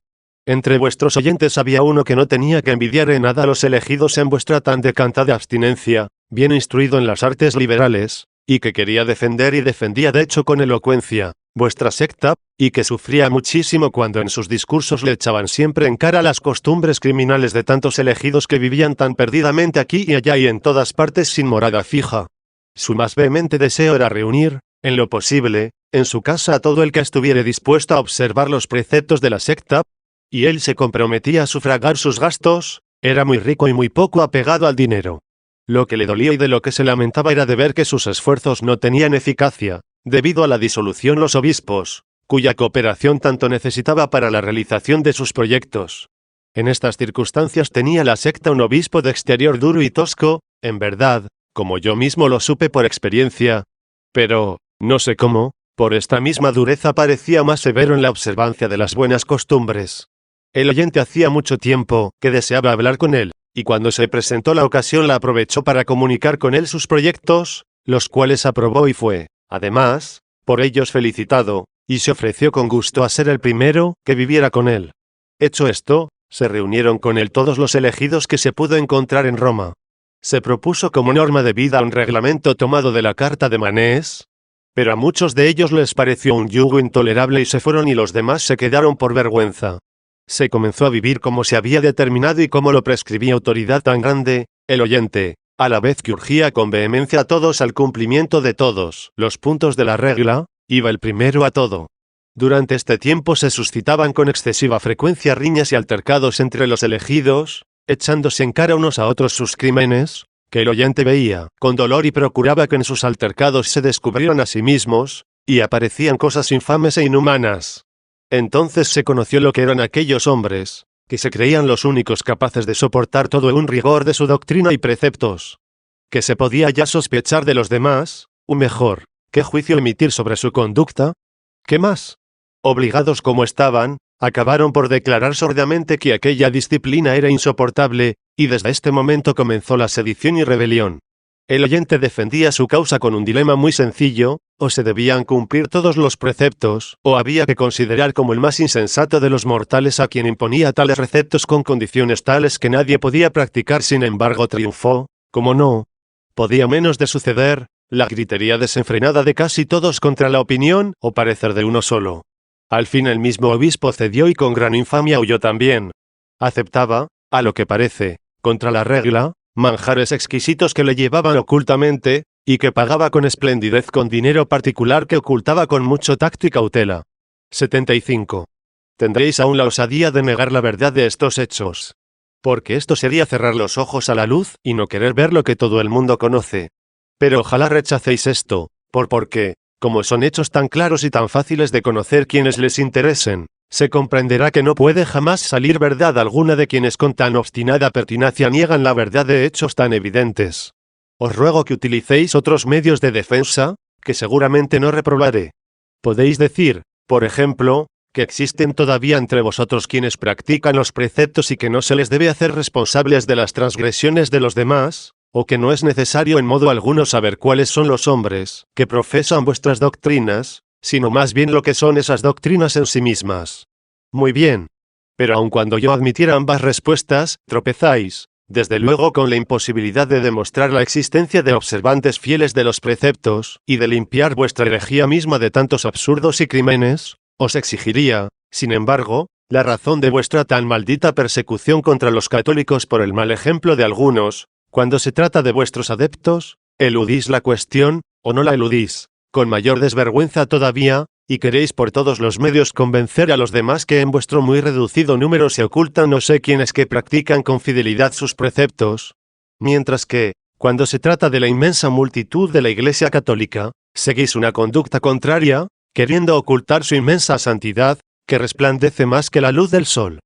A: Entre vuestros oyentes había uno que no tenía que envidiar en nada a los elegidos en vuestra tan decantada abstinencia, bien instruido en las artes liberales, y que quería defender y defendía de hecho con elocuencia, vuestra secta, y que sufría muchísimo cuando en sus discursos le echaban siempre en cara las costumbres criminales de tantos elegidos que vivían tan perdidamente aquí y allá y en todas partes sin morada fija. Su más vehemente deseo era reunir, en lo posible, en su casa a todo el que estuviera dispuesto a observar los preceptos de la secta, y él se comprometía a sufragar sus gastos. Era muy rico y muy poco apegado al dinero. Lo que le dolía y de lo que se lamentaba era de ver que sus esfuerzos no tenían eficacia, debido a la disolución los obispos, cuya cooperación tanto necesitaba para la realización de sus proyectos. En estas circunstancias tenía la secta un obispo de exterior duro y tosco, en verdad, como yo mismo lo supe por experiencia. Pero, no sé cómo, por esta misma dureza parecía más severo en la observancia de las buenas costumbres. El oyente hacía mucho tiempo que deseaba hablar con él, y cuando se presentó la ocasión la aprovechó para comunicar con él sus proyectos, los cuales aprobó y fue, además, por ellos felicitado, y se ofreció con gusto a ser el primero que viviera con él. Hecho esto, se reunieron con él todos los elegidos que se pudo encontrar en Roma. Se propuso como norma de vida un reglamento tomado de la Carta de Manés, pero a muchos de ellos les pareció un yugo intolerable y se fueron y los demás se quedaron por vergüenza. Se comenzó a vivir como se había determinado y como lo prescribía autoridad tan grande, el oyente, a la vez que urgía con vehemencia a todos al cumplimiento de todos los puntos de la regla, iba el primero a todo. Durante este tiempo se suscitaban con excesiva frecuencia riñas y altercados entre los elegidos, echándose en cara unos a otros sus crímenes, que el oyente veía con dolor y procuraba que en sus altercados se descubrieran a sí mismos, y aparecían cosas infames e inhumanas. Entonces se conoció lo que eran aquellos hombres, que se creían los únicos capaces de soportar todo un rigor de su doctrina y preceptos. Que se podía ya sospechar de los demás, o mejor, ¿qué juicio emitir sobre su conducta? ¿Qué más? Obligados como estaban, acabaron por declarar sordamente que aquella disciplina era insoportable, y desde este momento comenzó la sedición y rebelión. El oyente defendía su causa con un dilema muy sencillo: o se debían cumplir todos los preceptos, o había que considerar como el más insensato de los mortales a quien imponía tales preceptos con condiciones tales que nadie podía practicar. Sin embargo triunfó, como no podía menos de suceder, la gritería desenfrenada de casi todos contra la opinión o parecer de uno solo. Al fin el mismo obispo cedió y con gran infamia huyó también. Aceptaba, a lo que parece, contra la regla, manjares exquisitos que le llevaban ocultamente, y que pagaba con esplendidez con dinero particular que ocultaba con mucho tacto y cautela. 75. Tendréis aún la osadía de negar la verdad de estos hechos. Porque esto sería cerrar los ojos a la luz y no querer ver lo que todo el mundo conoce. Pero ojalá rechacéis esto, porque, como son hechos tan claros y tan fáciles de conocer quienes les interesen, se comprenderá que no puede jamás salir verdad alguna de quienes con tan obstinada pertinacia niegan la verdad de hechos tan evidentes. Os ruego que utilicéis otros medios de defensa, que seguramente no reprobaré. Podéis decir, por ejemplo, que existen todavía entre vosotros quienes practican los preceptos y que no se les debe hacer responsables de las transgresiones de los demás, o que no es necesario en modo alguno saber cuáles son los hombres que profesan vuestras doctrinas, sino más bien lo que son esas doctrinas en sí mismas. Muy bien. Pero aun cuando yo admitiera ambas respuestas, tropezáis, desde luego con la imposibilidad de demostrar la existencia de observantes fieles de los preceptos, y de limpiar vuestra herejía misma de tantos absurdos y crímenes, os exigiría, sin embargo, la razón de vuestra tan maldita persecución contra los católicos por el mal ejemplo de algunos. Cuando se trata de vuestros adeptos, eludís la cuestión, o no la eludís, con mayor desvergüenza todavía, y queréis por todos los medios convencer a los demás que en vuestro muy reducido número se ocultan no sé quiénes que practican con fidelidad sus preceptos, mientras que, cuando se trata de la inmensa multitud de la Iglesia Católica, seguís una conducta contraria, queriendo ocultar su inmensa santidad, que resplandece más que la luz del sol.